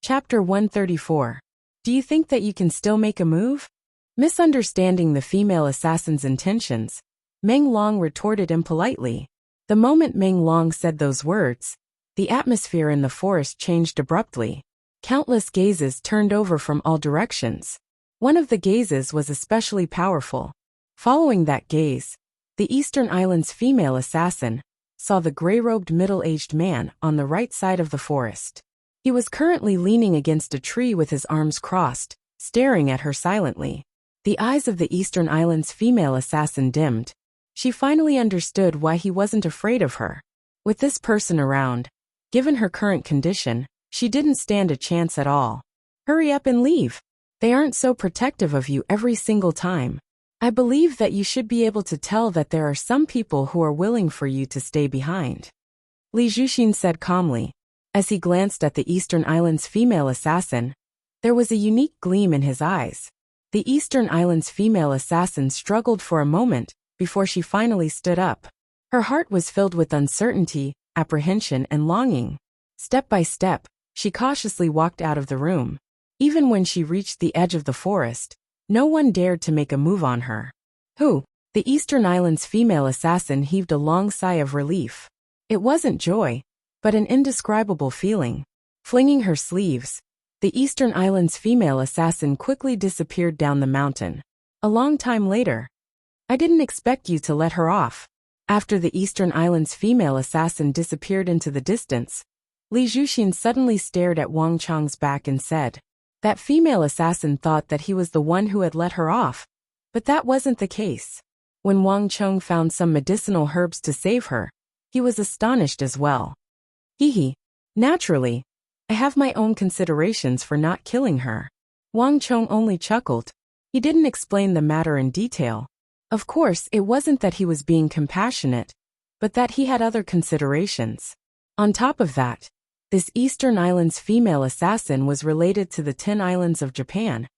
Chapter 134. Do you think that you can still make a move? Misunderstanding the female assassin's intentions, Meng Long retorted impolitely. The moment Meng Long said those words, the atmosphere in the forest changed abruptly. Countless gazes turned over from all directions. One of the gazes was especially powerful. Following that gaze, the Eastern Island's female assassin saw the gray-robed middle-aged man on the right side of the forest. He was currently leaning against a tree with his arms crossed, staring at her silently. The eyes of the Eastern Island's female assassin dimmed. She finally understood why he wasn't afraid of her. With this person around, given her current condition, she didn't stand a chance at all. Hurry up and leave. They aren't so protective of you every single time. I believe that you should be able to tell that there are some people who are willing for you to stay behind. Li Zhuxin said calmly. As he glanced at the Eastern Island's female assassin, there was a unique gleam in his eyes. The Eastern Island's female assassin struggled for a moment before she finally stood up. Her heart was filled with uncertainty, apprehension, and longing. Step by step, she cautiously walked out of the room. Even when she reached the edge of the forest, no one dared to make a move on her. Who? The Eastern Island's female assassin heaved a long sigh of relief. It wasn't joy, but an indescribable feeling. Flinging her sleeves, the Eastern Island's female assassin quickly disappeared down the mountain. A long time later, I didn't expect you to let her off. After the Eastern Island's female assassin disappeared into the distance, Li Zhuxin suddenly stared at Wang Chong's back and said, that female assassin thought that he was the one who had let her off, but that wasn't the case. When Wang Chong found some medicinal herbs to save her, he was astonished as well. Hee. Naturally, I have my own considerations for not killing her. Wang Chong only chuckled. He didn't explain the matter in detail. Of course, it wasn't that he was being compassionate, but that he had other considerations. On top of that, this Eastern Island's female assassin was related to the 10 islands of Japan,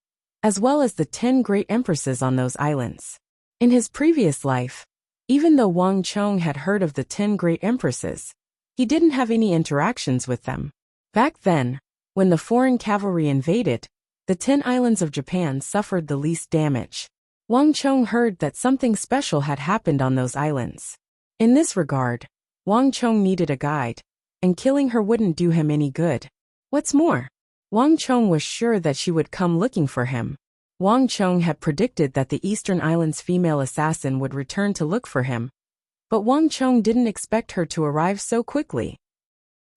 as well as the 10 great empresses on those islands. In his previous life, even though Wang Chong had heard of the 10 great empresses, he didn't have any interactions with them. Back then, when the foreign cavalry invaded, the 10 islands of Japan suffered the least damage. Wang Chong heard that something special had happened on those islands. In this regard, Wang Chong needed a guide, and killing her wouldn't do him any good. What's more, Wang Chong was sure that she would come looking for him. Wang Chong had predicted that the Eastern Island's female assassin would return to look for him, but Wang Chong didn't expect her to arrive so quickly.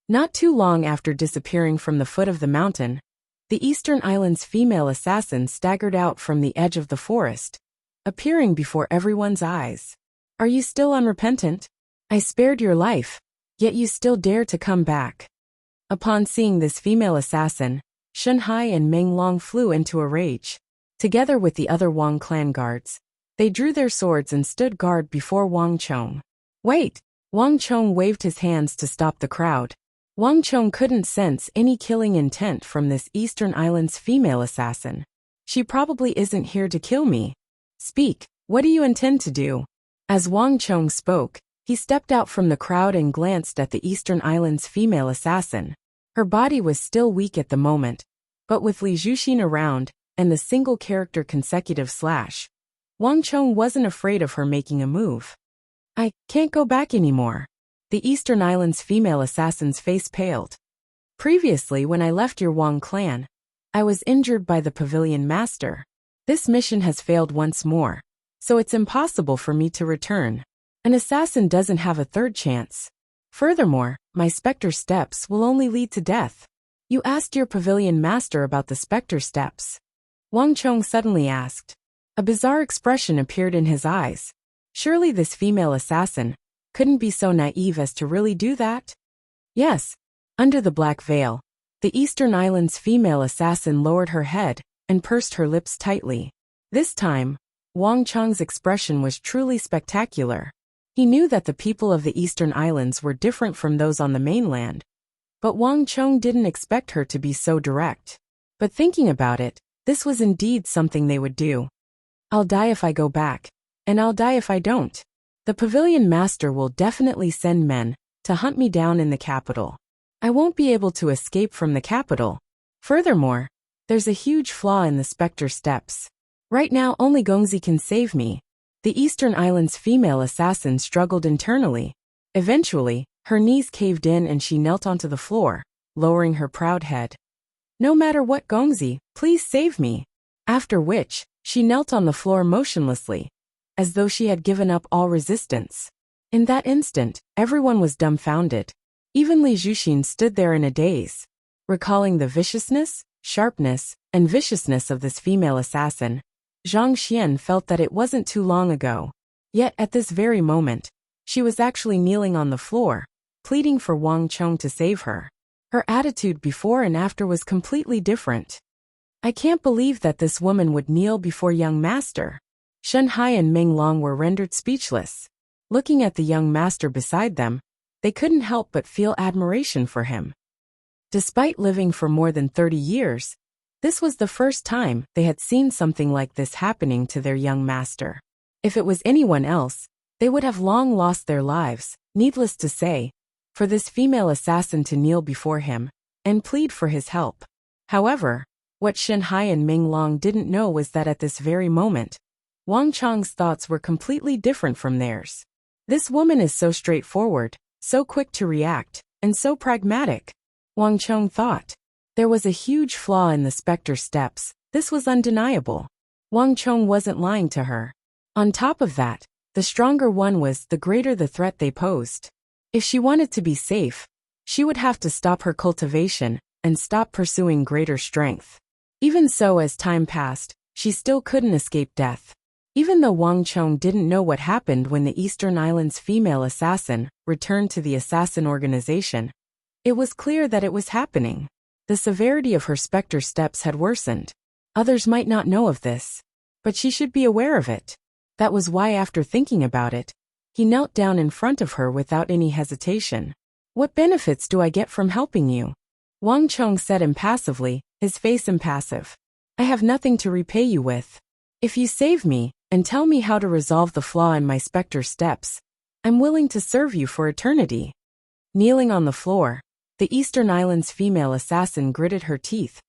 Not too long after disappearing from the foot of the mountain, the Eastern Island's female assassin staggered out from the edge of the forest, appearing before everyone's eyes. Are you still unrepentant? I spared your life, yet you still dare to come back. Upon seeing this female assassin, Shun Hai and Meng Long flew into a rage. Together with the other Wang clan guards, they drew their swords and stood guard before Wang Chong. Wait! Wang Chong waved his hands to stop the crowd. Wang Chong couldn't sense any killing intent from this Eastern Island's female assassin. She probably isn't here to kill me. Speak, what do you intend to do? As Wang Chong spoke, he stepped out from the crowd and glanced at the Eastern Island's female assassin. Her body was still weak at the moment, but with Li Zhuxin around, and the single-character consecutive slash, Wang Chong wasn't afraid of her making a move. I can't go back anymore. The Eastern Island's female assassin's face paled. Previously, when I left your Wang clan, I was injured by the pavilion master. This mission has failed once more, so it's impossible for me to return. An assassin doesn't have a third chance. Furthermore, my specter steps will only lead to death. You asked your pavilion master about the specter steps? Wang Chong suddenly asked. A bizarre expression appeared in his eyes. Surely this female assassin couldn't be so naive as to really do that? Yes. Under the black veil, the Eastern Island's female assassin lowered her head and pursed her lips tightly. This time, Wang Chong's expression was truly spectacular. He knew that the people of the Eastern Islands were different from those on the mainland, but Wang Chong didn't expect her to be so direct. But thinking about it, this was indeed something they would do. I'll die if I go back, and I'll die if I don't. The pavilion master will definitely send men to hunt me down in the capital. I won't be able to escape from the capital. Furthermore, there's a huge flaw in the specter steps. Right now only Gongzi can save me. The Eastern Island's female assassin struggled internally. Eventually, her knees caved in and she knelt onto the floor, lowering her proud head. No matter what, Gongzi, please save me. After which, she knelt on the floor motionlessly, as though she had given up all resistance. In that instant, everyone was dumbfounded. Even Li Zhuxin stood there in a daze. Recalling the viciousness, sharpness, and viciousness of this female assassin, Zhang Xian felt that it wasn't too long ago. Yet at this very moment, she was actually kneeling on the floor, pleading for Wang Chong to save her. Her attitude before and after was completely different. I can't believe that this woman would kneel before young master. Shen Hai and Meng Long were rendered speechless. Looking at the young master beside them, they couldn't help but feel admiration for him. Despite living for more than 30 years, this was the first time they had seen something like this happening to their young master. If it was anyone else, they would have long lost their lives, needless to say, for this female assassin to kneel before him and plead for his help. However, what Shen Hai and Meng Long didn't know was that at this very moment, Wang Chong's thoughts were completely different from theirs. This woman is so straightforward, so quick to react, and so pragmatic, Wang Chong thought. There was a huge flaw in the specter steps, this was undeniable. Wang Chong wasn't lying to her. On top of that, the stronger one was, the greater the threat they posed. If she wanted to be safe, she would have to stop her cultivation and stop pursuing greater strength. Even so, as time passed, she still couldn't escape death. Even though Wang Chong didn't know what happened when the Eastern Island's female assassin returned to the assassin organization, it was clear that it was happening. The severity of her specter steps had worsened. Others might not know of this, but she should be aware of it. That was why, after thinking about it, he knelt down in front of her without any hesitation. What benefits do I get from helping you? Wang Chong said impassively, his face impassive. I have nothing to repay you with. If you save me, and tell me how to resolve the flaw in my specter steps, I'm willing to serve you for eternity. Kneeling on the floor, the Eastern Island's female assassin gritted her teeth,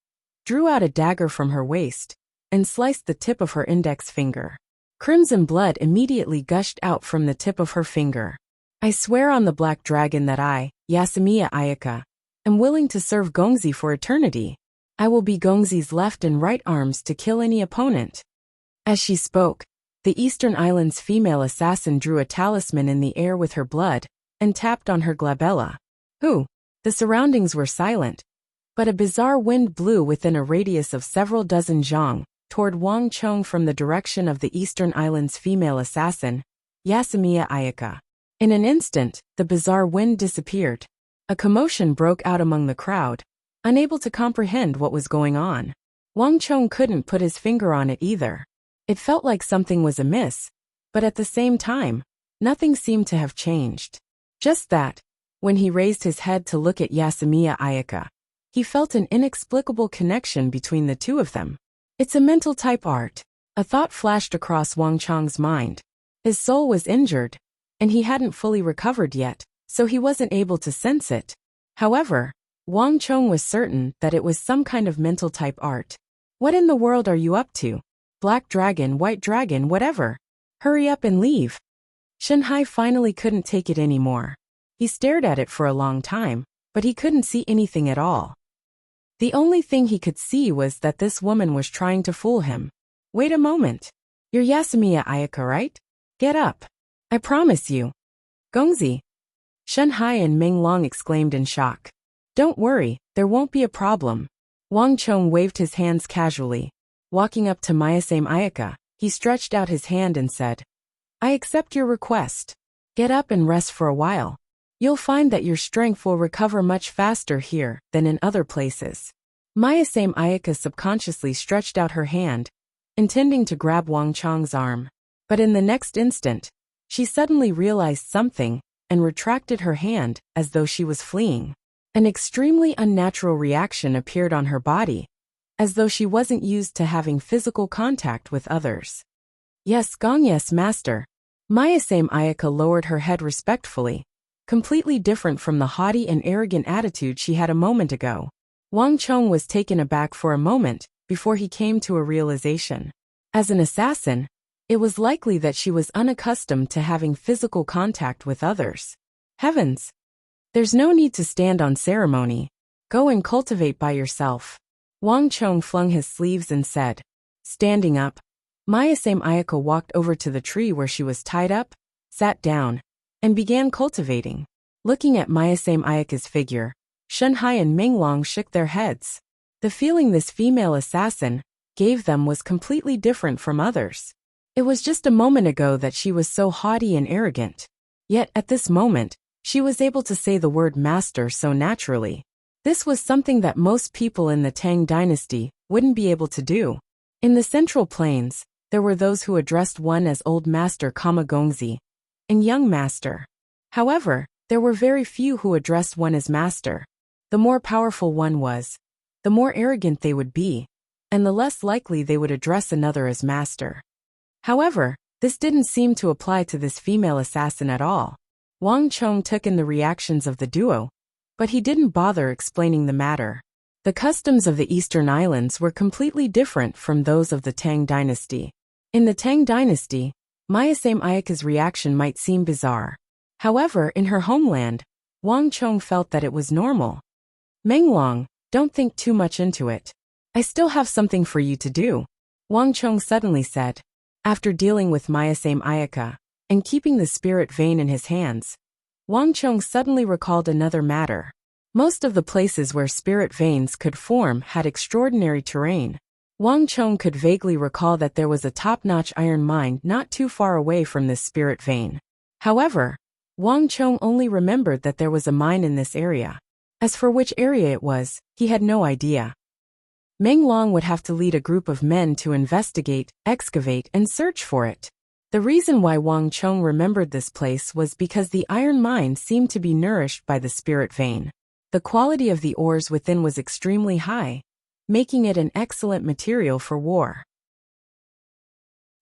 drew out a dagger from her waist, and sliced the tip of her index finger. Crimson blood immediately gushed out from the tip of her finger. I swear on the black dragon that I, Yasamiya Ayaka, am willing to serve Gongzi for eternity. I will be Gongzi's left and right arms to kill any opponent. As she spoke, the Eastern Island's female assassin drew a talisman in the air with her blood and tapped on her glabella. The surroundings were silent, but a bizarre wind blew within a radius of several dozen zhang toward Wang Chong from the direction of the Eastern Island's female assassin, Yasamiya Ayaka. In an instant, the bizarre wind disappeared. A commotion broke out among the crowd, unable to comprehend what was going on. Wang Chong couldn't put his finger on it either. It felt like something was amiss, but at the same time, nothing seemed to have changed. Just that, when he raised his head to look at Yasamiya Ayaka, he felt an inexplicable connection between the two of them. It's a mental type art. A thought flashed across Wang Chong's mind. His soul was injured, and he hadn't fully recovered yet, so he wasn't able to sense it. However, Wang Chong was certain that it was some kind of mental type art. What in the world are you up to? Black dragon, white dragon, whatever. Hurry up and leave. Shen Hai finally couldn't take it anymore. He stared at it for a long time, but he couldn't see anything at all. The only thing he could see was that this woman was trying to fool him. Wait a moment. You're Yasamiya Ayaka, right? Get up. I promise you. Gongzi. Shen Hai and Meng Long exclaimed in shock. Don't worry, there won't be a problem. Wang Chong waved his hands casually. Walking up to Mayasame Ayaka, he stretched out his hand and said, I accept your request. Get up and rest for a while. You'll find that your strength will recover much faster here than in other places. Mayasame Ayaka subconsciously stretched out her hand, intending to grab Wang Chong's arm. But in the next instant, she suddenly realized something and retracted her hand as though she was fleeing. An extremely unnatural reaction appeared on her body, as though she wasn't used to having physical contact with others. Yes, Gong, yes, master. Mayasame Ayaka lowered her head respectfully, completely different from the haughty and arrogant attitude she had a moment ago. Wang Chong was taken aback for a moment before he came to a realization. As an assassin, it was likely that she was unaccustomed to having physical contact with others. Heavens! There's no need to stand on ceremony. Go and cultivate by yourself. Wang Chong flung his sleeves and said. Standing up, Mayasame Ayaka walked over to the tree where she was tied up, sat down, and began cultivating. Looking at Mayasame Ayaka's figure, Shunhai and Minglong shook their heads. The feeling this female assassin gave them was completely different from others. It was just a moment ago that she was so haughty and arrogant. Yet at this moment, she was able to say the word master so naturally. This was something that most people in the Tang dynasty wouldn't be able to do. In the Central Plains, there were those who addressed one as Old Master Kamagongzi and Young Master. However, there were very few who addressed one as Master. The more powerful one was, the more arrogant they would be, and the less likely they would address another as Master. However, this didn't seem to apply to this female assassin at all. Wang Chong took in the reactions of the duo, but he didn't bother explaining the matter. The customs of the Eastern Islands were completely different from those of the Tang dynasty. In the Tang dynasty, Mayasame Ayaka's reaction might seem bizarre. However, in her homeland, Wang Chong felt that it was normal. Menglong, don't think too much into it. I still have something for you to do, Wang Chong suddenly said. After dealing with Mayasame Ayaka and keeping the spirit vein in his hands, Wang Chong suddenly recalled another matter. Most of the places where spirit veins could form had extraordinary terrain. Wang Chong could vaguely recall that there was a top-notch iron mine not too far away from this spirit vein. However, Wang Chong only remembered that there was a mine in this area. As for which area it was, he had no idea. Menglong would have to lead a group of men to investigate, excavate, and search for it. The reason why Wang Chong remembered this place was because the iron mine seemed to be nourished by the spirit vein. The quality of the ores within was extremely high, making it an excellent material for war.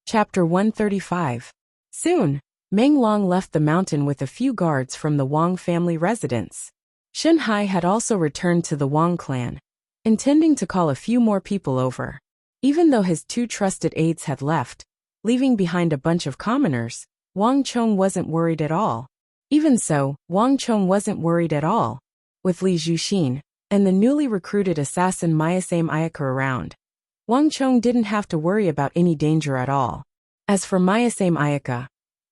Chapter 135. Soon, Menglong left the mountain with a few guards from the Wang family residence. Shunhai had also returned to the Wang clan, intending to call a few more people over. Even though his two trusted aides had left, leaving behind a bunch of commoners, Wang Chong wasn't worried at all. Even so, Wang Chong wasn't worried at all. With Li Zhuxin and the newly recruited assassin Mayasame Ayaka around, Wang Chong didn't have to worry about any danger at all. As for Mayasame Ayaka,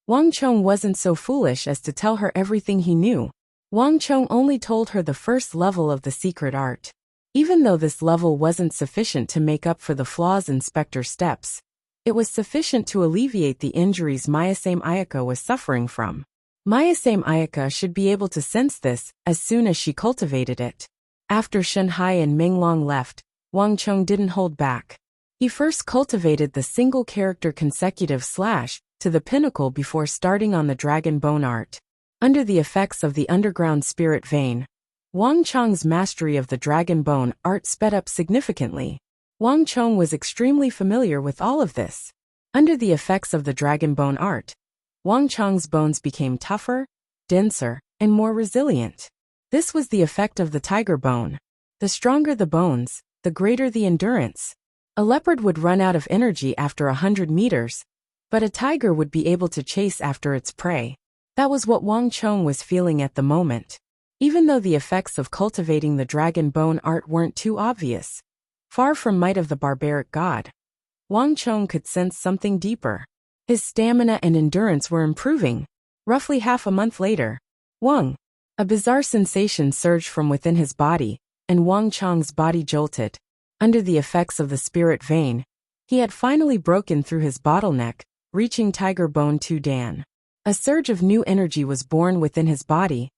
Wang Chong wasn't so foolish as to tell her everything he knew. Wang Chong only told her the first level of the secret art. Even though this level wasn't sufficient to make up for the flaws in Spectre steps, it was sufficient to alleviate the injuries Mayasame Ayaka was suffering from. Mayasame Ayaka should be able to sense this as soon as she cultivated it. After Shunhai and Menglong left, Wang Chong didn't hold back. He first cultivated the single-character consecutive slash to the pinnacle before starting on the dragon bone art. Under the effects of the underground spirit vein, Wang Chong's mastery of the dragon bone art sped up significantly. Wang Chong was extremely familiar with all of this. Under the effects of the dragon bone art, Wang Chong's bones became tougher, denser, and more resilient. This was the effect of the tiger bone. The stronger the bones, the greater the endurance. A leopard would run out of energy after 100 meters, but a tiger would be able to chase after its prey. That was what Wang Chong was feeling at the moment. Even though the effects of cultivating the dragon bone art weren't too obvious, far from might of the barbaric god, Wang Chong could sense something deeper. His stamina and endurance were improving. Roughly half a month later, a bizarre sensation surged from within his body, and Wang Chong's body jolted. Under the effects of the spirit vein, he had finally broken through his bottleneck, reaching Tiger Bone 2 Dan. A surge of new energy was born within his body,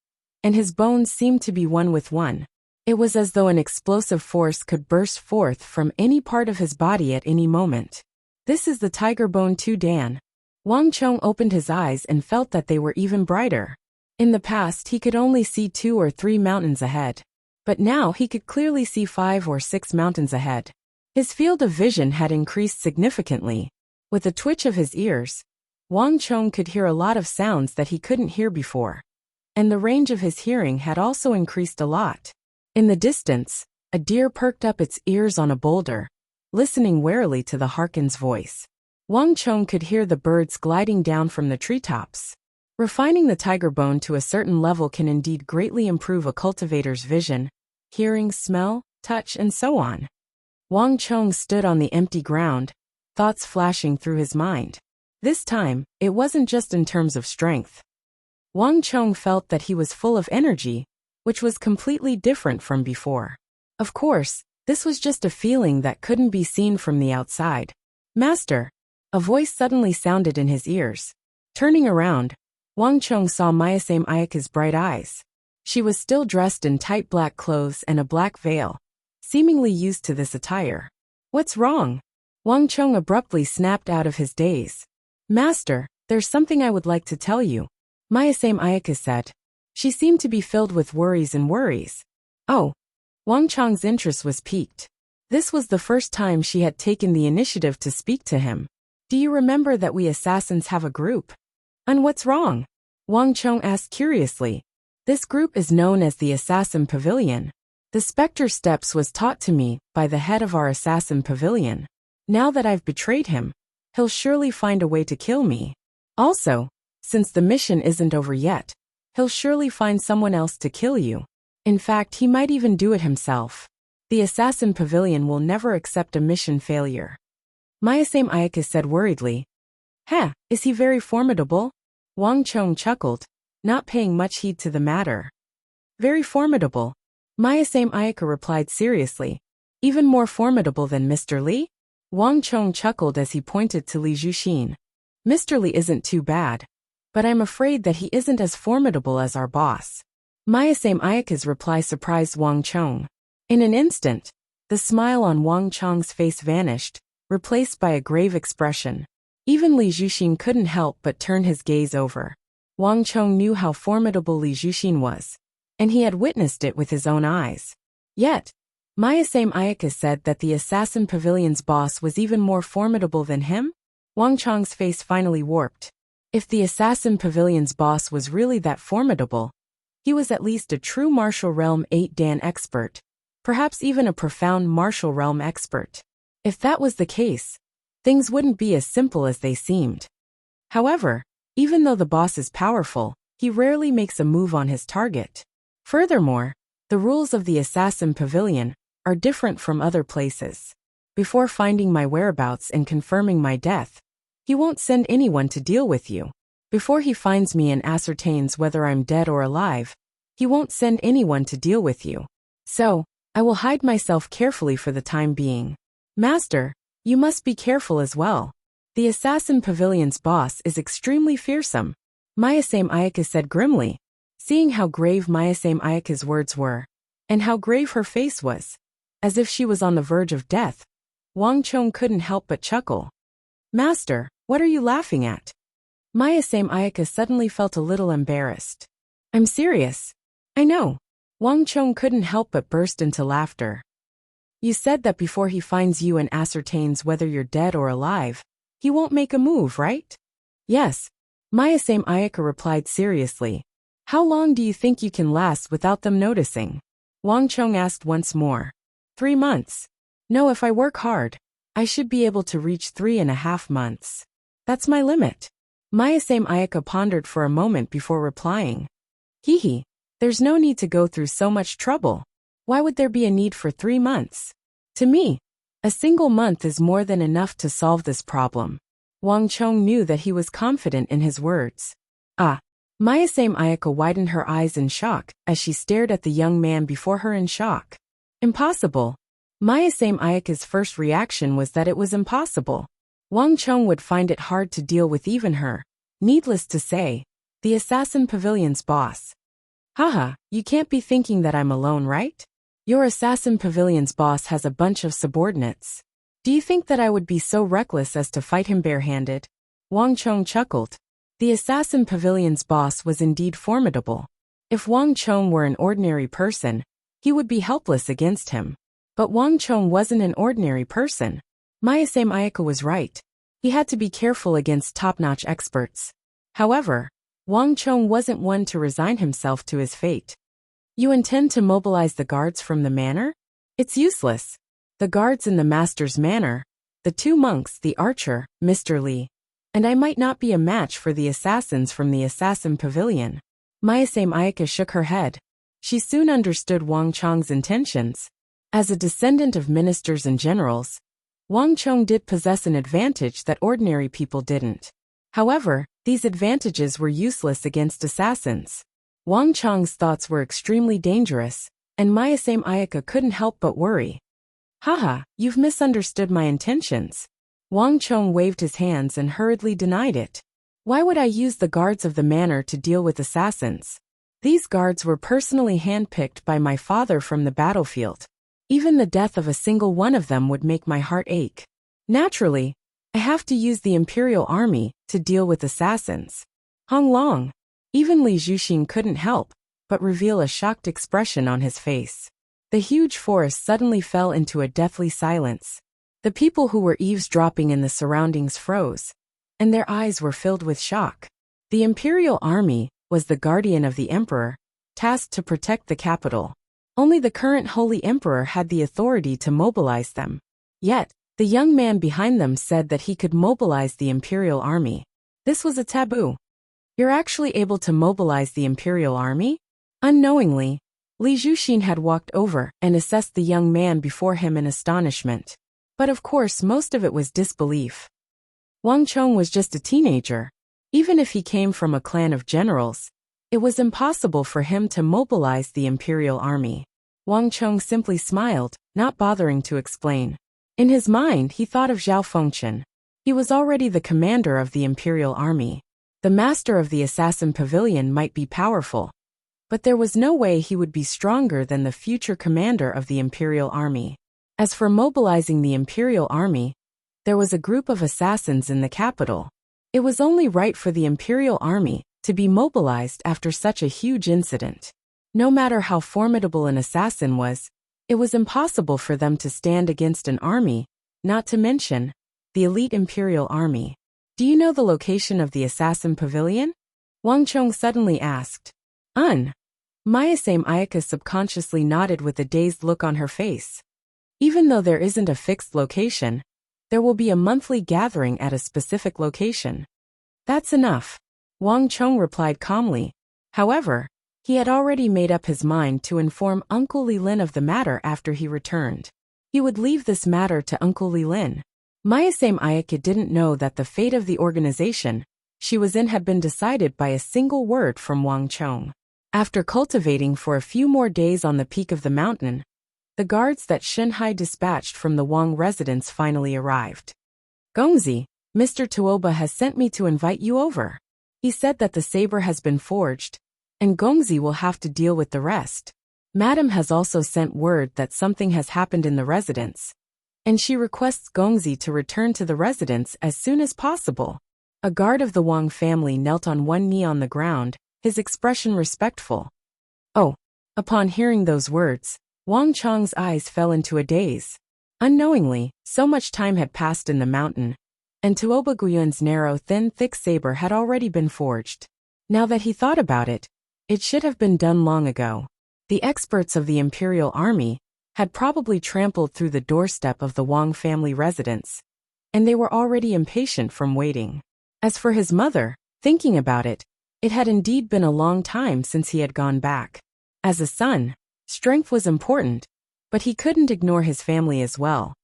and his bones seemed to be one with one. It was as though an explosive force could burst forth from any part of his body at any moment. This is the Tiger Bone 2 Dan. Wang Chong opened his eyes and felt that they were even brighter. In the past, he could only see 2 or 3 mountains ahead. But now he could clearly see 5 or 6 mountains ahead. His field of vision had increased significantly. With a twitch of his ears, Wang Chong could hear a lot of sounds that he couldn't hear before. And the range of his hearing had also increased a lot. In the distance, A deer perked up its ears on a boulder, listening warily to the Harkin's voice. Wang Chong could hear the birds gliding down from the treetops. Refining the tiger bone to a certain level can indeed greatly improve a cultivator's vision, hearing, smell, touch, and so on. Wang Chong stood on the empty ground, thoughts flashing through his mind. This time, it wasn't just in terms of strength. Wang Chong felt that he was full of energy, which was completely different from before. Of course, this was just a feeling that couldn't be seen from the outside. "Master!" A voice suddenly sounded in his ears. Turning around, Wang Chong saw Mayasame Ayaka's bright eyes. She was still dressed in tight black clothes and a black veil, seemingly used to this attire. "What's wrong?" Wang Chong abruptly snapped out of his daze. "Master, there's something I would like to tell you," Mayasame Ayaka said. She seemed to be filled with worries. "Oh." Wang Chong's interest was piqued. This was the first time she had taken the initiative to speak to him. "Do you remember that we assassins have a group?" "And what's wrong?" Wang Chong asked curiously. "This group is known as the Assassin Pavilion. The Spectre Steps was taught to me by the head of our Assassin Pavilion. Now that I've betrayed him, he'll surely find a way to kill me. Also, since the mission isn't over yet, he'll surely find someone else to kill you. In fact, he might even do it himself. The Assassin Pavilion will never accept a mission failure." Mayasame Ayaka said worriedly. Is he very formidable?" Wang Chong chuckled, not paying much heed to the matter. "Very formidable," Mayasame Ayaka replied seriously. "Even more formidable than Mr. Li?" Wang Chong chuckled as he pointed to Li Zhuxin. "Mr. Li isn't too bad, but I'm afraid that he isn't as formidable as our boss." Mayasame Ayaka's reply surprised Wang Chong. In an instant, the smile on Wang Chong's face vanished, replaced by a grave expression. Even Li Zhuxin couldn't help but turn his gaze over. Wang Chong knew how formidable Li Zhuxin was, and he had witnessed it with his own eyes. Yet, Mayasame Ayaka said that the Assassin Pavilion's boss was even more formidable than him? Wang Chong's face finally warped. If the Assassin Pavilion's boss was really that formidable, he was at least a true martial realm 8 Dan expert, perhaps even a profound martial realm expert. If that was the case, things wouldn't be as simple as they seemed. However, even though the boss is powerful, he rarely makes a move on his target. Furthermore, the rules of the Assassin Pavilion are different from other places. Before finding my whereabouts and confirming my death, he won't send anyone to deal with you. Before he finds me and ascertains whether I'm dead or alive, he won't send anyone to deal with you. So, I will hide myself carefully for the time being. Master, you must be careful as well. The Assassin Pavilion's boss is extremely fearsome, Mayasame Ayaka said grimly. Seeing how grave Mayasame Ayaka's words were, and how grave her face was, as if she was on the verge of death, Wang Chong couldn't help but chuckle. Master, what are you laughing at? Mayasame Ayaka suddenly felt a little embarrassed. I'm serious. I know. Wang Chong couldn't help but burst into laughter. You said that before he finds you and ascertains whether you're dead or alive, he won't make a move, right? Yes, Mayasame Ayaka replied seriously. How long do you think you can last without them noticing? Wang Chong asked once more. 3 months. No, if I work hard, I should be able to reach 3.5 months. That's my limit. Mayasame Ayaka pondered for a moment before replying. Hee, there's no need to go through so much trouble. Why would there be a need for 3 months? To me, a single month is more than enough to solve this problem. Wang Chong knew that he was confident in his words. Mayasame Ayaka widened her eyes in shock as she stared at the young man before her in shock. Impossible. Mayasame Ayaka's first reaction was that it was impossible. Wang Chong would find it hard to deal with even her. Needless to say, the Assassin Pavilion's boss. Haha, you can't be thinking that I'm alone, right? Your Assassin Pavilion's boss has a bunch of subordinates. Do you think that I would be so reckless as to fight him barehanded? Wang Chong chuckled. The Assassin Pavilion's boss was indeed formidable. If Wang Chong were an ordinary person, he would be helpless against him. But Wang Chong wasn't an ordinary person. Mayasame Ayaka was right. He had to be careful against top-notch experts. However, Wang Chong wasn't one to resign himself to his fate. You intend to mobilize the guards from the manor? It's useless. The guards in the master's manor, the 2 monks, the archer, Mr. Li, and I might not be a match for the assassins from the assassin pavilion. Mayase Ayaka shook her head. She soon understood Wang Chong's intentions. As a descendant of ministers and generals, Wang Chong did possess an advantage that ordinary people didn't. However, these advantages were useless against assassins. Wang Chong's thoughts were extremely dangerous, and Mayase Ayaka couldn't help but worry. Haha, you've misunderstood my intentions. Wang Chong waved his hands and hurriedly denied it. Why would I use the guards of the manor to deal with assassins? These guards were personally handpicked by my father from the battlefield. Even the death of a single one of them would make my heart ache. Naturally, I have to use the Imperial Army to deal with assassins. Hong Long. Even Li Zhuxin couldn't help but reveal a shocked expression on his face. The huge forest suddenly fell into a deathly silence. The people who were eavesdropping in the surroundings froze, and their eyes were filled with shock. The Imperial Army was the guardian of the Emperor, tasked to protect the capital. Only the current Holy Emperor had the authority to mobilize them. Yet, the young man behind them said that he could mobilize the Imperial Army. This was a taboo. You're actually able to mobilize the Imperial Army? Unknowingly, Li Zhuxin had walked over and assessed the young man before him in astonishment. But of course most of it was disbelief. Wang Chong was just a teenager. Even if he came from a clan of generals, it was impossible for him to mobilize the Imperial Army. Wang Chong simply smiled, not bothering to explain. In his mind he thought of Zhao Fengchen. He was already the commander of the Imperial Army. The master of the Assassin Pavilion might be powerful, but there was no way he would be stronger than the future commander of the Imperial Army. As for mobilizing the Imperial Army, there was a group of assassins in the capital. It was only right for the Imperial Army to be mobilized after such a huge incident. No matter how formidable an assassin was, it was impossible for them to stand against an army, not to mention the elite Imperial Army. Do you know the location of the Assassin Pavilion? Wang Chong suddenly asked. Mayase Ayaka subconsciously nodded with a dazed look on her face. Even though there isn't a fixed location, there will be a monthly gathering at a specific location. That's enough, Wang Chong replied calmly. However, he had already made up his mind to inform Uncle Li Lin of the matter after he returned. He would leave this matter to Uncle Li Lin. Mayase Ayaka didn't know that the fate of the organization she was in had been decided by a single word from Wang Chong. After cultivating for a few more days on the peak of the mountain, the guards that Shenhai dispatched from the Wang residence finally arrived. Gongzi, Mr. Tuoba has sent me to invite you over. He said that the saber has been forged, and Gongzi will have to deal with the rest. Madam has also sent word that something has happened in the residence, and she requests Gongzi to return to the residence as soon as possible. A guard of the Wang family knelt on one knee on the ground, his expression respectful. Oh, upon hearing those words, Wang Chong's eyes fell into a daze. Unknowingly, so much time had passed in the mountain, and Tuoba Guyuan's narrow, thin, thick saber had already been forged. Now that he thought about it, it should have been done long ago. The experts of the Imperial Army had probably trampled through the doorstep of the Wang family residence, and they were already impatient from waiting. As for his mother, thinking about it, it had indeed been a long time since he had gone back. As a son, strength was important, but he couldn't ignore his family as well.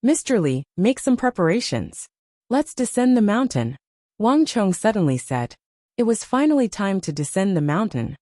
Mr. Li, make some preparations. Let's descend the mountain, Wang Chong suddenly said. It was finally time to descend the mountain.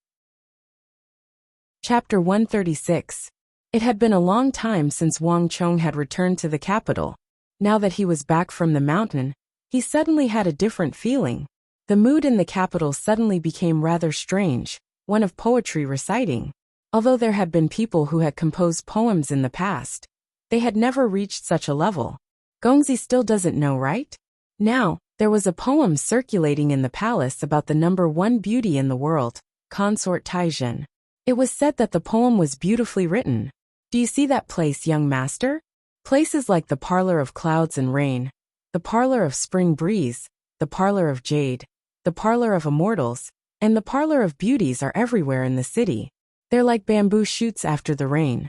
Chapter 136. It had been a long time since Wang Chong had returned to the capital. Now that he was back from the mountain, he suddenly had a different feeling. The mood in the capital suddenly became rather strange, one of poetry reciting. Although there had been people who had composed poems in the past, they had never reached such a level. Gongzi still doesn't know, right? Now, there was a poem circulating in the palace about the number one beauty in the world, Consort Taizhen. It was said that the poem was beautifully written. Do you see that place, young master? Places like the parlor of clouds and rain, the parlor of spring breeze, the parlor of jade, the parlor of immortals, and the parlor of beauties are everywhere in the city. They're like bamboo shoots after the rain.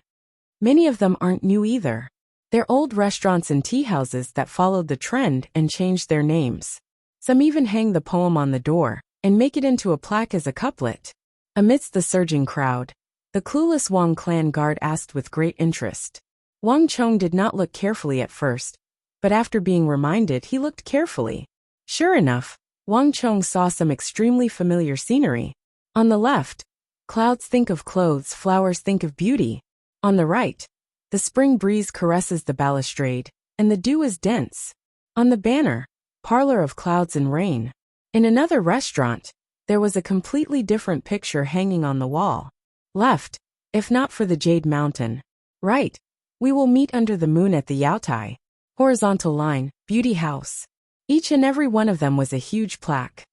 Many of them aren't new either. They're old restaurants and tea houses that followed the trend and changed their names. Some even hang the poem on the door and make it into a plaque as a couplet. Amidst the surging crowd, the clueless Wang clan guard asked with great interest. Wang Chong did not look carefully at first, but after being reminded, he looked carefully. Sure enough, Wang Chong saw some extremely familiar scenery. On the left, clouds think of clothes, flowers think of beauty. On the right, the spring breeze caresses the balustrade, and the dew is dense. On the banner, parlor of clouds and rain. In another restaurant, there was a completely different picture hanging on the wall. Left, if not for the Jade Mountain. Right, we will meet under the moon at the Yaotai. Horizontal line, beauty house. Each and every one of them was a huge plaque.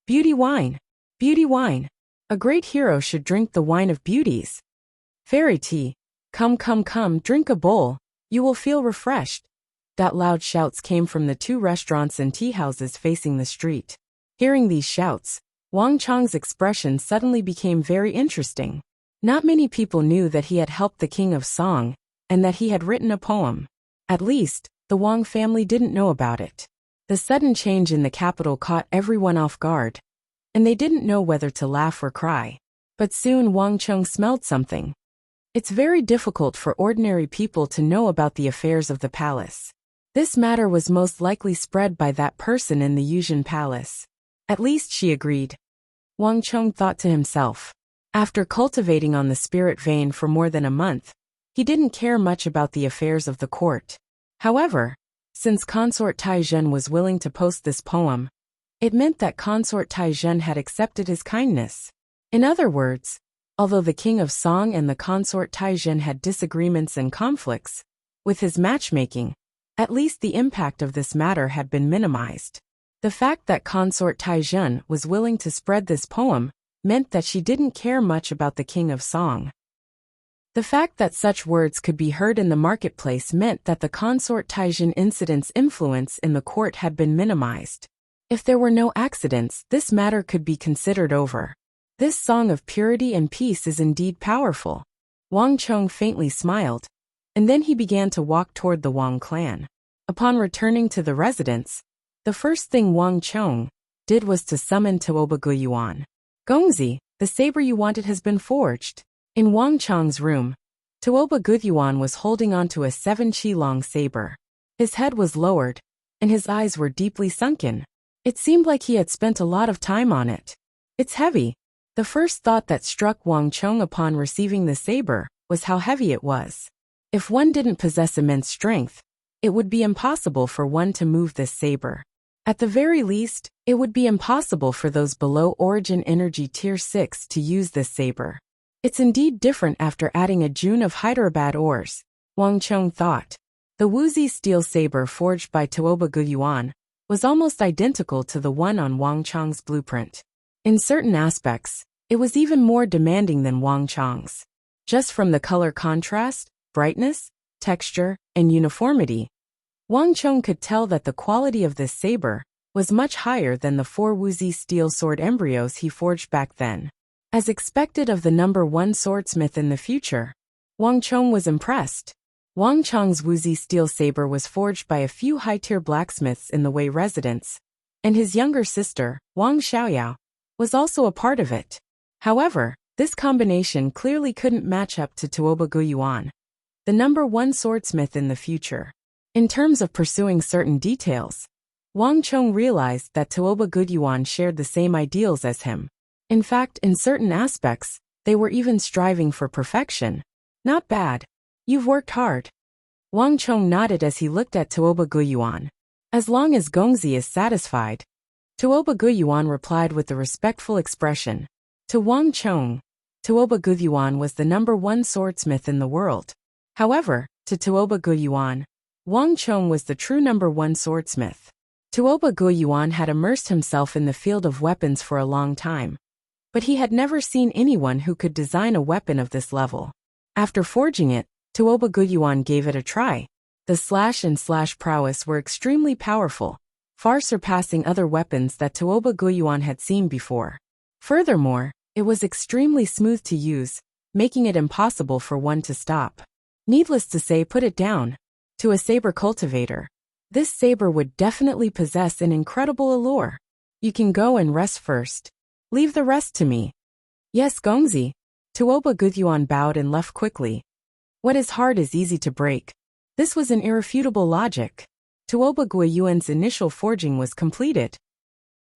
Beauty wine. Beauty wine. A great hero should drink the wine of beauties. Fairy tea. Come, come, come, drink a bowl. You will feel refreshed. Loud shouts came from the two restaurants and tea houses facing the street. Hearing these shouts, Wang Chong's expression suddenly became very interesting. Not many people knew that he had helped the King of Song, and that he had written a poem. At least, the Wang family didn't know about it. The sudden change in the capital caught everyone off guard, and they didn't know whether to laugh or cry. But soon Wang Chong smelled something. It's very difficult for ordinary people to know about the affairs of the palace. This matter was most likely spread by that person in the Yuzhen Palace. At least she agreed. Wang Chong thought to himself. After cultivating on the spirit vein for more than a month, he didn't care much about the affairs of the court. However, since Consort Taizhen was willing to post this poem, it meant that Consort Taizhen had accepted his kindness. In other words, although the King of Song and the Consort Taizhen had disagreements and conflicts with his matchmaking, at least the impact of this matter had been minimized. The fact that Consort Taizhen was willing to spread this poem meant that she didn't care much about the King of Song. The fact that such words could be heard in the marketplace meant that the Consort Taizhen incident's influence in the court had been minimized. If there were no accidents, this matter could be considered over. This song of purity and peace is indeed powerful. Wang Chong faintly smiled, and then he began to walk toward the Wang clan. Upon returning to the residence, the first thing Wang Chong did was to summon Tuoba Guyuan. Gongzi, the saber you wanted has been forged. In Wang Chong's room, Tuoba Guyuan was holding onto a 7-chi-long saber. His head was lowered, and his eyes were deeply sunken. It seemed like he had spent a lot of time on it. It's heavy. The first thought that struck Wang Chong upon receiving the saber was how heavy it was. If one didn't possess immense strength, it would be impossible for one to move this saber. At the very least, it would be impossible for those below Origin Energy Tier 6 to use this saber. It's indeed different after adding a June of Hyderabad ores, Wang Chong thought. The Wuxia steel saber forged by Tuoba Guyuan was almost identical to the one on Wang Chong's blueprint. In certain aspects, it was even more demanding than Wang Chong's. Just from the color contrast, brightness, texture, and uniformity, Wang Chong could tell that the quality of this saber was much higher than the 4 Wuxia steel sword embryos he forged back then. As expected of the number 1 swordsmith in the future, Wang Chong was impressed. Wang Chong's Wuxia steel saber was forged by a few high-tier blacksmiths in the Wei residence, and his younger sister, Wang Xiaoyao, was also a part of it. However, this combination clearly couldn't match up to Tuoba Guyuan, the number 1 swordsmith in the future. In terms of pursuing certain details, Wang Chong realized that Tuoba Guyuan shared the same ideals as him. In fact, in certain aspects, they were even striving for perfection. Not bad. You've worked hard. Wang Chong nodded as he looked at Tuoba Guyuan. As long as Gongzi is satisfied. Tuoba Guyuan replied with a respectful expression. To Wang Chong, Tuoba Guyuan was the number 1 swordsmith in the world. However, to Tuoba Guyuan, Wang Chong was the true number 1 swordsmith. Tuoba Guyuan had immersed himself in the field of weapons for a long time, but he had never seen anyone who could design a weapon of this level. After forging it, Tuoba Guyuan gave it a try. The slash and slash prowess were extremely powerful, far surpassing other weapons that Tuoba Guyuan had seen before. Furthermore, it was extremely smooth to use, making it impossible for one to stop. Needless to say, put it down. To a saber cultivator, this saber would definitely possess an incredible allure. You can go and rest first. Leave the rest to me. Yes, Gongzi. Tuoba Guthuan bowed and left quickly. What is hard is easy to break. This was an irrefutable logic. Tuoba Guiyuan's initial forging was completed.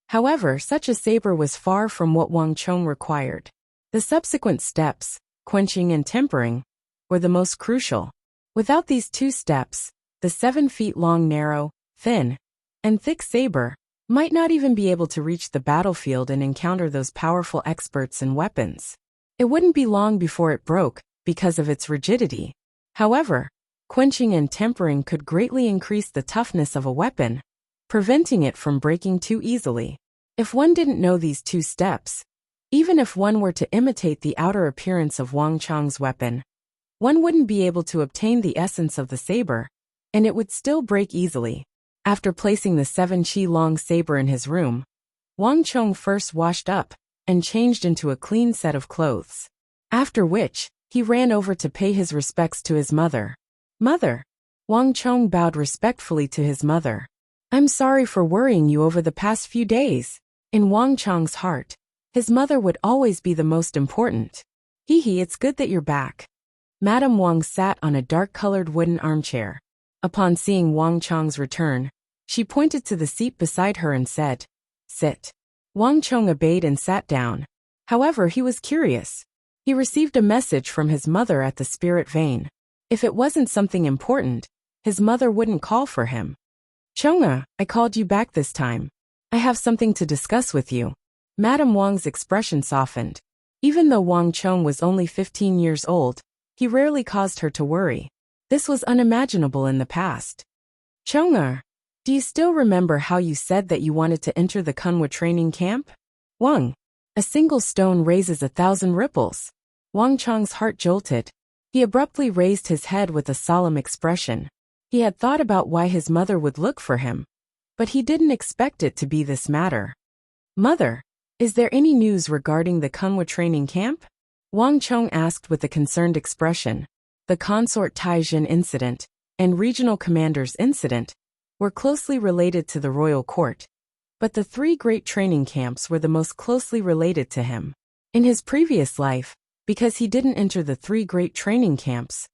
However, such a saber was far from what Wang Chong required. The subsequent steps, quenching and tempering, were the most crucial. Without these two steps, the 7 feet long narrow, thin, and thick saber might not even be able to reach the battlefield and encounter those powerful experts and weapons. It wouldn't be long before it broke, because of its rigidity. However, quenching and tempering could greatly increase the toughness of a weapon, preventing it from breaking too easily. If one didn't know these two steps, even if one were to imitate the outer appearance of Wang Chong's weapon, one wouldn't be able to obtain the essence of the saber, and it would still break easily. After placing the 7-chi-long saber in his room, Wang Chong first washed up and changed into a clean set of clothes. After which, he ran over to pay his respects to his mother. Mother. Wang Chong bowed respectfully to his mother. I'm sorry for worrying you over the past few days. In Wang Chong's heart, his mother would always be the most important. Hee, it's good that you're back. Madame Wang sat on a dark-colored wooden armchair. Upon seeing Wang Chong's return, she pointed to the seat beside her and said, Sit. Wang Chong obeyed and sat down. However, he was curious. He received a message from his mother at the spirit vein. If it wasn't something important, his mother wouldn't call for him. Chonga, I called you back this time. I have something to discuss with you. Madame Wang's expression softened. Even though Wang Chong was only 15 years old, he rarely caused her to worry. This was unimaginable in the past. Chonga, do you still remember how you said that you wanted to enter the Kunwa training camp? Wang. A single stone raises 1,000 ripples. Wang Chong's heart jolted. He abruptly raised his head with a solemn expression. He had thought about why his mother would look for him, but he didn't expect it to be this matter. Mother, is there any news regarding the Kunwa training camp? Wang Chong asked with a concerned expression. The Consort Taijin incident and Regional Commander's incident were closely related to the royal court, but the 3 great training camps were the most closely related to him. In his previous life, because he didn't enter the 3 great training camps,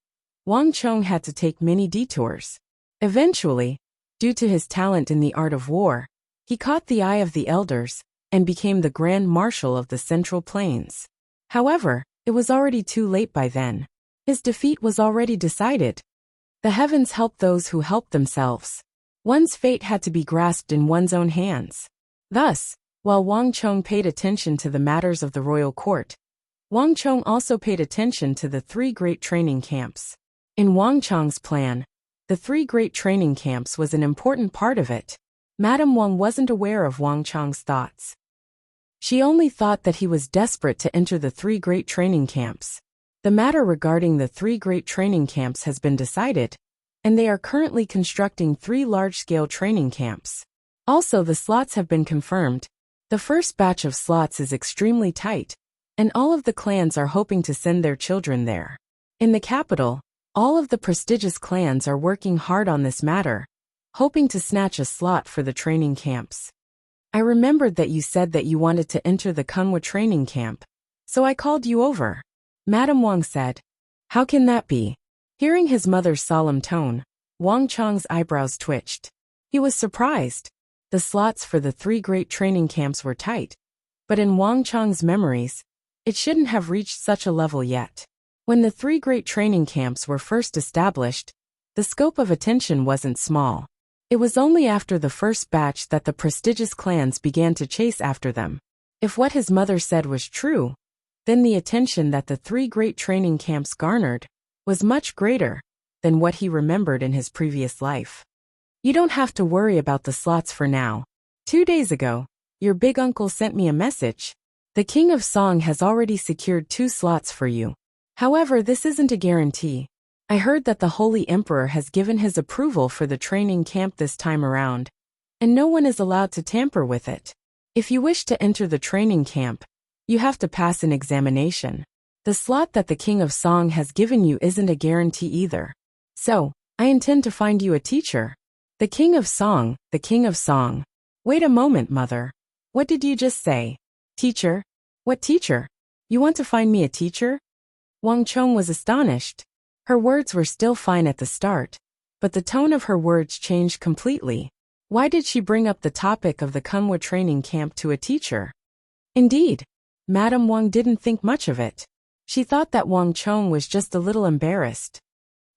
Wang Chong had to take many detours. Eventually, due to his talent in the art of war, he caught the eye of the elders and became the Grand Marshal of the Central Plains. However, it was already too late by then. His defeat was already decided. The heavens help those who help themselves. One's fate had to be grasped in one's own hands. Thus, while Wang Chong paid attention to the matters of the royal court, Wang Chong also paid attention to the 3 great training camps. In Wang Chong's plan, the 3 great training camps was an important part of it. Madame Wang wasn't aware of Wang Chong's thoughts. She only thought that he was desperate to enter the 3 great training camps. The matter regarding the 3 great training camps has been decided, and they are currently constructing 3 large-scale training camps. Also, the slots have been confirmed. The first batch of slots is extremely tight, and all of the clans are hoping to send their children there. In the capital, all of the prestigious clans are working hard on this matter, hoping to snatch a slot for the training camps. I remembered that you said that you wanted to enter the Kunwa training camp, so I called you over. Madame Wang said. How can that be? Hearing his mother's solemn tone, Wang Chong's eyebrows twitched. He was surprised. The slots for the 3 great training camps were tight, but in Wang Chong's memories, it shouldn't have reached such a level yet. When the 3 great training camps were first established, the scope of attention wasn't small. It was only after the first batch that the prestigious clans began to chase after them. If what his mother said was true, then the attention that the 3 great training camps garnered was much greater than what he remembered in his previous life. You don't have to worry about the slots for now. 2 days ago, your big uncle sent me a message. The King of Song has already secured 2 slots for you. However, this isn't a guarantee. I heard that the Holy Emperor has given his approval for the training camp this time around, and no one is allowed to tamper with it. If you wish to enter the training camp, you have to pass an examination. The slot that the King of Song has given you isn't a guarantee either. So, I intend to find you a teacher. The King of Song, the King of Song. Wait a moment, mother. What did you just say? Teacher? What teacher? You want to find me a teacher? Wang Chong was astonished. Her words were still fine at the start, but the tone of her words changed completely. Why did she bring up the topic of the Kunwa training camp to a teacher? Indeed, Madame Wang didn't think much of it. She thought that Wang Chong was just a little embarrassed.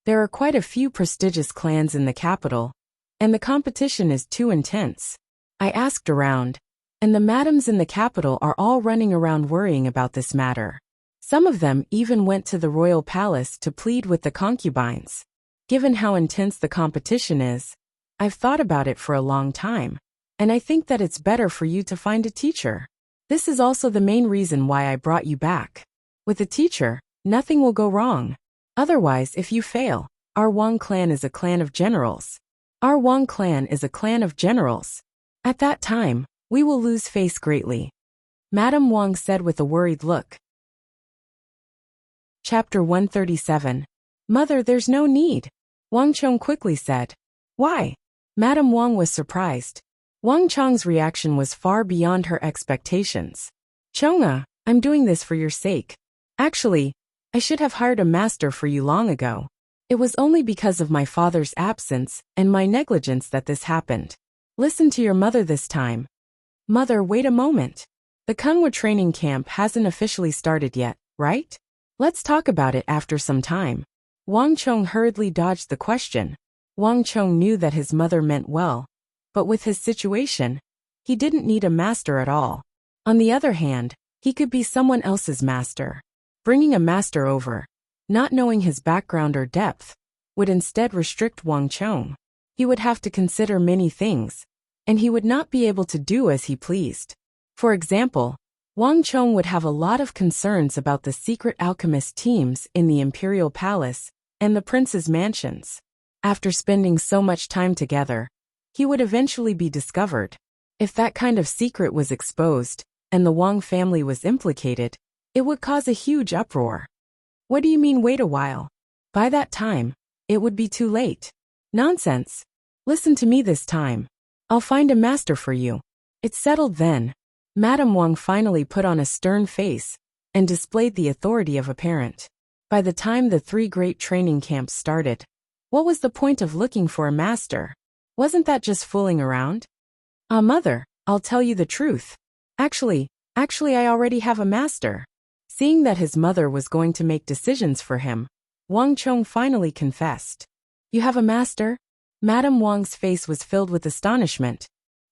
There are quite a few prestigious clans in the capital, and the competition is too intense. I asked around, and the madams in the capital are all running around worrying about this matter. Some of them even went to the royal palace to plead with the concubines. Given how intense the competition is, I've thought about it for a long time, and I think that it's better for you to find a teacher. This is also the main reason why I brought you back. With a teacher, nothing will go wrong. Otherwise, if you fail, our Wang clan is a clan of generals. Our Wang clan is a clan of generals. At that time, we will lose face greatly. Madame Wang said with a worried look. Chapter 137. Mother, there's no need. Wang Chong quickly said. Why? Madame Wang was surprised. Wang Chong's reaction was far beyond her expectations. Chonga, I'm doing this for your sake. Actually, I should have hired a master for you long ago. It was only because of my father's absence and my negligence that this happened. Listen to your mother this time. Mother, wait a moment. The Kunwa training camp hasn't officially started yet, right? Let's talk about it after some time. Wang Chong hurriedly dodged the question. Wang Chong knew that his mother meant well, but with his situation, he didn't need a master at all. On the other hand, he could be someone else's master. Bringing a master over, not knowing his background or depth, would instead restrict Wang Chong. He would have to consider many things, and he would not be able to do as he pleased. For example, Wang Chong would have a lot of concerns about the secret alchemist teams in the Imperial Palace and the prince's mansions. After spending so much time together, he would eventually be discovered. If that kind of secret was exposed, and the Wang family was implicated, it would cause a huge uproar. What do you mean wait a while? By that time, it would be too late. Nonsense. Listen to me this time. I'll find a master for you. It's settled then. Madame Wang finally put on a stern face and displayed the authority of a parent. By the time the 3 great training camps started, what was the point of looking for a master? Wasn't that just fooling around? Mother, I'll tell you the truth. Actually, I already have a master. Seeing that his mother was going to make decisions for him, Wang Chong finally confessed. You have a master? Madame Wang's face was filled with astonishment.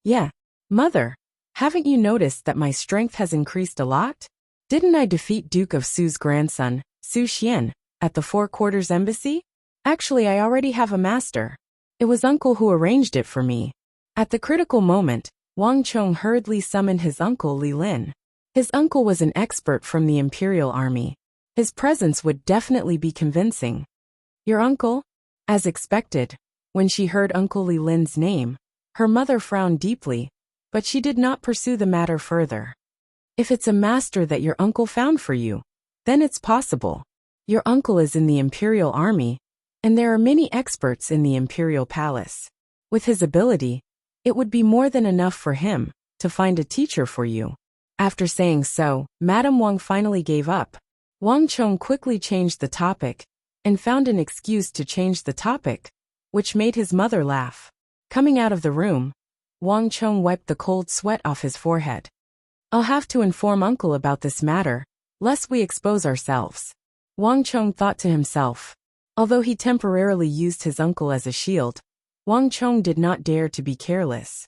Yeah, mother. Haven't you noticed that my strength has increased a lot? Didn't I defeat Duke of Su's grandson, Su Xian, at the Four Quarters Embassy? Actually, I already have a master. It was uncle who arranged it for me. At the critical moment, Wang Chong hurriedly summoned his uncle Li Lin. His uncle was an expert from the Imperial Army. His presence would definitely be convincing. Your uncle? As expected, when she heard Uncle Li Lin's name, her mother frowned deeply, but she did not pursue the matter further. If it's a master that your uncle found for you, then it's possible. Your uncle is in the Imperial Army, and there are many experts in the Imperial Palace. With his ability, it would be more than enough for him to find a teacher for you. After saying so, Madame Wang finally gave up. Wang Chong quickly changed the topic and found an excuse to change the topic, which made his mother laugh. Coming out of the room, Wang Chong wiped the cold sweat off his forehead. I'll have to inform uncle about this matter, lest we expose ourselves. Wang Chong thought to himself. Although he temporarily used his uncle as a shield, Wang Chong did not dare to be careless.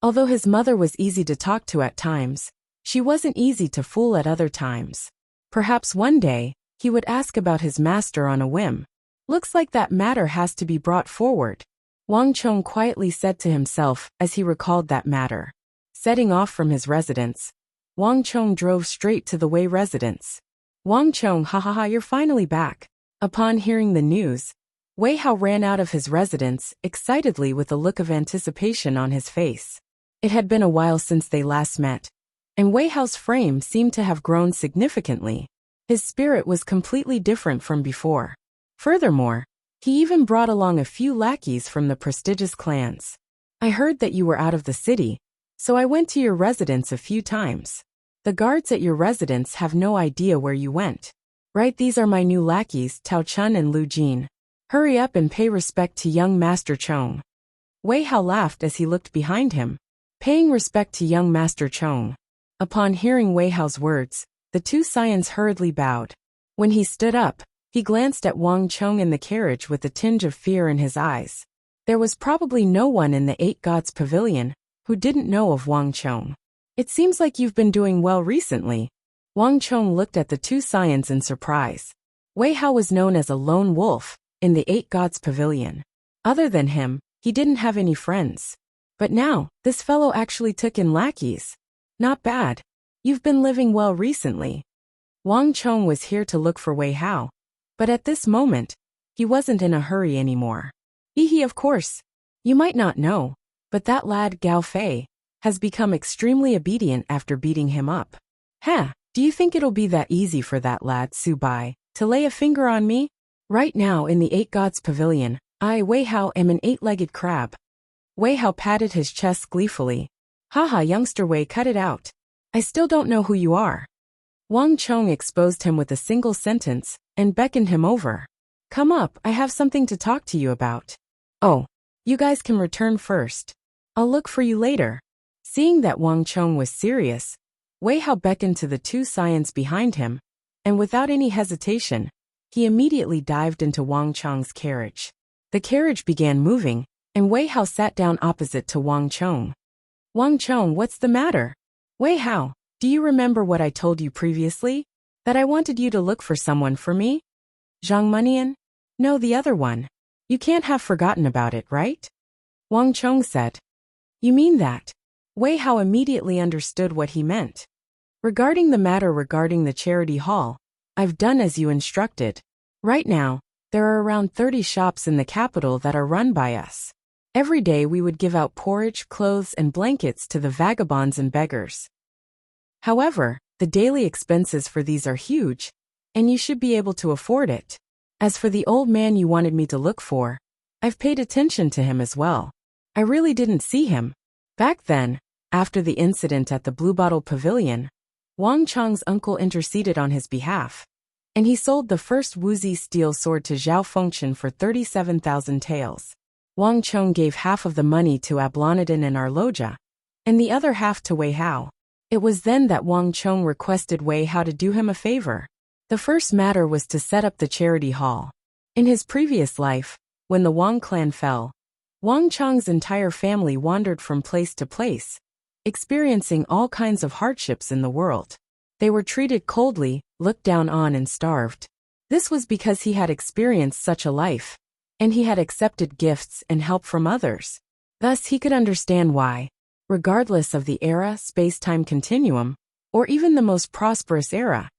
Although his mother was easy to talk to at times, she wasn't easy to fool at other times. Perhaps one day, he would ask about his master on a whim. Looks like that matter has to be brought forward. Wang Chong quietly said to himself as he recalled that matter. Setting off from his residence, Wang Chong drove straight to the Wei residence. Wang Chong, ha, you're finally back. Upon hearing the news, Wei Hao ran out of his residence excitedly with a look of anticipation on his face. It had been a while since they last met, and Wei Hao's frame seemed to have grown significantly. His spirit was completely different from before. Furthermore, he even brought along a few lackeys from the prestigious clans. I heard that you were out of the city, so I went to your residence a few times. The guards at your residence have no idea where you went. Right, these are my new lackeys, Tao Chun and Lu Jin. Hurry up and pay respect to young Master Chong. Wei Hao laughed as he looked behind him, paying respect to young Master Chong. Upon hearing Wei Hao's words, the two scions hurriedly bowed. When he stood up, he glanced at Wang Chong in the carriage with a tinge of fear in his eyes. There was probably no one in the Eight Gods Pavilion who didn't know of Wang Chong. It seems like you've been doing well recently. Wang Chong looked at the two scions in surprise. Wei Hao was known as a lone wolf in the Eight Gods Pavilion. Other than him, he didn't have any friends. But now, this fellow actually took in lackeys. Not bad. You've been living well recently. Wang Chong was here to look for Wei Hao, but at this moment, he wasn't in a hurry anymore. Of course. You might not know, but that lad Gao Fei has become extremely obedient after beating him up. Do you think it'll be that easy for that lad Su Bai to lay a finger on me? Right now in the Eight Gods Pavilion, I, Wei Hao, am an eight-legged crab. Wei Hao patted his chest gleefully. Haha, youngster Wei, cut it out. I still don't know who you are. Wang Chong exposed him with a single sentence and beckoned him over. Come up, I have something to talk to you about. Oh, you guys can return first. I'll look for you later. Seeing that Wang Chong was serious, Wei Hao beckoned to the two scions behind him, and without any hesitation, he immediately dived into Wang Chong's carriage. The carriage began moving, and Wei Hao sat down opposite to Wang Chong. Wang Chong, what's the matter? Wei Hao, do you remember what I told you previously? That I wanted you to look for someone for me? Zhang Munian? No, the other one. You can't have forgotten about it, right? Wang Chong said. You mean that? Wei Hao immediately understood what he meant. Regarding the matter regarding the charity hall, I've done as you instructed. Right now, there are around 30 shops in the capital that are run by us. Every day we would give out porridge, clothes, and blankets to the vagabonds and beggars. However, the daily expenses for these are huge, and you should be able to afford it. As for the old man you wanted me to look for, I've paid attention to him as well. I really didn't see him. Back then, after the incident at the Blue Bottle Pavilion, Wang Chong's uncle interceded on his behalf, and he sold the first Wuxia steel sword to Zhao Fengchen for 37,000 taels. Wang Chong gave half of the money to Ablonidin and Arloja, and the other half to Wei Hao. It was then that Wang Chong requested Wei Hao to do him a favor. The first matter was to set up the charity hall. In his previous life, when the Wang clan fell, Wang Chong's entire family wandered from place to place, experiencing all kinds of hardships in the world. They were treated coldly, looked down on, and starved. This was because he had experienced such a life, and he had accepted gifts and help from others. Thus he could understand why, regardless of the era, space-time continuum, or even the most prosperous era,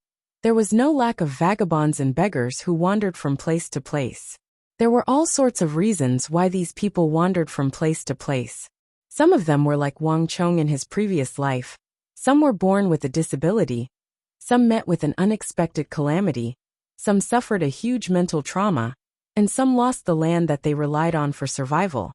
there was no lack of vagabonds and beggars who wandered from place to place. There were all sorts of reasons why these people wandered from place to place. Some of them were like Wang Chong in his previous life. Some were born with a disability. Some met with an unexpected calamity. Some suffered a huge mental trauma. And some lost the land that they relied on for survival.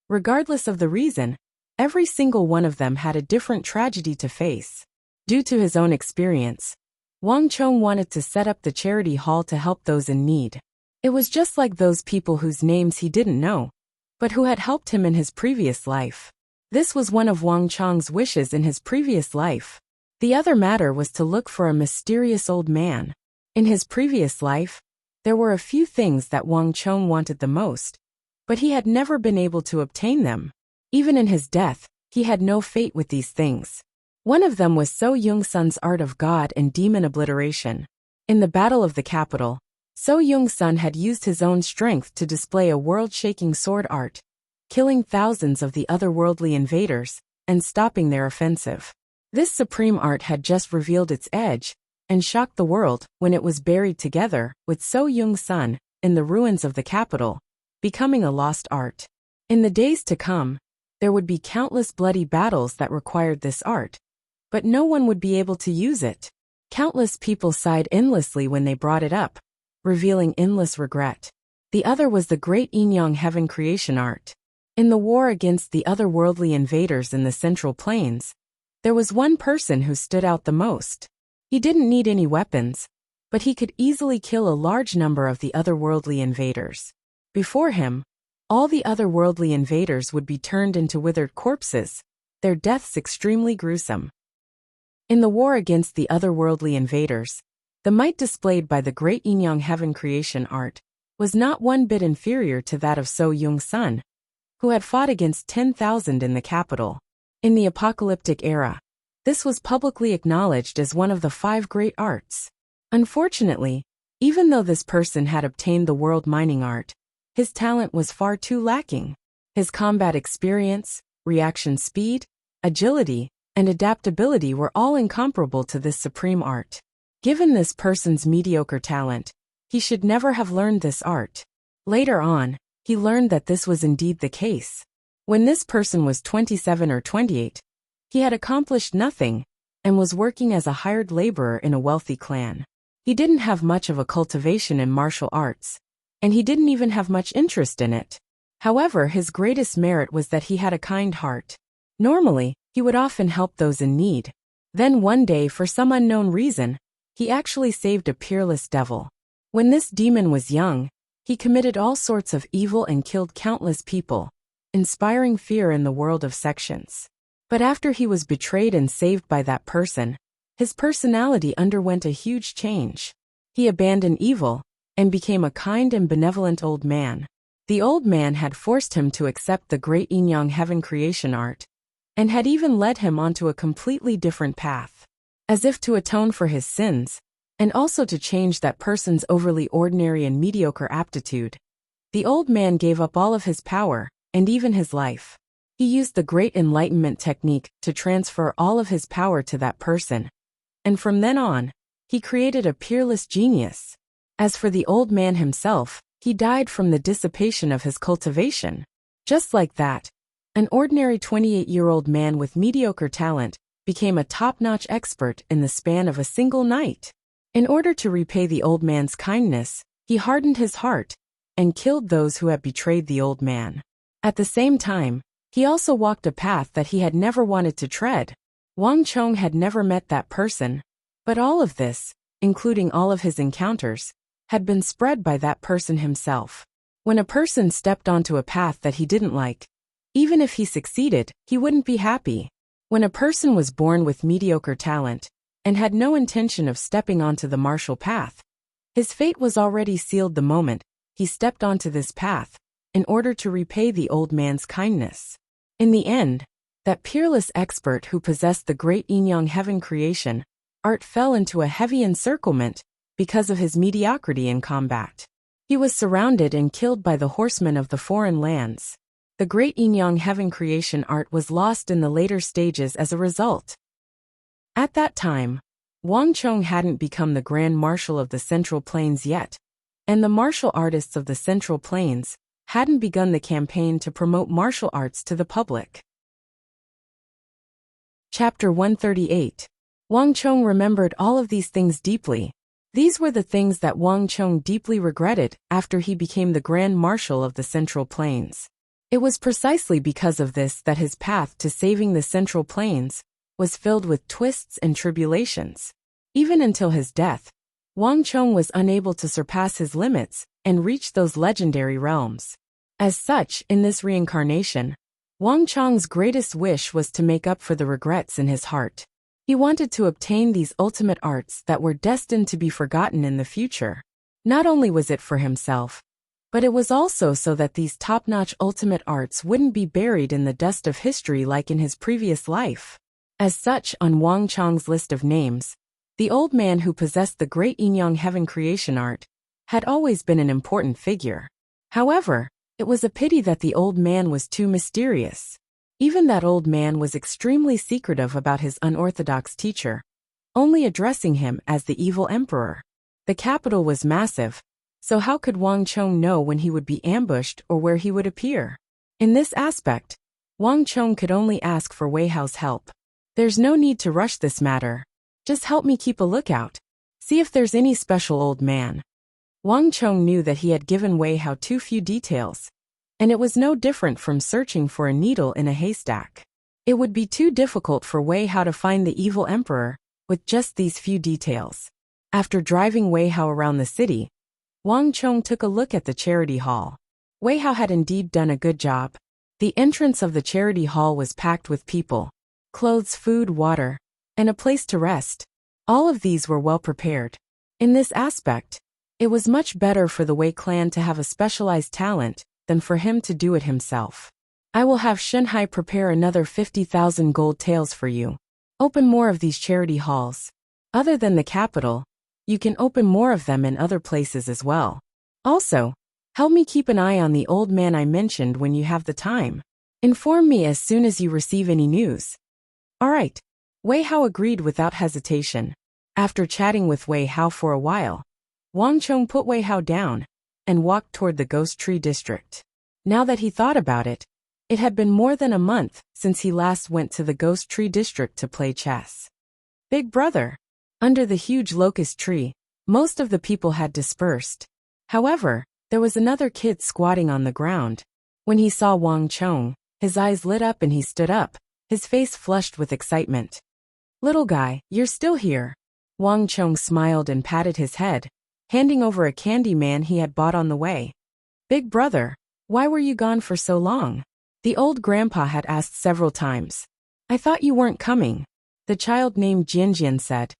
Regardless of the reason, every single one of them had a different tragedy to face. Due to his own experience, Wang Chong wanted to set up the charity hall to help those in need. It was just like those people whose names he didn't know, but who had helped him in his previous life. This was one of Wang Chong's wishes in his previous life. The other matter was to look for a mysterious old man. In his previous life, there were a few things that Wang Chong wanted the most, but he had never been able to obtain them. Even in his death, he had no fate with these things. One of them was So Yung-sun's art of god and demon obliteration. In the Battle of the Capital, So Yung-sun had used his own strength to display a world-shaking sword art, killing thousands of the otherworldly invaders and stopping their offensive. This supreme art had just revealed its edge and shocked the world when it was buried together with So Yung-sun in the ruins of the capital, becoming a lost art. In the days to come, there would be countless bloody battles that required this art, but no one would be able to use it. Countless people sighed endlessly when they brought it up, revealing endless regret. The other was the great Inyang heaven creation art. In the war against the otherworldly invaders in the Central Plains, there was one person who stood out the most. He didn't need any weapons, but he could easily kill a large number of the otherworldly invaders. Before him, all the otherworldly invaders would be turned into withered corpses, their deaths extremely gruesome. In the war against the otherworldly invaders, the might displayed by the great Inyang heaven creation art was not one bit inferior to that of So Yung-sun, who had fought against 10,000 in the capital. In the apocalyptic era, this was publicly acknowledged as one of the 5 great arts. Unfortunately, even though this person had obtained the world mining art, his talent was far too lacking. His combat experience, reaction speed, agility, and adaptability were all incomparable to this supreme art. Given this person's mediocre talent, he should never have learned this art. Later on, he learned that this was indeed the case. When this person was 27 or 28, he had accomplished nothing and was working as a hired laborer in a wealthy clan. He didn't have much of a cultivation in martial arts, and he didn't even have much interest in it. However, his greatest merit was that he had a kind heart. Normally, he would often help those in need. Then one day, for some unknown reason, he actually saved a peerless devil. When this demon was young, he committed all sorts of evil and killed countless people, inspiring fear in the world of sections. But after he was betrayed and saved by that person, his personality underwent a huge change. He abandoned evil and became a kind and benevolent old man. The old man had forced him to accept the great Inyang heaven creation art, and had even led him onto a completely different path. As if to atone for his sins, and also to change that person's overly ordinary and mediocre aptitude, the old man gave up all of his power, and even his life. He used the Great Enlightenment technique to transfer all of his power to that person, and from then on, he created a peerless genius. As for the old man himself, he died from the dissipation of his cultivation. Just like that, an ordinary 28-year-old man with mediocre talent became a top-notch expert in the span of a single night. In order to repay the old man's kindness, he hardened his heart and killed those who had betrayed the old man. At the same time, he also walked a path that he had never wanted to tread. Wang Chong had never met that person, but all of this, including all of his encounters, had been spread by that person himself. When a person stepped onto a path that he didn't like, even if he succeeded, he wouldn't be happy. When a person was born with mediocre talent and had no intention of stepping onto the martial path, his fate was already sealed the moment he stepped onto this path in order to repay the old man's kindness. In the end, that peerless expert who possessed the great Inyang heaven creation art fell into a heavy encirclement because of his mediocrity in combat. He was surrounded and killed by the horsemen of the foreign lands. The great Inyang heaven creation art was lost in the later stages as a result. At that time, Wang Chong hadn't become the Grand Marshal of the Central Plains yet, and the martial artists of the Central Plains hadn't begun the campaign to promote martial arts to the public. Chapter 138. Wang Chong remembered all of these things deeply. These were the things that Wang Chong deeply regretted after he became the Grand Marshal of the Central Plains. It was precisely because of this that his path to saving the Central Plains was filled with twists and tribulations. Even until his death, Wang Chong was unable to surpass his limits and reach those legendary realms. As such, in this reincarnation, Wang Chong's greatest wish was to make up for the regrets in his heart. He wanted to obtain these ultimate arts that were destined to be forgotten in the future. Not only was it for himself, but it was also so that these top-notch ultimate arts wouldn't be buried in the dust of history like in his previous life. As such, on Wang Chong's list of names, the old man who possessed the great Inyang heaven creation art had always been an important figure. However, it was a pity that the old man was too mysterious. Even that old man was extremely secretive about his unorthodox teacher, only addressing him as the evil emperor. The capital was massive, so how could Wang Chong know when he would be ambushed or where he would appear? In this aspect, Wang Chong could only ask for Wei Hao's help. There's no need to rush this matter. Just help me keep a lookout. See if there's any special old man. Wang Chong knew that he had given Wei Hao too few details, and it was no different from searching for a needle in a haystack. It would be too difficult for Wei Hao to find the evil emperor with just these few details. After driving Wei Hao around the city, Wang Chong took a look at the charity hall. Wei Hao had indeed done a good job. The entrance of the charity hall was packed with people, clothes, food, water, and a place to rest. All of these were well prepared. In this aspect, it was much better for the Wei clan to have a specialized talent than for him to do it himself. I will have Shenhai prepare another 50,000 gold taels for you. Open more of these charity halls. Other than the capital, you can open more of them in other places as well. Also, help me keep an eye on the old man I mentioned when you have the time. Inform me as soon as you receive any news. All right. Wei Hao agreed without hesitation. After chatting with Wei Hao for a while, Wang Chong put Wei Hao down and walked toward the Ghost Tree District. Now that he thought about it, it had been more than a month since he last went to the Ghost Tree District to play chess. Big brother. Under the huge locust tree, most of the people had dispersed. However, there was another kid squatting on the ground. When he saw Wang Chong, his eyes lit up and he stood up, his face flushed with excitement. Little guy, you're still here. Wang Chong smiled and patted his head, handing over a candy man he had bought on the way. Big brother, why were you gone for so long? The old grandpa had asked several times. I thought you weren't coming, the child named Jianjian said.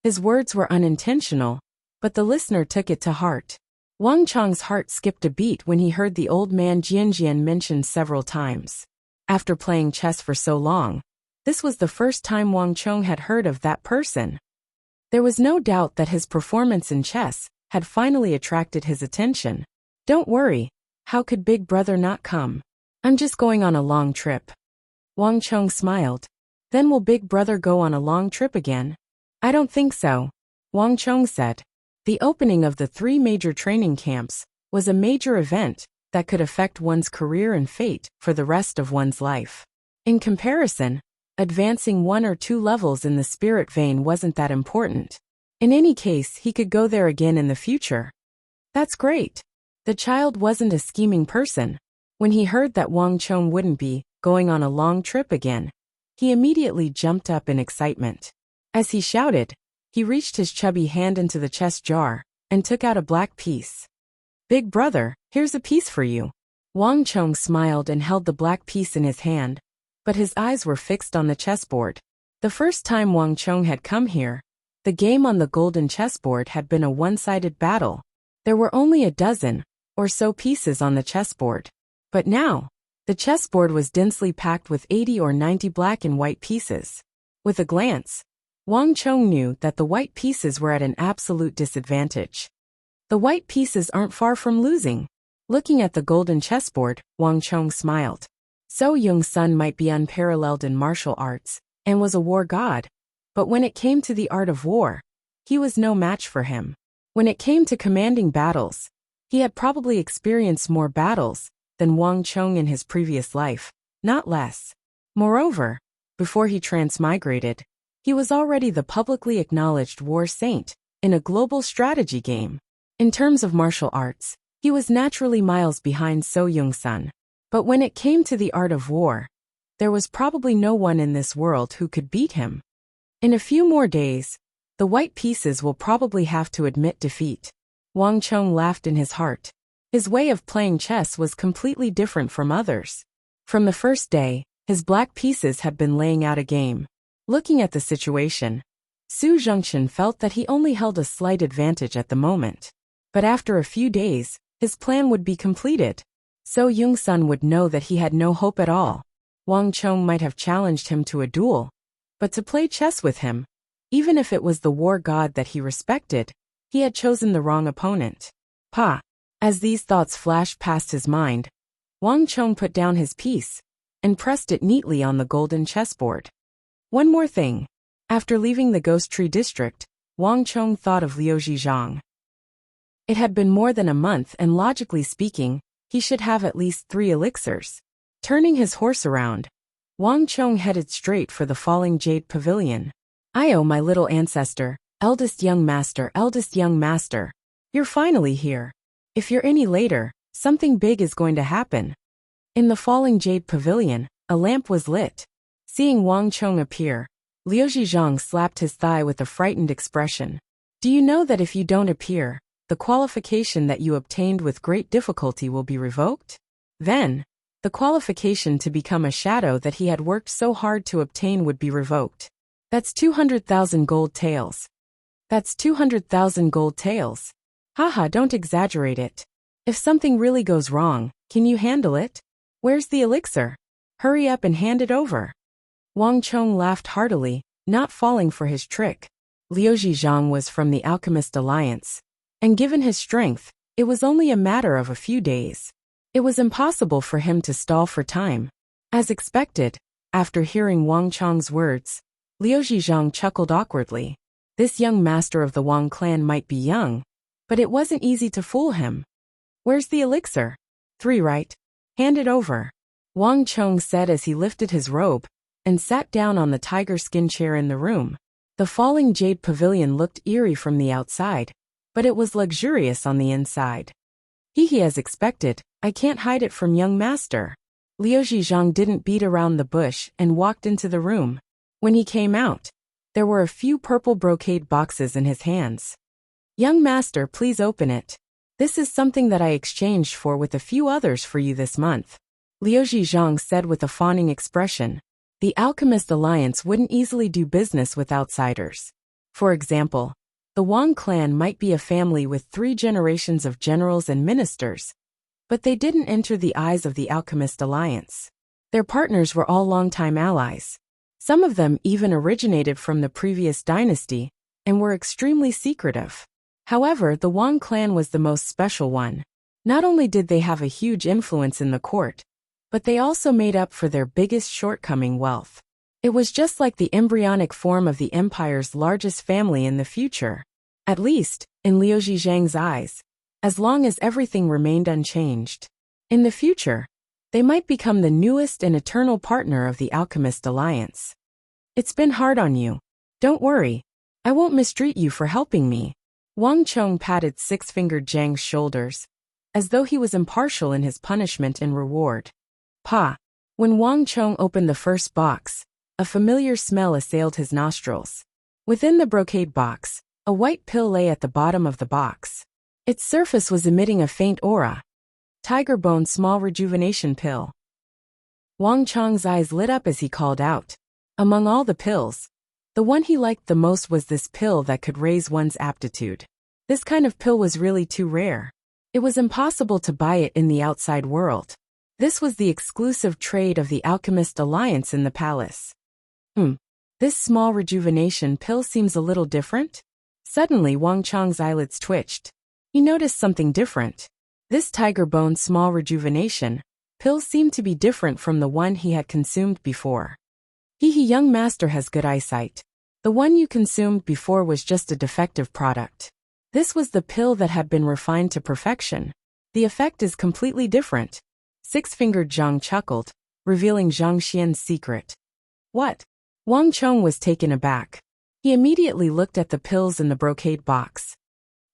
His words were unintentional, but the listener took it to heart. Wang Chong's heart skipped a beat when he heard the old man Jianjian mentioned several times. After playing chess for so long, this was the first time Wang Chong had heard of that person. There was no doubt that his performance in chess had finally attracted his attention. Don't worry, how could Big Brother not come? I'm just going on a long trip. Wang Chong smiled. Then will Big Brother go on a long trip again? I don't think so, Wang Chong said. The opening of the 3 major training camps was a major event that could affect one's career and fate for the rest of one's life. In comparison, advancing 1 or 2 levels in the spirit vein wasn't that important. In any case, he could go there again in the future. That's great. The child wasn't a scheming person. When he heard that Wang Chong wouldn't be going on a long trip again, he immediately jumped up in excitement. As he shouted, he reached his chubby hand into the chest jar and took out a black piece. Big brother, here's a piece for you. Wang Chong smiled and held the black piece in his hand, but his eyes were fixed on the chessboard. The first time Wang Chong had come here, the game on the golden chessboard had been a one-sided battle. There were only a dozen or so pieces on the chessboard. But now, the chessboard was densely packed with 80 or 90 black and white pieces. With a glance, Wang Chong knew that the white pieces were at an absolute disadvantage. The white pieces aren't far from losing. Looking at the golden chessboard, Wang Chong smiled. So Young's son might be unparalleled in martial arts and was a war god, but when it came to the art of war, he was no match for him. When it came to commanding battles, he had probably experienced more battles than Wang Chong in his previous life, not less. Moreover, before he transmigrated, he was already the publicly acknowledged war saint in a global strategy game. In terms of martial arts, he was naturally miles behind So Young's son. But when it came to the art of war, there was probably no one in this world who could beat him. In a few more days, the white pieces will probably have to admit defeat. Wang Chong laughed in his heart. His way of playing chess was completely different from others. From the first day, his black pieces had been laying out a game. Looking at the situation, Su Zhengchen felt that he only held a slight advantage at the moment. But after a few days, his plan would be completed. So Young's son would know that he had no hope at all. Wang Chong might have challenged him to a duel, but to play chess with him, even if it was the war god that he respected, he had chosen the wrong opponent. As these thoughts flashed past his mind, Wang Chong put down his piece and pressed it neatly on the golden chessboard. One more thing. After leaving the Ghost Tree District, Wang Chong thought of Liu Zhizhang. It had been more than a month and logically speaking, he should have at least 3 elixirs. Turning his horse around, Wang Chong headed straight for the Falling Jade Pavilion. "Io, my little ancestor, eldest young master, eldest young master. You're finally here. If you're any later, something big is going to happen." In the falling jade pavilion, a lamp was lit. Seeing Wang Chong appear, Liu Zhizhang slapped his thigh with a frightened expression. "Do you know that if you don't appear, the qualification that you obtained with great difficulty will be revoked?" Then, the qualification to become a shadow that he had worked so hard to obtain would be revoked. "That's 200,000 gold taels. That's 200,000 gold taels. Haha, don't exaggerate it. If something really goes wrong, can you handle it? Where's the elixir? Hurry up and hand it over." Wang Chong laughed heartily, not falling for his trick. Liu Zhizhang was from the Alchemist Alliance, and given his strength, it was only a matter of a few days. It was impossible for him to stall for time. As expected, after hearing Wang Chong's words, Liu Zhizhang chuckled awkwardly. This young master of the Wang clan might be young, but it wasn't easy to fool him. "Where's the elixir?" "3, right? Hand it over," Wang Chong said as he lifted his robe and sat down on the tiger skin chair in the room. The falling jade pavilion looked eerie from the outside, but it was luxurious on the inside. "He as expected, I can't hide it from young master." Liu Zhizhang didn't beat around the bush and walked into the room. When he came out, there were a few purple brocade boxes in his hands. "Young master, please open it. This is something that I exchanged for with a few others for you this month," Liu Zhizhang said with a fawning expression. The Alchemist Alliance wouldn't easily do business with outsiders. For example, the Wang clan might be a family with 3 generations of generals and ministers, but they didn't enter the eyes of the Alchemist Alliance. Their partners were all longtime allies. Some of them even originated from the previous dynasty and were extremely secretive. However, the Wang clan was the most special one. Not only did they have a huge influence in the court, but they also made up for their biggest shortcoming, wealth. It was just like the embryonic form of the empire's largest family in the future. At least, in Liu Zhizhang's eyes, as long as everything remained unchanged. In the future, they might become the newest and eternal partner of the Alchemist Alliance. "It's been hard on you. Don't worry. I won't mistreat you for helping me." Wang Chong patted Six-Fingered Zhang's shoulders, as though he was impartial in his punishment and reward. Pa! When Wang Chong opened the first box, a familiar smell assailed his nostrils. Within the brocade box, a white pill lay at the bottom of the box. Its surface was emitting a faint aura. "Tiger Bone Small Rejuvenation Pill." Wang Chong's eyes lit up as he called out. Among all the pills, the one he liked the most was this pill that could raise one's aptitude. This kind of pill was really too rare. It was impossible to buy it in the outside world. This was the exclusive trade of the Alchemist Alliance in the palace. This small rejuvenation pill seems a little different? Suddenly Wang Chong's eyelids twitched. He noticed something different. This tiger bone small rejuvenation pill seemed to be different from the one he had consumed before. Young master has good eyesight. The one you consumed before was just a defective product. This was the pill that had been refined to perfection. The effect is completely different. Six-Fingered Zhang chuckled, revealing Zhang Xian's secret. "What?" Wang Chong was taken aback. He immediately looked at the pills in the brocade box.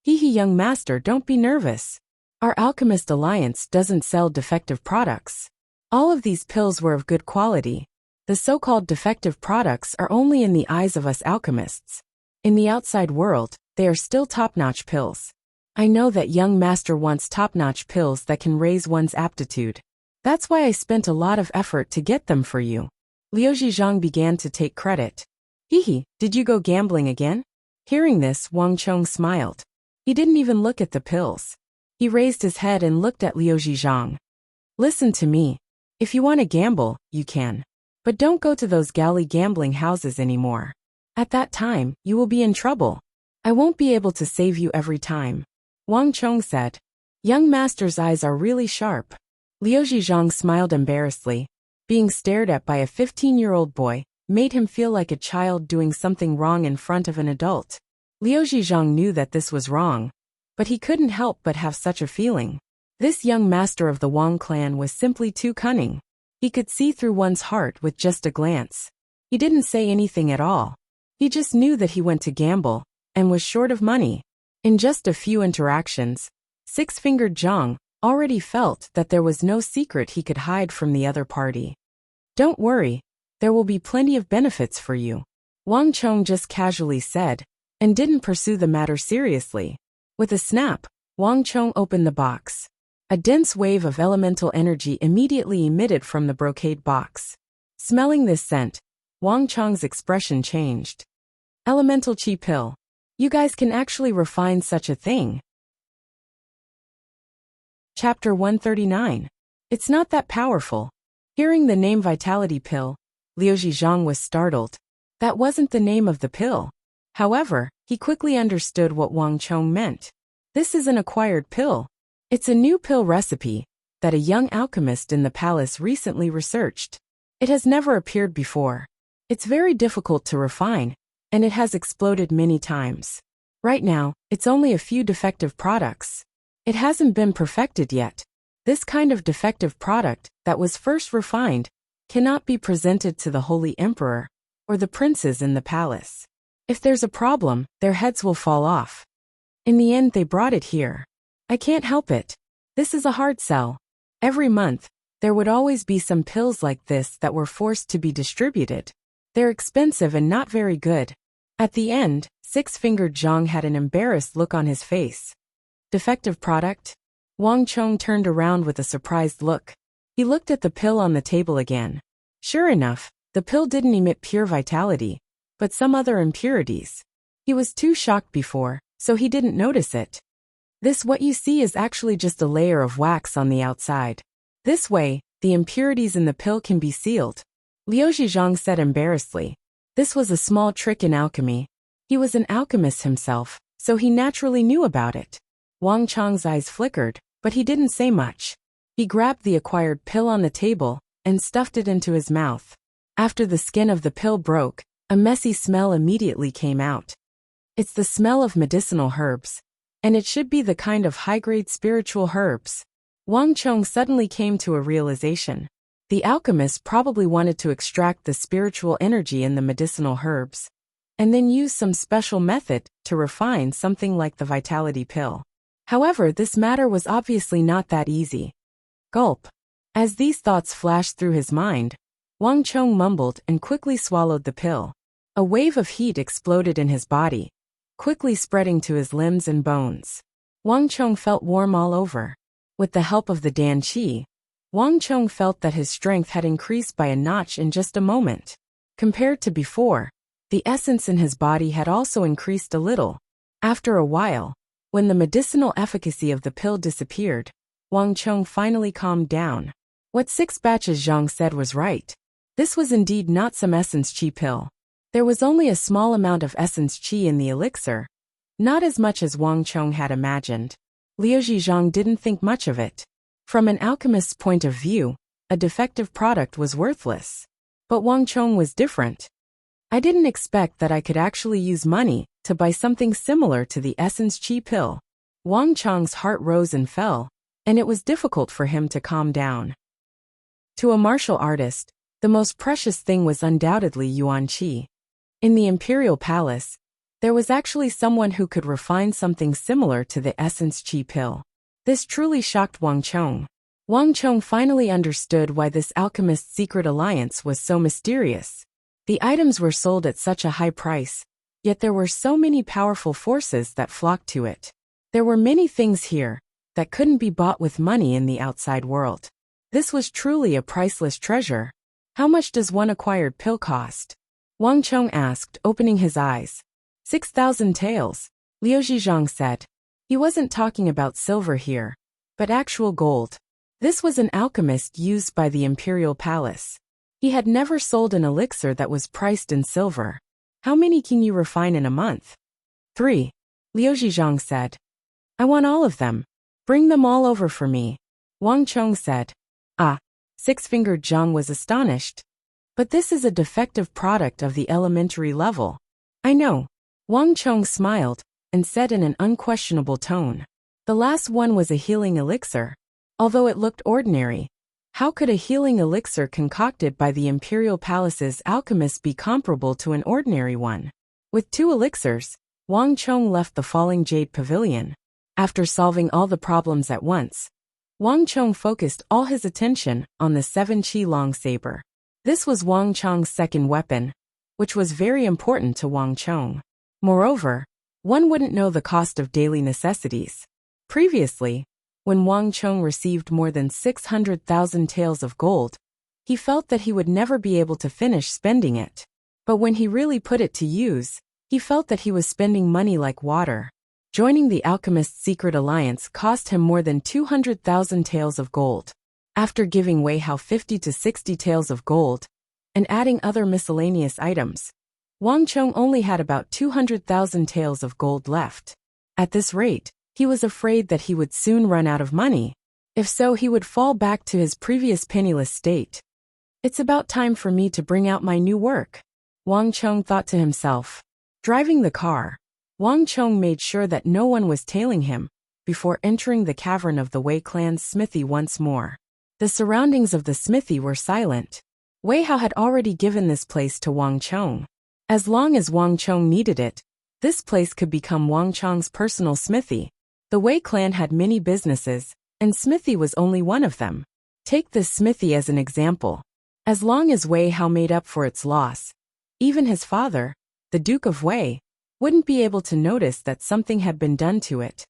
Young master, don't be nervous. Our Alchemist Alliance doesn't sell defective products. All of these pills were of good quality. The so-called defective products are only in the eyes of us alchemists. In the outside world, they are still top-notch pills. I know that young master wants top-notch pills that can raise one's aptitude. That's why I spent a lot of effort to get them for you." Liu Zhizhang began to take credit. Did you go gambling again?" Hearing this, Wang Chong smiled. He didn't even look at the pills. He raised his head and looked at Liu Zhizhang. "Listen to me. If you want to gamble, you can. But don't go to those galley gambling houses anymore. At that time, you will be in trouble. I won't be able to save you every time." Wang Chong said. Young master's eyes are really sharp. Liu Zhizhang smiled embarrassedly. Being stared at by a 15-year-old boy made him feel like a child doing something wrong in front of an adult. Liu Zhizhang knew that this was wrong, but he couldn't help but have such a feeling. This young master of the Wang clan was simply too cunning. He could see through one's heart with just a glance. He didn't say anything at all. He just knew that he went to gamble and was short of money. In just a few interactions, Six-Fingered Zhang already felt that there was no secret he could hide from the other party. "Don't worry, there will be plenty of benefits for you," Wang Chong just casually said, and didn't pursue the matter seriously. With a snap, Wang Chong opened the box. A dense wave of elemental energy immediately emitted from the brocade box. Smelling this scent, Wang Chong's expression changed. "Elemental Chi Pill. You guys can actually refine such a thing." Chapter 139. It's not that powerful. Hearing the name Vitality Pill, Liu Zhang was startled. That wasn't the name of the pill. However, he quickly understood what Wang Chong meant. This is an acquired pill. It's a new pill recipe that a young alchemist in the palace recently researched. It has never appeared before. It's very difficult to refine, and it has exploded many times. Right now, it's only a few defective products. It hasn't been perfected yet. This kind of defective product that was first refined cannot be presented to the Holy Emperor or the princes in the palace. If there's a problem, their heads will fall off. In the end, they brought it here. I can't help it. This is a hard sell. Every month, there would always be some pills like this that were forced to be distributed. They're expensive and not very good. At the end, Six-Fingered Zhang had an embarrassed look on his face. Defective product? Wang Chong turned around with a surprised look. He looked at the pill on the table again. Sure enough, the pill didn't emit pure vitality, but some other impurities. He was too shocked before, so he didn't notice it. This what you see is actually just a layer of wax on the outside. This way, the impurities in the pill can be sealed. Liu Zhang said embarrassedly. This was a small trick in alchemy. He was an alchemist himself, so he naturally knew about it. Wang Chong's eyes flickered, but he didn't say much. He grabbed the acquired pill on the table and stuffed it into his mouth. After the skin of the pill broke, a messy smell immediately came out. It's the smell of medicinal herbs, and it should be the kind of high-grade spiritual herbs. Wang Chong suddenly came to a realization. The alchemist probably wanted to extract the spiritual energy in the medicinal herbs, and then use some special method to refine something like the vitality pill. However, this matter was obviously not that easy. Gulp. As these thoughts flashed through his mind, Wang Chong mumbled and quickly swallowed the pill. A wave of heat exploded in his body, quickly spreading to his limbs and bones. Wang Chong felt warm all over. With the help of the Dan Qi, Wang Chong felt that his strength had increased by a notch in just a moment. Compared to before, the essence in his body had also increased a little. After a while, when the medicinal efficacy of the pill disappeared, Wang Chong finally calmed down. What Six Batches Zhang said was right. This was indeed not some essence chi pill. There was only a small amount of essence chi in the elixir, not as much as Wang Chong had imagined. Liu Zhang didn't think much of it. From an alchemist's point of view, a defective product was worthless. But Wang Chong was different. I didn't expect that I could actually use money to buy something similar to the essence chi pill. Wang Chong's heart rose and fell, and it was difficult for him to calm down. To a martial artist, the most precious thing was undoubtedly yuan qi. In the imperial palace, there was actually someone who could refine something similar to the essence chi pill. This truly shocked Wang Chong. Wang Chong finally understood why this alchemist's secret alliance was so mysterious. The items were sold at such a high price, yet there were so many powerful forces that flocked to it. There were many things here that couldn't be bought with money in the outside world. This was truly a priceless treasure. How much does one acquired pill cost? Wang Chong asked, opening his eyes. 6,000 taels, Liu Zhang said. He wasn't talking about silver here, but actual gold. This was an alchemist used by the imperial palace. He had never sold an elixir that was priced in silver. How many can you refine in a month? 3, Liu Zhang said. I want all of them. Bring them all over for me, Wang Chong said. Ah, Six-Fingered Zhang was astonished. But this is a defective product of the elementary level. I know. Wang Chong smiled and said in an unquestionable tone. The last one was a healing elixir. Although it looked ordinary, how could a healing elixir concocted by the imperial palace's alchemist be comparable to an ordinary one? With 2 elixirs, Wang Chong left the falling jade pavilion. After solving all the problems at once, Wang Chong focused all his attention on the 7 qi long saber. This was Wang Chong's second weapon, which was very important to Wang Chong. Moreover, one wouldn't know the cost of daily necessities. Previously, when Wang Chong received more than 600,000 taels of gold, he felt that he would never be able to finish spending it. But when he really put it to use, he felt that he was spending money like water. Joining the Alchemist's Secret Alliance cost him more than 200,000 taels of gold. After giving Wei Hao 50 to 60 taels of gold, and adding other miscellaneous items, Wang Chong only had about 200,000 taels of gold left. At this rate, he was afraid that he would soon run out of money. If so, he would fall back to his previous penniless state. It's about time for me to bring out my new work, Wang Chong thought to himself. Driving the car, Wang Chong made sure that no one was tailing him before entering the cavern of the Wei clan's smithy once more. The surroundings of the smithy were silent. Wei Hao had already given this place to Wang Chong. As long as Wang Chong needed it, this place could become Wang Chong's personal smithy. The Wei clan had many businesses, and smithy was only one of them. Take this smithy as an example. As long as Wei Hao made up for its loss, even his father, the Duke of Wei, wouldn't be able to notice that something had been done to it.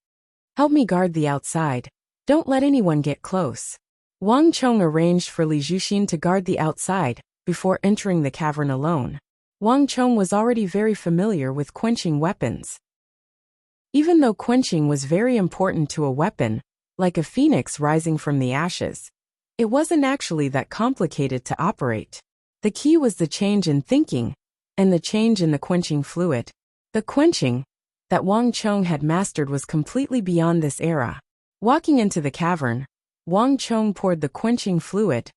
Help me guard the outside. Don't let anyone get close. Wang Chong arranged for Li Zhuxin to guard the outside before entering the cavern alone. Wang Chong was already very familiar with quenching weapons. Even though quenching was very important to a weapon, like a phoenix rising from the ashes, it wasn't actually that complicated to operate. The key was the change in thinking, and the change in the quenching fluid. The quenching that Wang Chong had mastered was completely beyond this era. Walking into the cavern, Wang Chong poured the quenching fluid,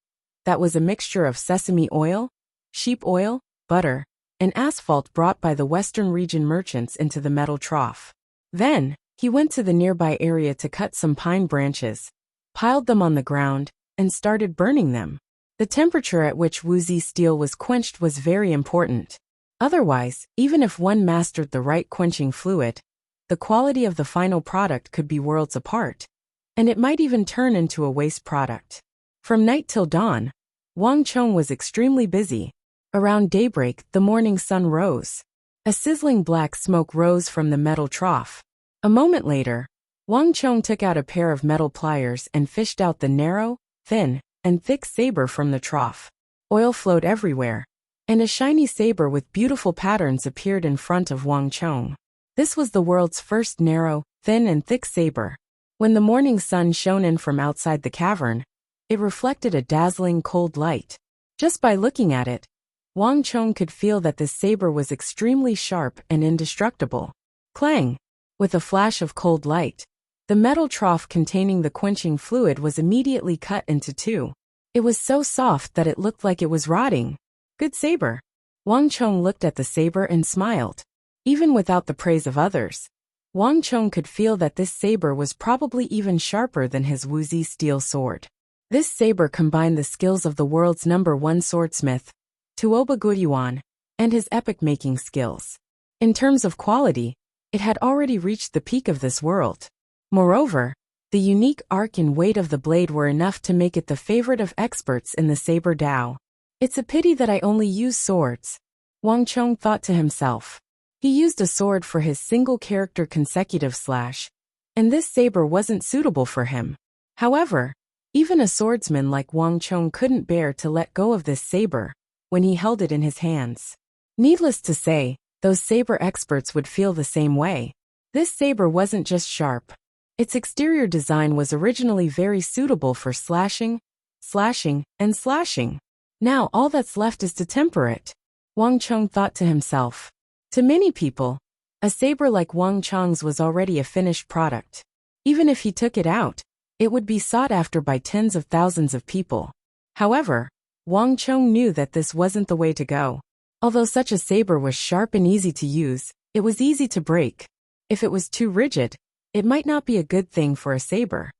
that was a mixture of sesame oil, sheep oil, butter, and asphalt brought by the Western region merchants into the metal trough. Then, he went to the nearby area to cut some pine branches, piled them on the ground, and started burning them. The temperature at which Wuxia steel was quenched was very important. Otherwise, even if one mastered the right quenching fluid, the quality of the final product could be worlds apart, and it might even turn into a waste product. From night till dawn, Wang Chong was extremely busy. Around daybreak, the morning sun rose. A sizzling black smoke rose from the metal trough. A moment later, Wang Chong took out a pair of metal pliers and fished out the narrow, thin, and thick saber from the trough. Oil flowed everywhere, and a shiny saber with beautiful patterns appeared in front of Wang Chong. This was the world's first narrow, thin and thick saber. When the morning sun shone in from outside the cavern, it reflected a dazzling cold light. Just by looking at it, Wang Chong could feel that this saber was extremely sharp and indestructible. Clang! With a flash of cold light, the metal trough containing the quenching fluid was immediately cut into two. It was so soft that it looked like it was rotting. Good saber. Wang Chong looked at the saber and smiled. Even without the praise of others, Wang Chong could feel that this saber was probably even sharper than his Wuxia steel sword. This saber combined the skills of the world's #1 swordsmith, Tuoba Guiyuan, and his epic-making skills. In terms of quality, it had already reached the peak of this world. Moreover, the unique arc and weight of the blade were enough to make it the favorite of experts in the saber Dao. It's a pity that I only use swords, Wang Chong thought to himself. He used a sword for his single-character consecutive slash, and this saber wasn't suitable for him. However, even a swordsman like Wang Chong couldn't bear to let go of this saber when he held it in his hands. Needless to say, those saber experts would feel the same way. This saber wasn't just sharp. Its exterior design was originally very suitable for slashing, and slashing. Now all that's left is to temper it, Wang Chong thought to himself. To many people, a saber like Wang Chong's was already a finished product. Even if he took it out, it would be sought after by tens of thousands of people. However, Wang Chong knew that this wasn't the way to go. Although such a saber was sharp and easy to use, it was easy to break. If it was too rigid, it might not be a good thing for a saber.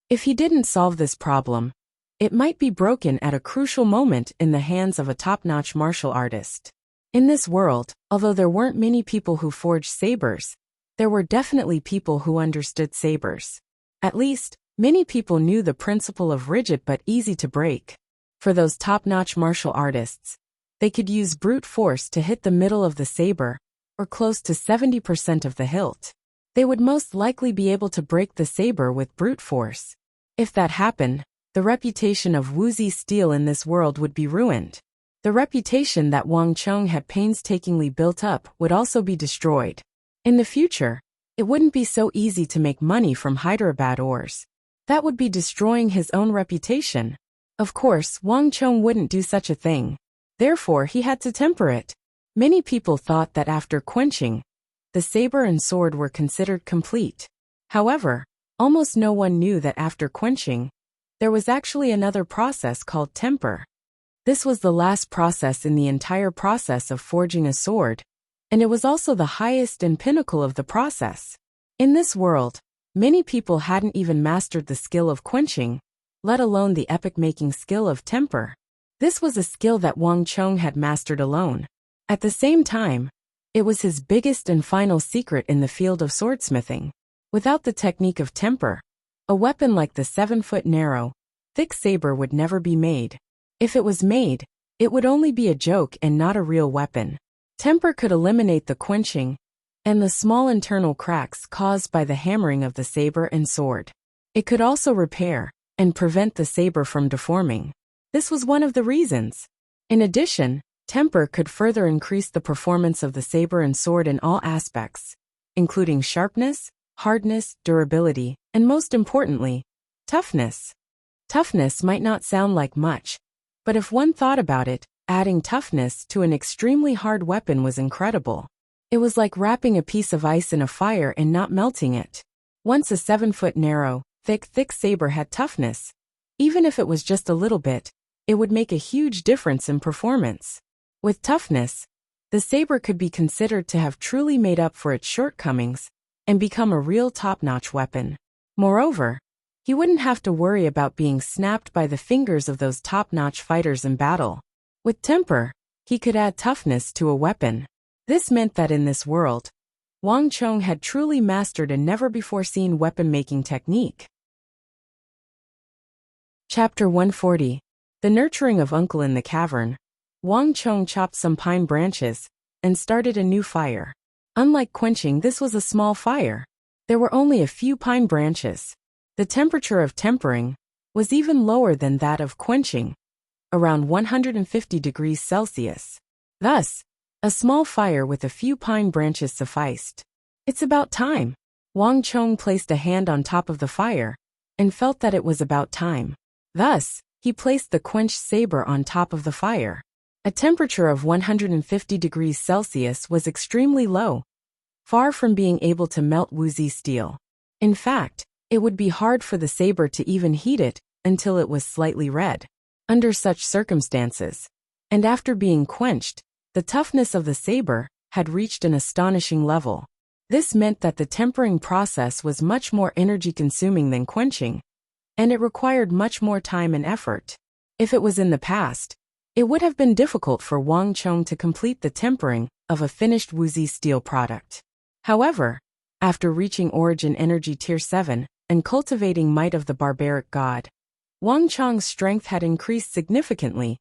If he didn't solve this problem, it might be broken at a crucial moment in the hands of a top-notch martial artist. In this world, although there weren't many people who forged sabers, there were definitely people who understood sabers. At least, many people knew the principle of rigid but easy to break. For those top-notch martial artists, they could use brute force to hit the middle of the saber, or close to 70% of the hilt. They would most likely be able to break the saber with brute force. If that happened, the reputation of Wuxia steel in this world would be ruined. The reputation that Wang Chong had painstakingly built up would also be destroyed. In the future, it wouldn't be so easy to make money from Hyderabad ores. That would be destroying his own reputation. Of course, Wang Chong wouldn't do such a thing. Therefore, he had to temper it. Many people thought that after quenching, the saber and sword were considered complete. However, almost no one knew that after quenching, there was actually another process called temper. This was the last process in the entire process of forging a sword, and it was also the highest and pinnacle of the process. In this world, many people hadn't even mastered the skill of quenching, let alone the epic-making skill of temper. This was a skill that Wang Chong had mastered alone. At the same time, it was his biggest and final secret in the field of swordsmithing. Without the technique of temper, a weapon like the 7-foot narrow, thick saber would never be made. If it was made, it would only be a joke and not a real weapon. Temper could eliminate the quenching and the small internal cracks caused by the hammering of the saber and sword. It could also repair and prevent the saber from deforming. This was one of the reasons. In addition, temper could further increase the performance of the saber and sword in all aspects, including sharpness, hardness, durability, and most importantly, toughness. Toughness might not sound like much, but if one thought about it, adding toughness to an extremely hard weapon was incredible. It was like wrapping a piece of ice in a fire and not melting it. Once a 7-foot narrow, thick saber had toughness, even if it was just a little bit, it would make a huge difference in performance. With toughness, the saber could be considered to have truly made up for its shortcomings and become a real top-notch weapon. Moreover, he wouldn't have to worry about being snapped by the fingers of those top-notch fighters in battle. With temper, he could add toughness to a weapon. This meant that in this world, Wang Chong had truly mastered a never-before-seen weapon-making technique. Chapter 140. The Nurturing of Uncle in the Cavern. Wang Chong chopped some pine branches and started a new fire. Unlike quenching, this was a small fire. There were only a few pine branches. The temperature of tempering was even lower than that of quenching, around 150 degrees Celsius. Thus, a small fire with a few pine branches sufficed. It's about time. Wang Chong placed a hand on top of the fire and felt that it was about time. Thus, he placed the quenched saber on top of the fire. A temperature of 150 degrees Celsius was extremely low, far from being able to melt Wuxia steel. In fact, it would be hard for the saber to even heat it until it was slightly red. Under such circumstances, and after being quenched, the toughness of the saber had reached an astonishing level. This meant that the tempering process was much more energy-consuming than quenching, and it required much more time and effort. If it was in the past, it would have been difficult for Wang Chong to complete the tempering of a finished Wuxia steel product. However, after reaching Origin Energy Tier 7 and cultivating Might of the Barbaric God, Wang Chong's strength had increased significantly,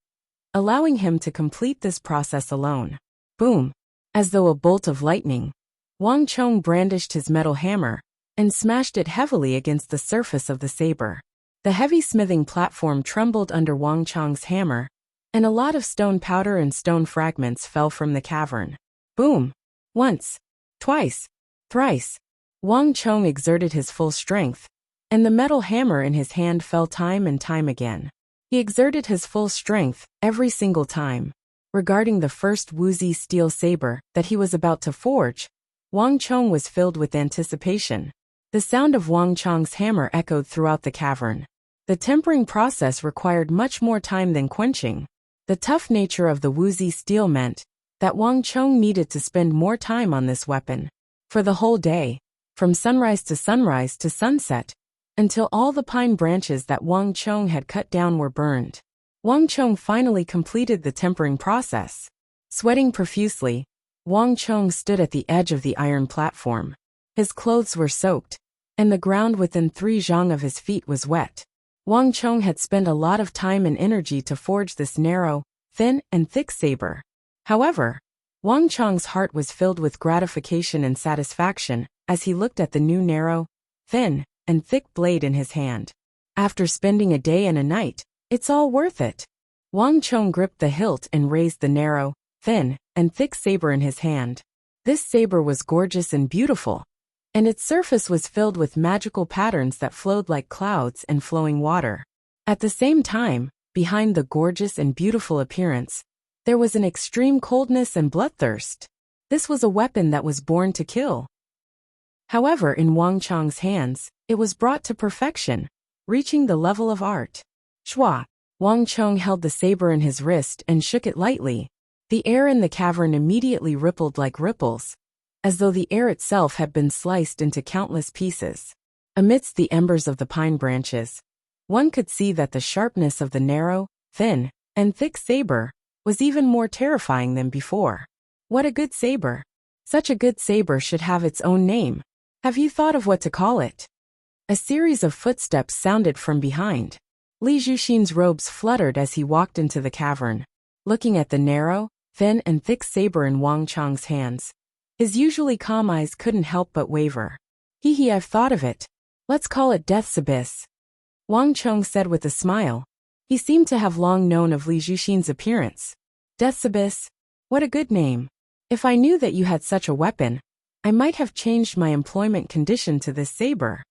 allowing him to complete this process alone. Boom! As though a bolt of lightning, Wang Chong brandished his metal hammer and smashed it heavily against the surface of the saber. The heavy smithing platform trembled under Wang Chong's hammer, and a lot of stone powder and stone fragments fell from the cavern. Boom! Once, twice, thrice, Wang Chong exerted his full strength, and the metal hammer in his hand fell time and time again. He exerted his full strength every single time. Regarding the first Wuxia steel saber that he was about to forge, Wang Chong was filled with anticipation. The sound of Wang Chong's hammer echoed throughout the cavern. The tempering process required much more time than quenching. The tough nature of the Wuxia steel meant that Wang Chong needed to spend more time on this weapon. For the whole day, from sunrise to sunset, until all the pine branches that Wang Chong had cut down were burned. Wang Chong finally completed the tempering process. Sweating profusely, Wang Chong stood at the edge of the iron platform. His clothes were soaked, and the ground within 3 zhang of his feet was wet. Wang Chong had spent a lot of time and energy to forge this narrow, thin, and thick saber. However, Wang Chong's heart was filled with gratification and satisfaction as he looked at the new narrow, thin, and thick blade in his hand. After spending a day and a night, it's all worth it. Wang Chong gripped the hilt and raised the narrow, thin, and thick saber in his hand. This saber was gorgeous and beautiful, and its surface was filled with magical patterns that flowed like clouds and flowing water. At the same time, behind the gorgeous and beautiful appearance, there was an extreme coldness and bloodthirst. This was a weapon that was born to kill. However, in Wang Chong's hands, it was brought to perfection, reaching the level of art. Shwa! Wang Chong held the saber in his wrist and shook it lightly. The air in the cavern immediately rippled like ripples, as though the air itself had been sliced into countless pieces. Amidst the embers of the pine branches, one could see that the sharpness of the narrow, thin, and thick saber was even more terrifying than before. What a good saber! Such a good saber should have its own name. Have you thought of what to call it? A series of footsteps sounded from behind. Li Zhuxin's robes fluttered as he walked into the cavern. Looking at the narrow, thin, and thick saber in Wang Chong's hands, his usually calm eyes couldn't help but waver. Hee, I've thought of it. Let's call it Death's Abyss. Wang Chong said with a smile. He seemed to have long known of Li Zhuxin's appearance. Death's Abyss? What a good name. If I knew that you had such a weapon, I might have changed my employment condition to this saber.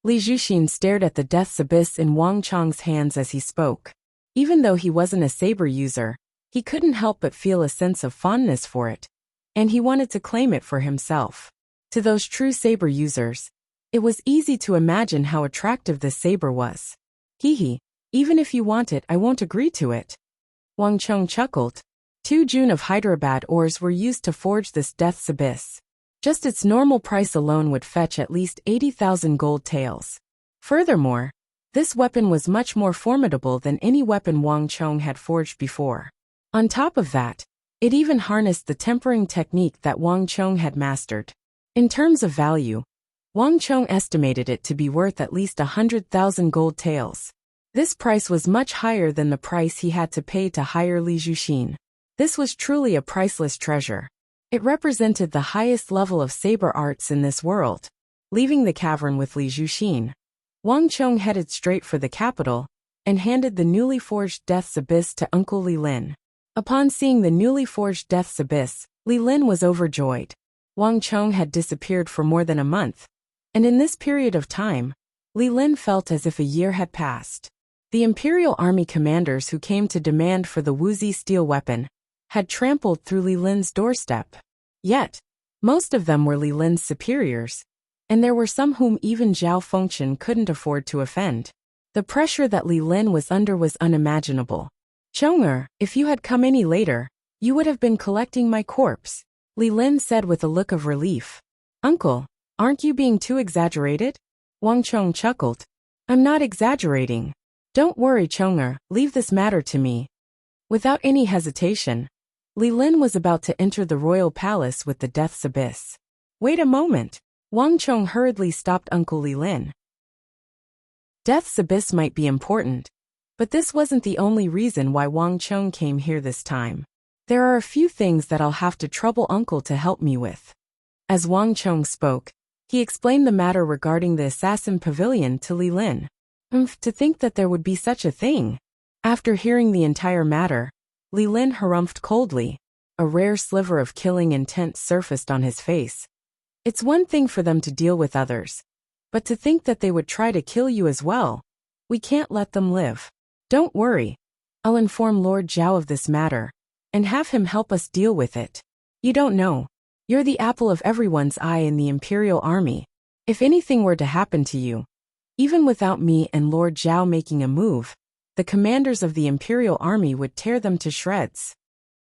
Li Zhuxin stared at the Death's Abyss in Wang Chong's hands as he spoke. Even though he wasn't a saber user, he couldn't help but feel a sense of fondness for it, and he wanted to claim it for himself. To those true saber users, it was easy to imagine how attractive this saber was. Hee, even if you want it, I won't agree to it. Wang Chong chuckled. 2 June of Hyderabad ores were used to forge this Death's Abyss. Just its normal price alone would fetch at least 80,000 gold taels. Furthermore, this weapon was much more formidable than any weapon Wang Chong had forged before. On top of that, it even harnessed the tempering technique that Wang Chong had mastered. In terms of value, Wang Chong estimated it to be worth at least 100,000 gold taels. This price was much higher than the price he had to pay to hire Li Zhuxin. This was truly a priceless treasure. It represented the highest level of saber arts in this world. Leaving the cavern with Li Zhuxin, Wang Chong headed straight for the capital and handed the newly forged Death's Abyss to Uncle Li Lin. Upon seeing the newly forged Death's Abyss, Li Lin was overjoyed. Wang Chong had disappeared for more than a month, and in this period of time, Li Lin felt as if a year had passed. The Imperial Army commanders who came to demand for the Wuxia steel weapon had trampled through Li Lin's doorstep. Yet, most of them were Li Lin's superiors, and there were some whom even Zhao Fengchen couldn't afford to offend. The pressure that Li Lin was under was unimaginable. Chong'er, if you had come any later, you would have been collecting my corpse, Li Lin said with a look of relief. Uncle, aren't you being too exaggerated? Wang Chong chuckled. I'm not exaggerating. Don't worry, Chong'er, leave this matter to me. Without any hesitation, Li Lin was about to enter the royal palace with the Death's Abyss. Wait a moment. Wang Chong hurriedly stopped Uncle Li Lin. Death's Abyss might be important, but this wasn't the only reason why Wang Chong came here this time. There are a few things that I'll have to trouble Uncle to help me with. As Wang Chong spoke, he explained the matter regarding the assassin pavilion to Li Lin. To think that there would be such a thing. After hearing the entire matter, Li Lin harumphed coldly. A rare sliver of killing intent surfaced on his face. It's one thing for them to deal with others, but to think that they would try to kill you as well. We can't let them live. Don't worry. I'll inform Lord Zhao of this matter, and have him help us deal with it. You don't know. You're the apple of everyone's eye in the Imperial Army. If anything were to happen to you, even without me and Lord Zhao making a move, the commanders of the Imperial Army would tear them to shreds.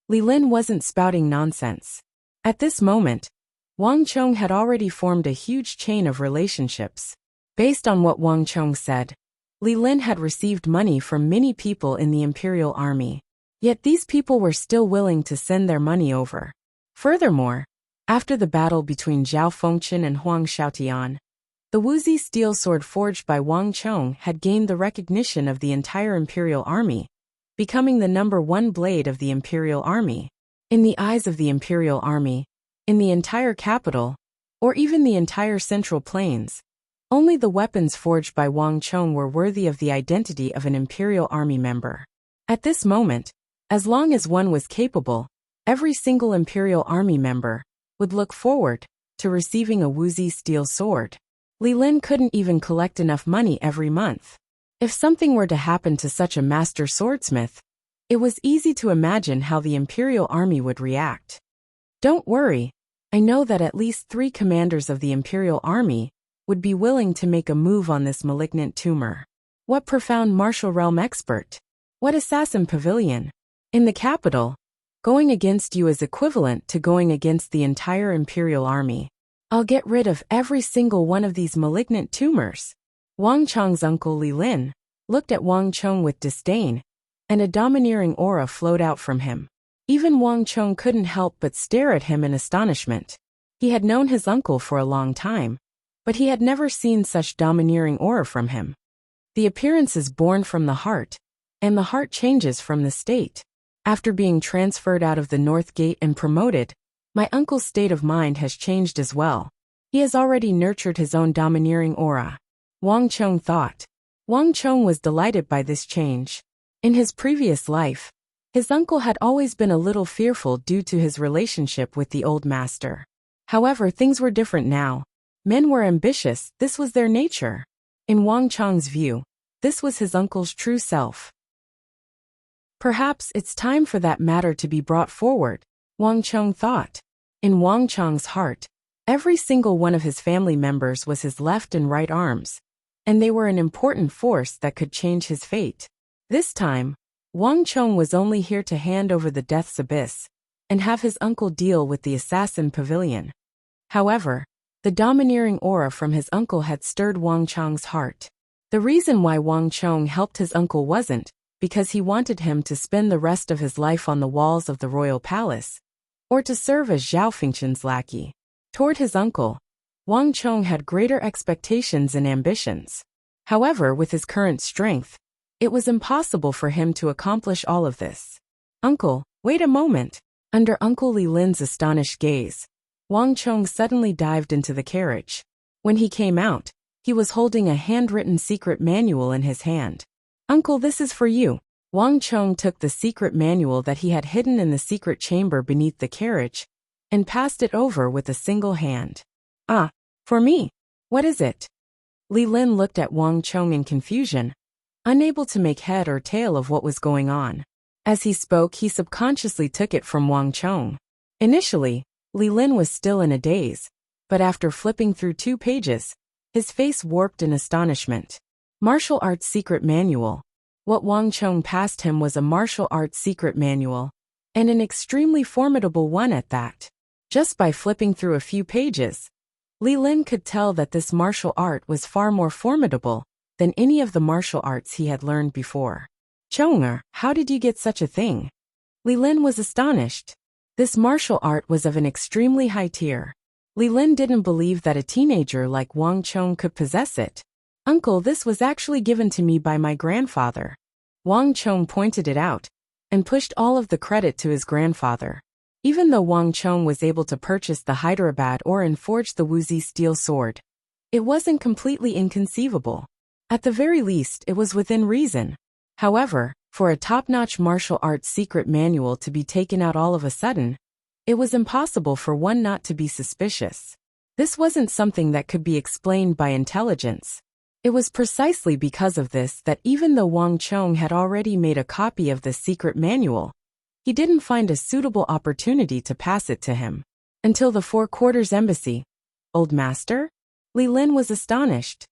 Li Lin wasn't spouting nonsense. At this moment, Wang Chong had already formed a huge chain of relationships. Based on what Wang Chong said, Li Lin had received money from many people in the Imperial Army. Yet these people were still willing to send their money over. Furthermore, after the battle between Zhao Fengchen and Huang Xiaotian, the Wuxia steel sword forged by Wang Chong had gained the recognition of the entire imperial army, becoming the #1 blade of the imperial army. In the eyes of the imperial army, in the entire capital, or even the entire central plains, only the weapons forged by Wang Chong were worthy of the identity of an imperial army member. At this moment, as long as one was capable, every single imperial army member would look forward to receiving a Wuxia steel sword. Li Lin couldn't even collect enough money every month. If something were to happen to such a master swordsmith, it was easy to imagine how the imperial army would react. Don't worry, I know that at least 3 commanders of the imperial army would be willing to make a move on this malignant tumor. What profound martial realm expert? What assassin pavilion? In the capital, going against you is equivalent to going against the entire imperial army. I'll get rid of every single one of these malignant tumors. Wang Chong's uncle Li Lin looked at Wang Chong with disdain, and a domineering aura flowed out from him. Even Wang Chong couldn't help but stare at him in astonishment. He had known his uncle for a long time, but he had never seen such domineering aura from him. The appearance is born from the heart, and the heart changes from the state. After being transferred out of the North Gate and promoted, my uncle's state of mind has changed as well. He has already nurtured his own domineering aura. Wang Chong thought. Wang Chong was delighted by this change. In his previous life, his uncle had always been a little fearful due to his relationship with the old master. However, things were different now. Men were ambitious, this was their nature. In Wang Chong's view, this was his uncle's true self. Perhaps it's time for that matter to be brought forward, Wang Chong thought. In Wang Chong's heart, every single one of his family members was his left and right arms, and they were an important force that could change his fate. This time, Wang Chong was only here to hand over the death's abyss and have his uncle deal with the assassin pavilion. However, the domineering aura from his uncle had stirred Wang Chong's heart. The reason why Wang Chong helped his uncle wasn't because he wanted him to spend the rest of his life on the walls of the royal palace, or to serve as Zhao Fengchen's lackey. Toward his uncle, Wang Chong had greater expectations and ambitions. However, with his current strength, it was impossible for him to accomplish all of this. Uncle, wait a moment. Under Uncle Li Lin's astonished gaze, Wang Chong suddenly dived into the carriage. When he came out, he was holding a handwritten secret manual in his hand. Uncle, this is for you. Wang Chong took the secret manual that he had hidden in the secret chamber beneath the carriage and passed it over with a single hand. Ah, for me. What is it? Li Lin looked at Wang Chong in confusion, unable to make head or tail of what was going on. As he spoke, he subconsciously took it from Wang Chong. Initially, Li Lin was still in a daze, but after flipping through 2 pages, his face warped in astonishment. Martial Arts Secret Manual. What Wang Chong passed him was a martial arts secret manual, and an extremely formidable one at that. Just by flipping through a few pages, Li Lin could tell that this martial art was far more formidable than any of the martial arts he had learned before. Chonger, how did you get such a thing? Li Lin was astonished. This martial art was of an extremely high tier. Li Lin didn't believe that a teenager like Wang Chong could possess it. Uncle, this was actually given to me by my grandfather. Wang Chong pointed it out and pushed all of the credit to his grandfather. Even though Wang Chong was able to purchase the Hyderabad ore and forge the Wuxia steel sword, it wasn't completely inconceivable. At the very least, it was within reason. However, for a top-notch martial arts secret manual to be taken out all of a sudden, it was impossible for one not to be suspicious. This wasn't something that could be explained by intelligence. It was precisely because of this that even though Wang Chong had already made a copy of the secret manual, he didn't find a suitable opportunity to pass it to him. Until the Four Quarters Embassy. Old Master? Li Lin was astonished.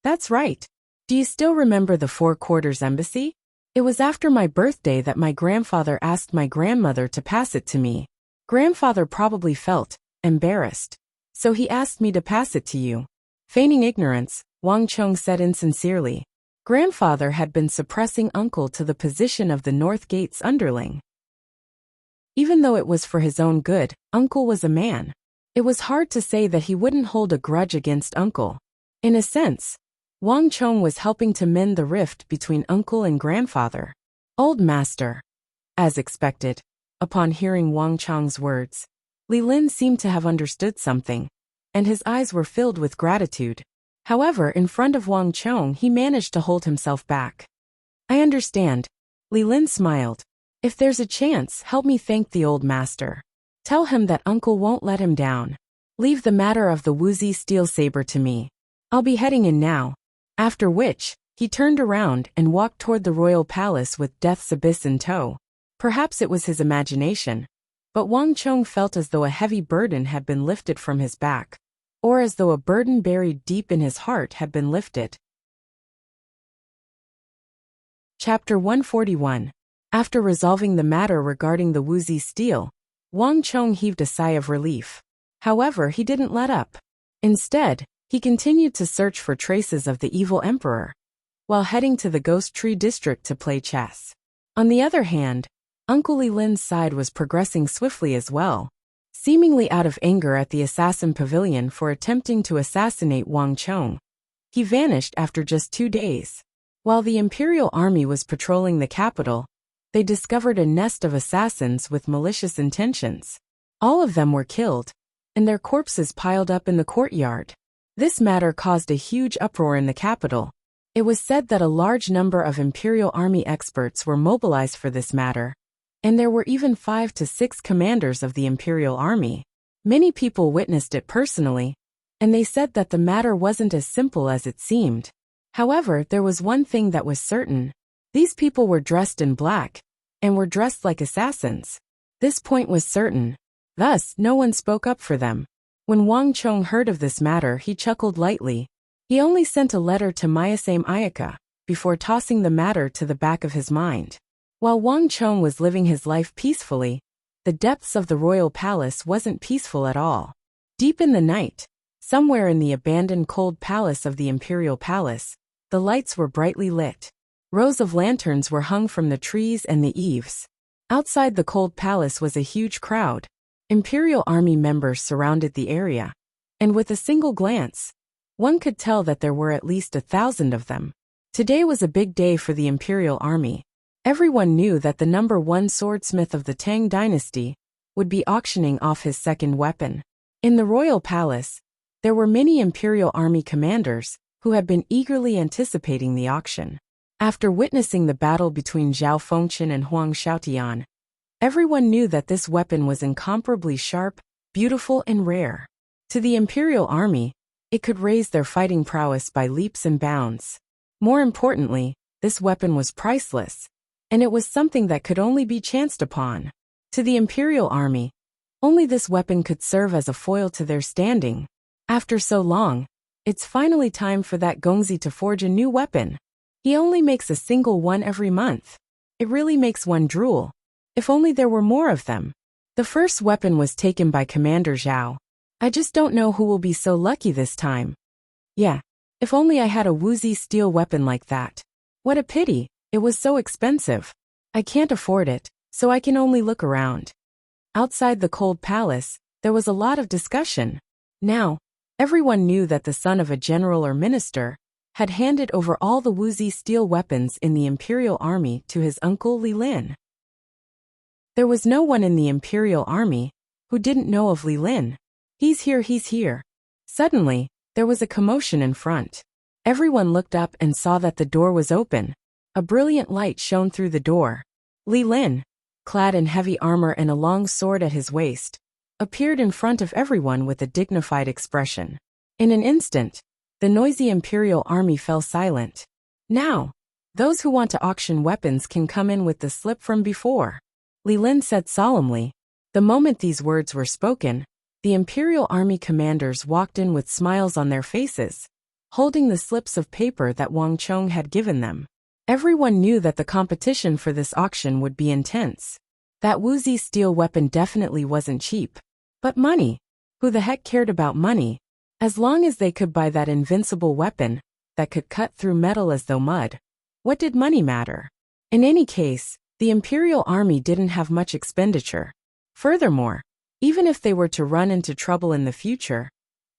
That's right. Do you still remember the Four Quarters Embassy? It was after my birthday that my grandfather asked my grandmother to pass it to me. Grandfather probably felt embarrassed, so he asked me to pass it to you. Feigning ignorance, Wang Chong said insincerely. Grandfather had been suppressing uncle to the position of the North Gate's underling. Even though it was for his own good, uncle was a man. It was hard to say that he wouldn't hold a grudge against uncle. In a sense, Wang Chong was helping to mend the rift between uncle and grandfather. Old master. As expected, upon hearing Wang Chong's words, Li Lin seemed to have understood something, and his eyes were filled with gratitude. However, in front of Wang Chong he managed to hold himself back. I understand. Li Lin smiled. If there's a chance, help me thank the old master. Tell him that uncle won't let him down. Leave the matter of the Wuxia steel saber to me. I'll be heading in now. After which, he turned around and walked toward the royal palace with Death's Abyss in tow. Perhaps it was his imagination, but Wang Chong felt as though a heavy burden had been lifted from his back, or as though a burden buried deep in his heart had been lifted. Chapter 141. After resolving the matter regarding the Wuxia steel, Wang Chong heaved a sigh of relief. However, he didn't let up. Instead, he continued to search for traces of the evil emperor, while heading to the Ghost Tree district to play chess. On the other hand, Uncle Li Lin's side was progressing swiftly as well, seemingly out of anger at the assassin pavilion for attempting to assassinate Wang Chong. He vanished after just 2 days. While the imperial army was patrolling the capital, they discovered a nest of assassins with malicious intentions. All of them were killed, and their corpses piled up in the courtyard. This matter caused a huge uproar in the capital. It was said that a large number of imperial army experts were mobilized for this matter, and there were even 5 to 6 commanders of the imperial army. Many people witnessed it personally, and they said that the matter wasn't as simple as it seemed. However, there was one thing that was certain. These people were dressed in black, and were dressed like assassins. This point was certain. Thus, no one spoke up for them. When Wang Chong heard of this matter, he chuckled lightly. He only sent a letter to Mayasame Ayaka, before tossing the matter to the back of his mind. While Wang Chong was living his life peacefully, the depths of the royal palace wasn't peaceful at all. Deep in the night, somewhere in the abandoned cold palace of the imperial palace, the lights were brightly lit. Rows of lanterns were hung from the trees and the eaves. Outside the cold palace was a huge crowd. Imperial army members surrounded the area, and with a single glance, one could tell that there were at least 1,000 of them. Today was a big day for the imperial army. Everyone knew that the #1 swordsmith of the Tang dynasty would be auctioning off his second weapon. In the royal palace, there were many imperial army commanders who had been eagerly anticipating the auction. After witnessing the battle between Zhao Fengqian and Huang Xiaotian, everyone knew that this weapon was incomparably sharp, beautiful, and rare. To the imperial army, it could raise their fighting prowess by leaps and bounds. More importantly, this weapon was priceless, and it was something that could only be chanced upon. To the imperial army, only this weapon could serve as a foil to their standing. After so long, it's finally time for that Gongzi to forge a new weapon. He only makes a single one every month. It really makes one drool. If only there were more of them. The first weapon was taken by Commander Zhao. I just don't know who will be so lucky this time. Yeah, if only I had a Wuxia steel weapon like that. What a pity, it was so expensive. I can't afford it, so I can only look around. Outside the cold palace, there was a lot of discussion. Now, everyone knew that the son of a general or minister had handed over all the Wuxia steel weapons in the imperial army to his uncle Li Lin. There was no one in the imperial army who didn't know of Li Lin. He's here, he's here. Suddenly, there was a commotion in front. Everyone looked up and saw that the door was open. A brilliant light shone through the door. Li Lin, clad in heavy armor and a long sword at his waist, appeared in front of everyone with a dignified expression. In an instant, the noisy imperial army fell silent. Now, those who want to auction weapons can come in with the slip from before, Li Lin said solemnly. The moment these words were spoken, the imperial army commanders walked in with smiles on their faces, holding the slips of paper that Wang Chong had given them. Everyone knew that the competition for this auction would be intense. That Wuxia steel weapon definitely wasn't cheap. But money? Who the heck cared about money? As long as they could buy that invincible weapon, that could cut through metal as though mud. What did money matter? In any case, the imperial army didn't have much expenditure. Furthermore, even if they were to run into trouble in the future,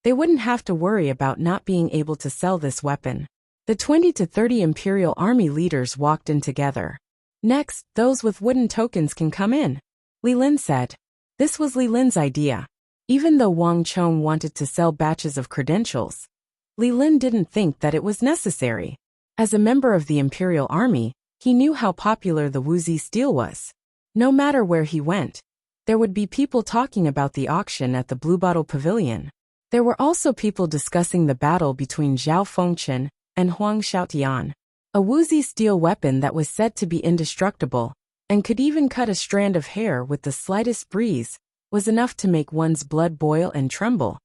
they wouldn't have to worry about not being able to sell this weapon. The 20 to 30 imperial army leaders walked in together. Next, those with wooden tokens can come in, Li Lin said. This was Li Lin's idea. Even though Wang Chong wanted to sell batches of credentials, Li Lin didn't think that it was necessary. As a member of the imperial army, he knew how popular the Wuxia steel was. No matter where he went, there would be people talking about the auction at the Blue Bottle Pavilion. There were also people discussing the battle between Zhao Fengchen and Huang Xiaotian. A Wuxia steel weapon that was said to be indestructible, and could even cut a strand of hair with the slightest breeze, was enough to make one's blood boil and tremble,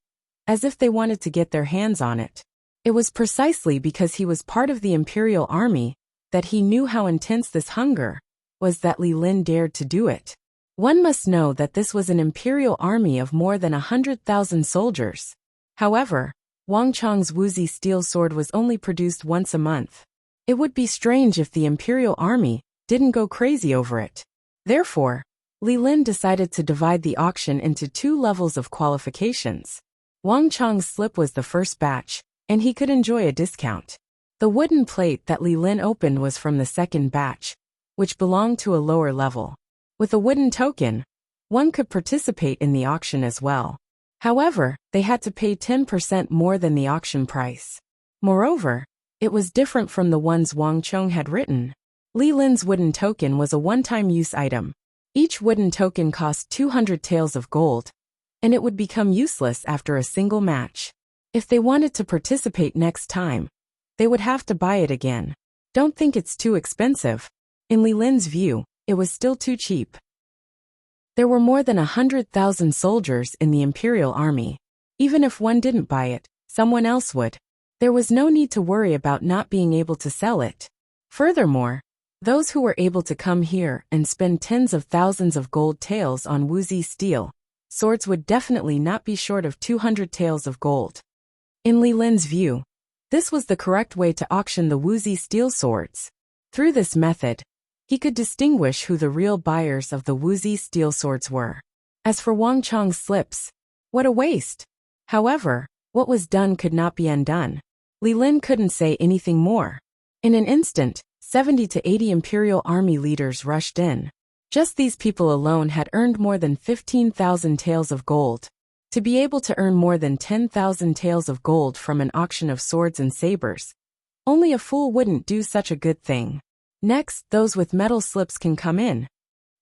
as if they wanted to get their hands on it. It was precisely because he was part of the imperial army that he knew how intense this hunger was that Li Lin dared to do it. One must know that this was an imperial army of more than 100,000 soldiers. However, Wang Chong's Wuxia steel sword was only produced once a month. It would be strange if the imperial army didn't go crazy over it. Therefore, Li Lin decided to divide the auction into 2 levels of qualifications. Wang Chong's slip was the first batch, and he could enjoy a discount. The wooden plate that Li Lin opened was from the second batch, which belonged to a lower level. With a wooden token, one could participate in the auction as well. However, they had to pay 10% more than the auction price. Moreover, it was different from the ones Wang Chong had written. Li Lin's wooden token was a one-time use item. Each wooden token cost 200 taels of gold, and it would become useless after a single match. If they wanted to participate next time, they would have to buy it again. Don't think it's too expensive. In Li Lin's view, it was still too cheap. There were more than 100,000 soldiers in the imperial army. Even if one didn't buy it, someone else would. There was no need to worry about not being able to sell it. Furthermore, those who were able to come here and spend tens of thousands of gold taels on Wuxia steel swords would definitely not be short of 200 taels of gold. In Li Lin's view, this was the correct way to auction the Wuxia steel swords. Through this method, he could distinguish who the real buyers of the Wuxia steel swords were. As for Wang Chong's slips, what a waste! However, what was done could not be undone. Li Lin couldn't say anything more. In an instant, 70 to 80 imperial army leaders rushed in. Just these people alone had earned more than 15,000 taels of gold. To be able to earn more than 10,000 taels of gold from an auction of swords and sabers, only a fool wouldn't do such a good thing. Next, those with metal slips can come in,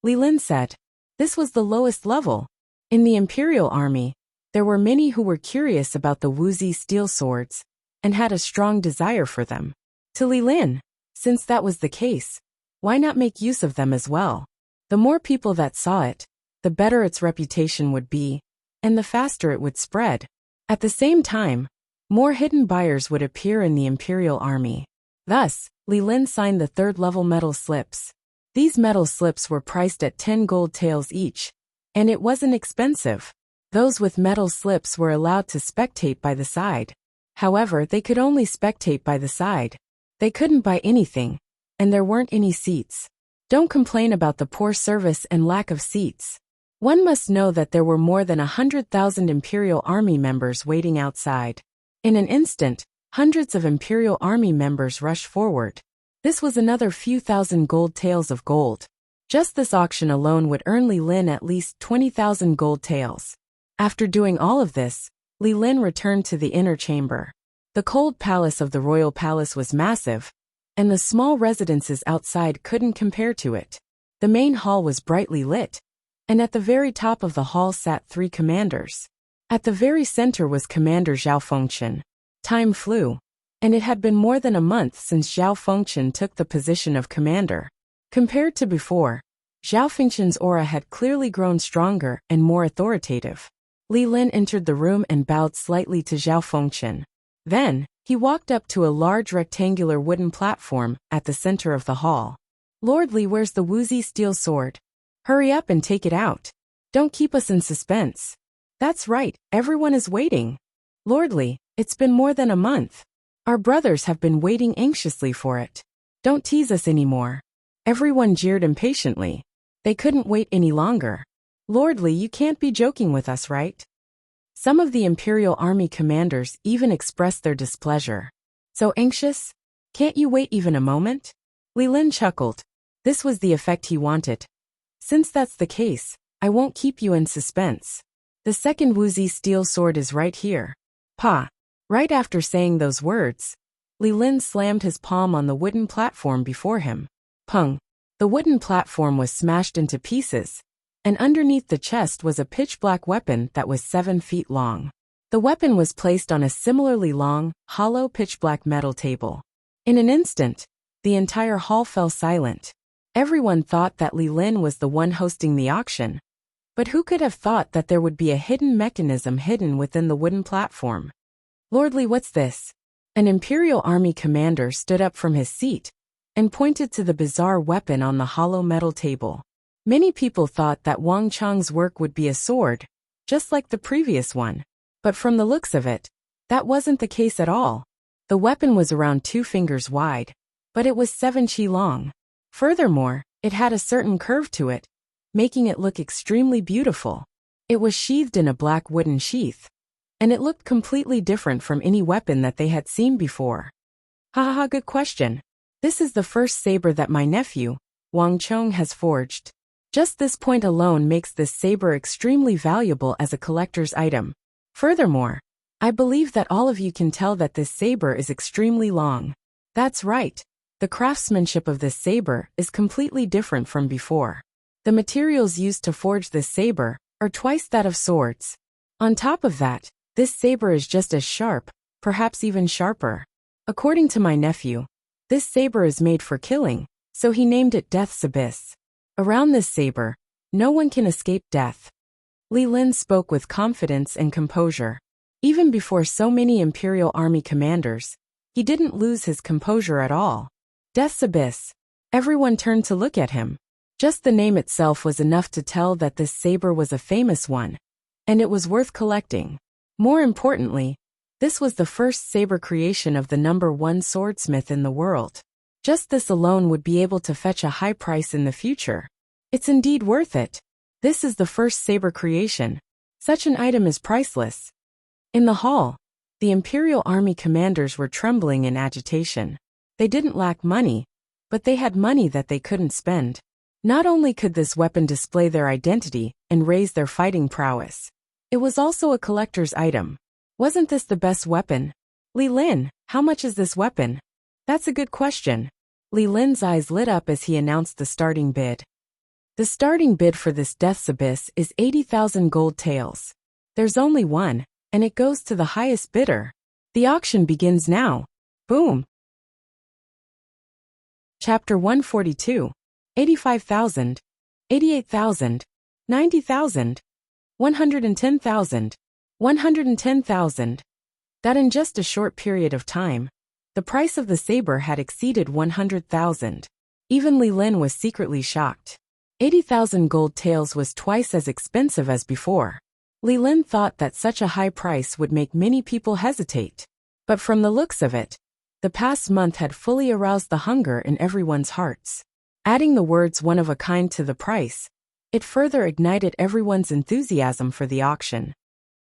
Li Lin said. This was the lowest level. In the imperial army, there were many who were curious about the Wuxia steel swords and had a strong desire for them. To Li Lin, since that was the case, why not make use of them as well? The more people that saw it, the better its reputation would be, and the faster it would spread. At the same time, more hidden buyers would appear in the imperial army. Thus, Li Lin signed the third-level metal slips. These metal slips were priced at 10 gold taels each, and it wasn't expensive. Those with metal slips were allowed to spectate by the side. However, they could only spectate by the side. They couldn't buy anything, and there weren't any seats. Don't complain about the poor service and lack of seats. One must know that there were more than 100,000 Imperial Army members waiting outside. In an instant, hundreds of Imperial Army members rushed forward. This was another few thousand gold taels of gold. Just this auction alone would earn Li Lin at least 20,000 gold taels. After doing all of this, Li Lin returned to the inner chamber. The cold palace of the royal palace was massive, and the small residences outside couldn't compare to it. The main hall was brightly lit, and at the very top of the hall sat 3 commanders. At the very center was Commander Zhao Fengchen. Time flew, and it had been more than a month since Zhao Fengchen took the position of commander. Compared to before, Zhao Fengchen's aura had clearly grown stronger and more authoritative. Li Lin entered the room and bowed slightly to Zhao Fengchen. Then, he walked up to a large rectangular wooden platform at the center of the hall. Lord Li, where's the Wuxia steel sword? Hurry up and take it out. Don't keep us in suspense. That's right, everyone is waiting. Lord Li, it's been more than a month. Our brothers have been waiting anxiously for it. Don't tease us anymore. Everyone jeered impatiently. They couldn't wait any longer. Lordly, you can't be joking with us, right? Some of the Imperial Army commanders even expressed their displeasure. So anxious? Can't you wait even a moment? Li Lin chuckled. This was the effect he wanted. Since that's the case, I won't keep you in suspense. The second Wuxia steel sword is right here. Pa. Right after saying those words, Li Lin slammed his palm on the wooden platform before him. Pung. The wooden platform was smashed into pieces, and underneath the chest was a pitch-black weapon that was 7 feet long. The weapon was placed on a similarly long, hollow pitch-black metal table. In an instant, the entire hall fell silent. Everyone thought that Li Lin was the one hosting the auction. But who could have thought that there would be a hidden mechanism hidden within the wooden platform? Lordly, what's this? An Imperial Army commander stood up from his seat and pointed to the bizarre weapon on the hollow metal table. Many people thought that Wang Chang's work would be a sword, just like the previous one. But from the looks of it, that wasn't the case at all. The weapon was around 2 fingers wide, but it was 7 chi long. Furthermore, it had a certain curve to it, making it look extremely beautiful. It was sheathed in a black wooden sheath, and it looked completely different from any weapon that they had seen before. Ha, good question. This is the first saber that my nephew, Wang Chong, has forged. Just this point alone makes this saber extremely valuable as a collector's item. Furthermore, I believe that all of you can tell that this saber is extremely long. That's right. The craftsmanship of this saber is completely different from before. The materials used to forge this saber are twice that of swords. On top of that, this saber is just as sharp, perhaps even sharper. According to my nephew, this saber is made for killing, so he named it Death's Abyss. Around this saber, no one can escape death. Li Lin spoke with confidence and composure. Even before so many Imperial Army commanders, he didn't lose his composure at all. Death's Abyss. Everyone turned to look at him. Just the name itself was enough to tell that this saber was a famous one, and it was worth collecting. More importantly, this was the first saber creation of the #1 swordsmith in the world. Just this alone would be able to fetch a high price in the future. It's indeed worth it. This is the first saber creation. Such an item is priceless. In the hall, the Imperial Army commanders were trembling in agitation. They didn't lack money, but they had money that they couldn't spend. Not only could this weapon display their identity and raise their fighting prowess, it was also a collector's item. Wasn't this the best weapon? Li Lin, how much is this weapon? That's a good question. Li Lin's eyes lit up as he announced the starting bid. The starting bid for this Death's Abyss is 80,000 gold taels. There's only one, and it goes to the highest bidder. The auction begins now. Boom. Chapter 142. 85,000. 88,000. 90,000. 110,000. 110,000. That in just a short period of time, the price of the saber had exceeded 100,000. Even Li Lin was secretly shocked. 80,000 gold taels was twice as expensive as before. Li Lin thought that such a high price would make many people hesitate. But from the looks of it, the past month had fully aroused the hunger in everyone's hearts. Adding the words one of a kind to the price, it further ignited everyone's enthusiasm for the auction.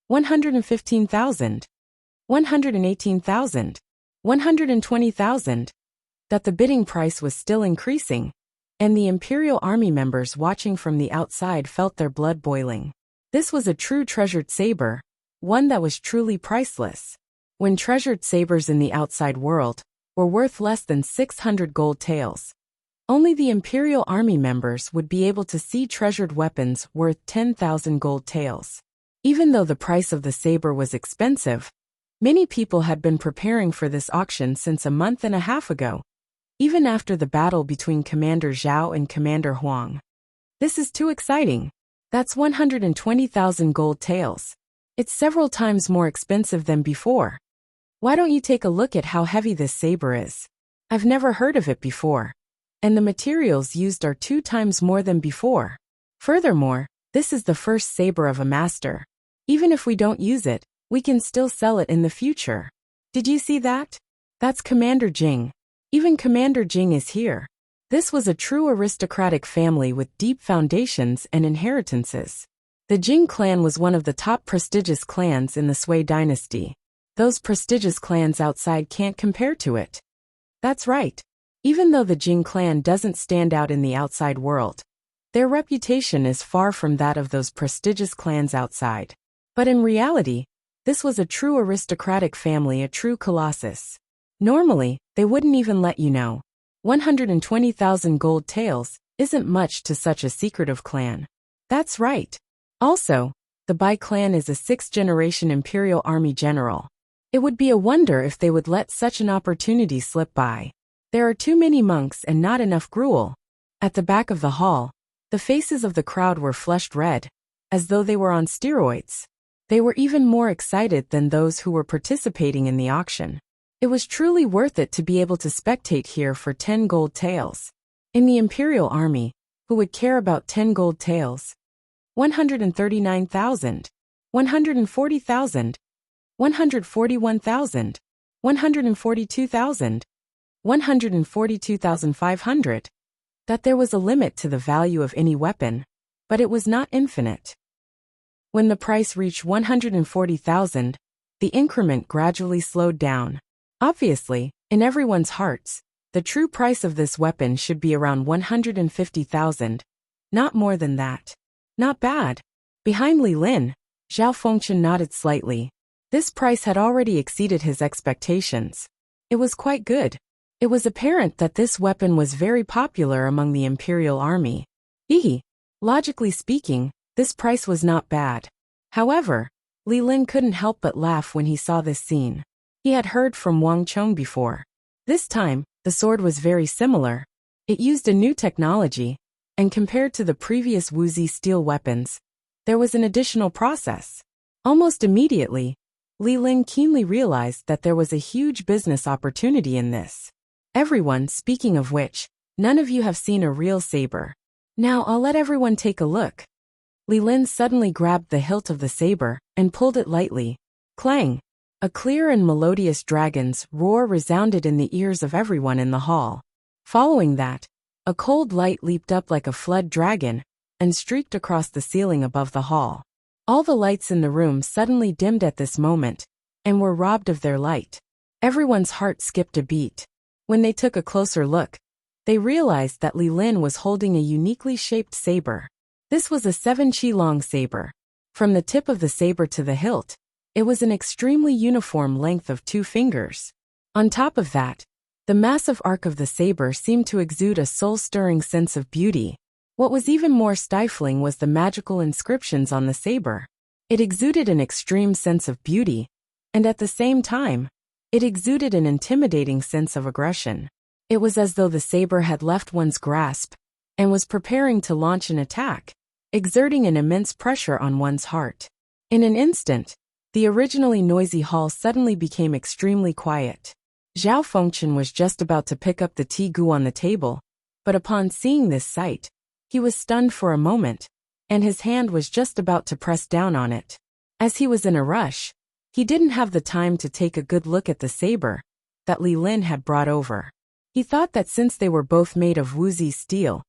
115,000. 118,000. 120,000. That the bidding price was still increasing, and the Imperial Army members watching from the outside felt their blood boiling. This was a true treasured saber, one that was truly priceless. When treasured sabers in the outside world were worth less than 600 gold taels, only the Imperial Army members would be able to see treasured weapons worth 10,000 gold taels. Even though the price of the saber was expensive, many people had been preparing for this auction since a month and a half ago, even after the battle between Commander Zhao and Commander Huang. This is too exciting. That's 120,000 gold taels. It's several times more expensive than before. Why don't you take a look at how heavy this saber is? I've never heard of it before. And the materials used are 2 times more than before. Furthermore, this is the first saber of a master. Even if we don't use it, we can still sell it in the future. Did you see that? That's Commander Jing. Even Commander Jing is here. This was a true aristocratic family with deep foundations and inheritances. The Jing clan was one of the top prestigious clans in the Sui dynasty. Those prestigious clans outside can't compare to it. That's right. Even though the Jing clan doesn't stand out in the outside world, their reputation is far from that of those prestigious clans outside. But in reality, this was a true aristocratic family, a true colossus. Normally, they wouldn't even let you know. 120,000 gold taels isn't much to such a secretive clan. That's right. Also, the Bai clan is a 6th-generation imperial army general. It would be a wonder if they would let such an opportunity slip by. There are too many monks and not enough gruel. At the back of the hall, the faces of the crowd were flushed red, as though they were on steroids. They were even more excited than those who were participating in the auction. It was truly worth it to be able to spectate here for 10 gold taels. In the imperial army, who would care about 10 gold taels? 139,000, 140,000, 141,000, 142,000, 142,500. That there was a limit to the value of any weapon, but it was not infinite. When the price reached 140,000, the increment gradually slowed down. Obviously, in everyone's hearts, the true price of this weapon should be around 150,000, not more than that. Not bad. Behind Li Lin, Zhao Fengchen nodded slightly. This price had already exceeded his expectations. It was quite good. It was apparent that this weapon was very popular among the imperial army. Logically speaking, this price was not bad. However, Li Lin couldn't help but laugh when he saw this scene. He had heard from Wang Chong before. This time, the sword was very similar. It used a new technology, and compared to the previous Wuxia steel weapons, there was an additional process. Almost immediately, Li Lin keenly realized that there was a huge business opportunity in this. Everyone, speaking of which, none of you have seen a real saber. Now I'll let everyone take a look. Li Lin suddenly grabbed the hilt of the saber and pulled it lightly. Clang! A clear and melodious dragon's roar resounded in the ears of everyone in the hall. Following that, a cold light leaped up like a flood dragon and streaked across the ceiling above the hall. All the lights in the room suddenly dimmed at this moment and were robbed of their light. Everyone's heart skipped a beat. When they took a closer look, they realized that Li Lin was holding a uniquely shaped saber. This was a 7-chi-long saber. From the tip of the saber to the hilt, it was an extremely uniform length of 2 fingers. On top of that, the massive arc of the saber seemed to exude a soul-stirring sense of beauty. What was even more stifling was the magical inscriptions on the saber. It exuded an extreme sense of beauty, and at the same time, it exuded an intimidating sense of aggression. It was as though the saber had left one's grasp and was preparing to launch an attack, exerting an immense pressure on one's heart. In an instant, the originally noisy hall suddenly became extremely quiet. Zhao Fengchen was just about to pick up the tea gu on the table, but upon seeing this sight, he was stunned for a moment, and his hand was just about to press down on it. As he was in a rush, he didn't have the time to take a good look at the saber that Li Lin had brought over. He thought that since they were both made of Wuxia steel,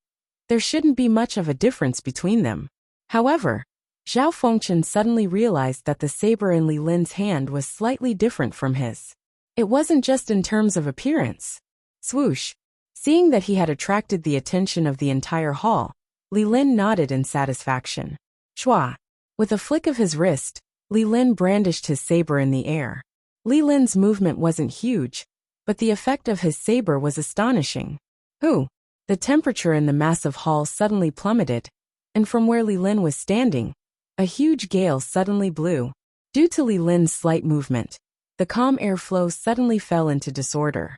there shouldn't be much of a difference between them. However, Zhao Fengchen suddenly realized that the saber in Li Lin's hand was slightly different from his. It wasn't just in terms of appearance. Swoosh! Seeing that he had attracted the attention of the entire hall, Li Lin nodded in satisfaction. Shua! With a flick of his wrist, Li Lin brandished his saber in the air. Li Lin's movement wasn't huge, but the effect of his saber was astonishing. The temperature in the massive hall suddenly plummeted, and from where Li Lin was standing, a huge gale suddenly blew. Due to Li Lin's slight movement, the calm airflow suddenly fell into disorder.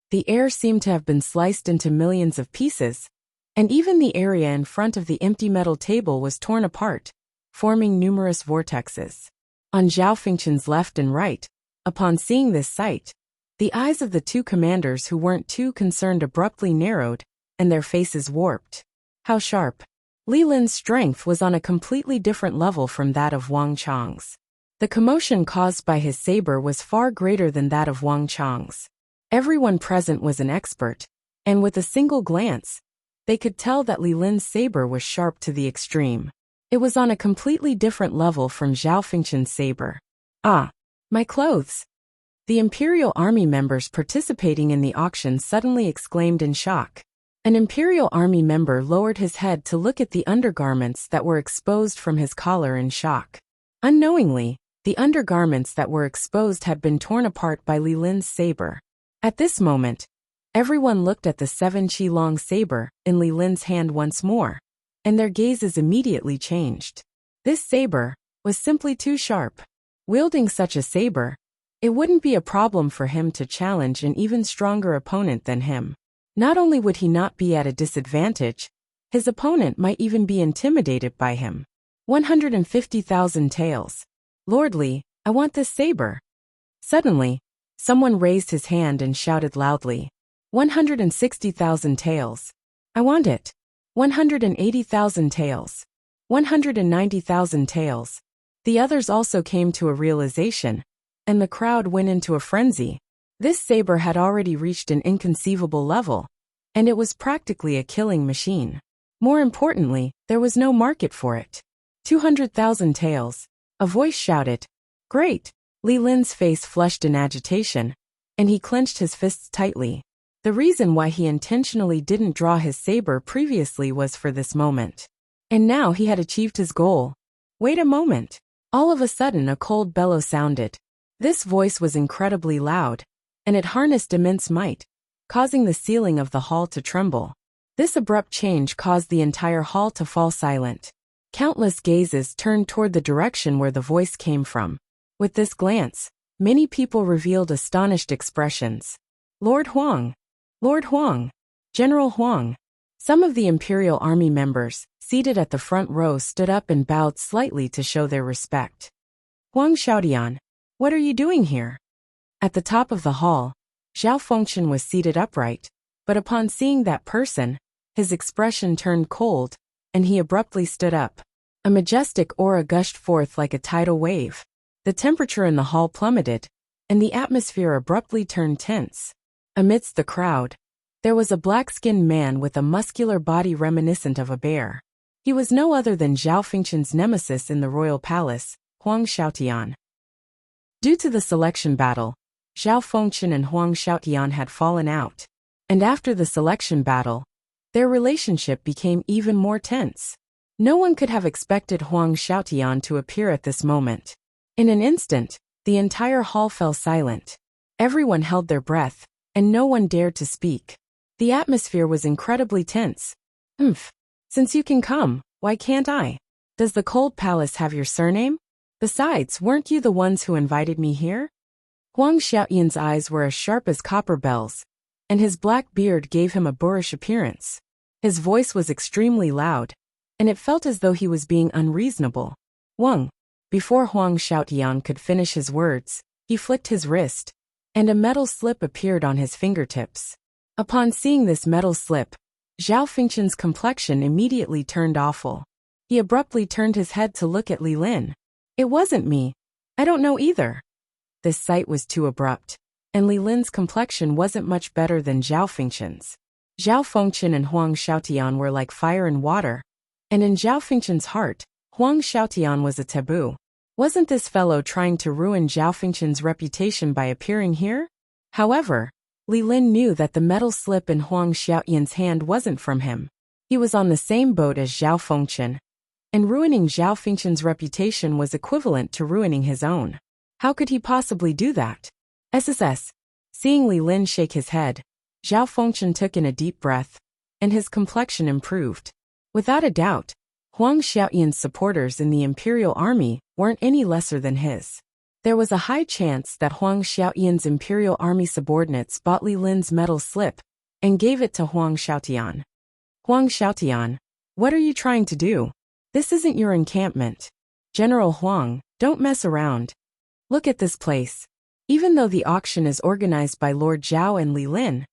The air seemed to have been sliced into millions of pieces, and even the area in front of the empty metal table was torn apart, forming numerous vortexes. On Zhao Fengchen's left and right, upon seeing this sight, the eyes of the 2 commanders who weren't too concerned abruptly narrowed, and their faces warped. How sharp! Li Lin's strength was on a completely different level from that of Wang Chong's. The commotion caused by his saber was far greater than that of Wang Chang's. Everyone present was an expert, and with a single glance, they could tell that Li Lin's saber was sharp to the extreme. It was on a completely different level from Zhao Fengchen's saber. Ah, my clothes! The Imperial Army members participating in the auction suddenly exclaimed in shock. An Imperial Army member lowered his head to look at the undergarments that were exposed from his collar in shock. Unknowingly, the undergarments that were exposed had been torn apart by Li Lin's saber. At this moment, everyone looked at the 7-chi-long saber in Li Lin's hand once more, and their gazes immediately changed. This saber was simply too sharp. Wielding such a saber, it wouldn't be a problem for him to challenge an even stronger opponent than him. Not only would he not be at a disadvantage, his opponent might even be intimidated by him. 150,000 taels. Lord Li, I want this saber. Suddenly, someone raised his hand and shouted loudly. 160,000 taels. I want it. 180,000 taels. 190,000 taels. The others also came to a realization, and the crowd went into a frenzy. This saber had already reached an inconceivable level, and it was practically a killing machine. More importantly, there was no market for it. 200,000 taels. A voice shouted. Great! Li Lin's face flushed in agitation, and he clenched his fists tightly. The reason why he intentionally didn't draw his saber previously was for this moment. And now he had achieved his goal. Wait a moment. All of a sudden a cold bellow sounded. This voice was incredibly loud, and it harnessed immense might, causing the ceiling of the hall to tremble. This abrupt change caused the entire hall to fall silent. Countless gazes turned toward the direction where the voice came from. With this glance, many people revealed astonished expressions. Lord Huang! Lord Huang! General Huang! Some of the Imperial Army members, seated at the front row, stood up and bowed slightly to show their respect. Huang Xiaotian, what are you doing here? At the top of the hall, Zhao Fengchen was seated upright, but upon seeing that person, his expression turned cold, and he abruptly stood up. A majestic aura gushed forth like a tidal wave. The temperature in the hall plummeted, and the atmosphere abruptly turned tense. Amidst the crowd, there was a black-skinned man with a muscular body reminiscent of a bear. He was no other than Zhao Fengchen's nemesis in the royal palace, Huang Xiaotian. Due to the selection battle, Zhao Fengchen and Huang Xiaotian had fallen out, and after the selection battle, their relationship became even more tense. No one could have expected Huang Xiaotian to appear at this moment. In an instant, the entire hall fell silent. Everyone held their breath, and no one dared to speak. The atmosphere was incredibly tense. Since you can come, why can't I? Does the cold palace have your surname? Besides, weren't you the ones who invited me here? Huang Xiaotian's eyes were as sharp as copper bells, and his black beard gave him a boorish appearance. His voice was extremely loud, and it felt as though he was being unreasonable. Wang. Before Huang Xiaotian could finish his words, he flicked his wrist, and a metal slip appeared on his fingertips. Upon seeing this metal slip, Zhao Fengchen's complexion immediately turned awful. He abruptly turned his head to look at Li Lin. It wasn't me. I don't know either. This sight was too abrupt, and Li Lin's complexion wasn't much better than Zhao Fengchen's. Zhao Fengchen and Huang Xiaotian were like fire and water, and in Zhao Fengchen's heart, Huang Xiaotian was a taboo. Wasn't this fellow trying to ruin Zhao Fengchen's reputation by appearing here? However, Li Lin knew that the metal slip in Huang Xiaotian's hand wasn't from him. He was on the same boat as Zhao Fengchen, and ruining Zhao Fengchen's reputation was equivalent to ruining his own. How could he possibly do that? SSS. Seeing Li Lin shake his head, Zhao Fengchen took in a deep breath, and his complexion improved. Without a doubt, Huang Xiaotian's supporters in the Imperial Army weren't any lesser than his. There was a high chance that Huang Xiaotian's Imperial Army subordinates bought Li Lin's metal slip and gave it to Huang Xiaotian. Huang Xiaotian, what are you trying to do? This isn't your encampment. General Huang, don't mess around. Look at this place. Even though the auction is organized by Lord Zhao and Li Lin,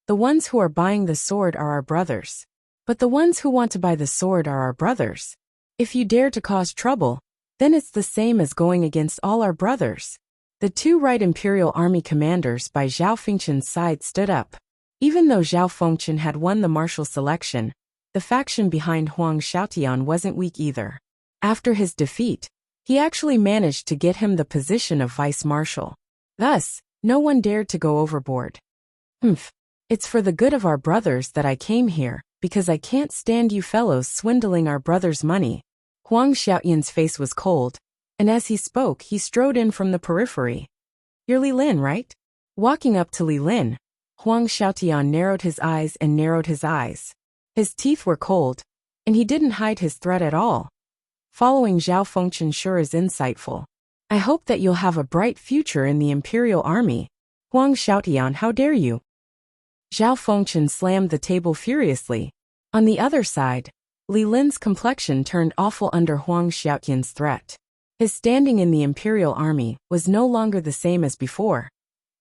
the ones who are buying the sword are our brothers. But the ones who want to buy the sword are our brothers. If you dare to cause trouble, then it's the same as going against all our brothers. The two right Imperial Army commanders by Zhao Fengchen's side stood up. Even though Zhao Fengchen had won the marshal selection, the faction behind Huang Xiaotian wasn't weak either. After his defeat, he actually managed to get him the position of vice marshal. Thus, no one dared to go overboard. It's for the good of our brothers that I came here, because I can't stand you fellows swindling our brothers' money. Huang Xiaotian's face was cold, and as he spoke, he strode in from the periphery. You're Li Lin, right? Walking up to Li Lin, Huang Xiaotian narrowed his eyes. His teeth were cold, and he didn't hide his threat at all. Following Zhao Fengchen sure is insightful. I hope that you'll have a bright future in the Imperial Army. Huang Xiaotian, how dare you? Zhao Fengchen slammed the table furiously. On the other side, Li Lin's complexion turned awful under Huang Xiaotian's threat. His standing in the Imperial Army was no longer the same as before.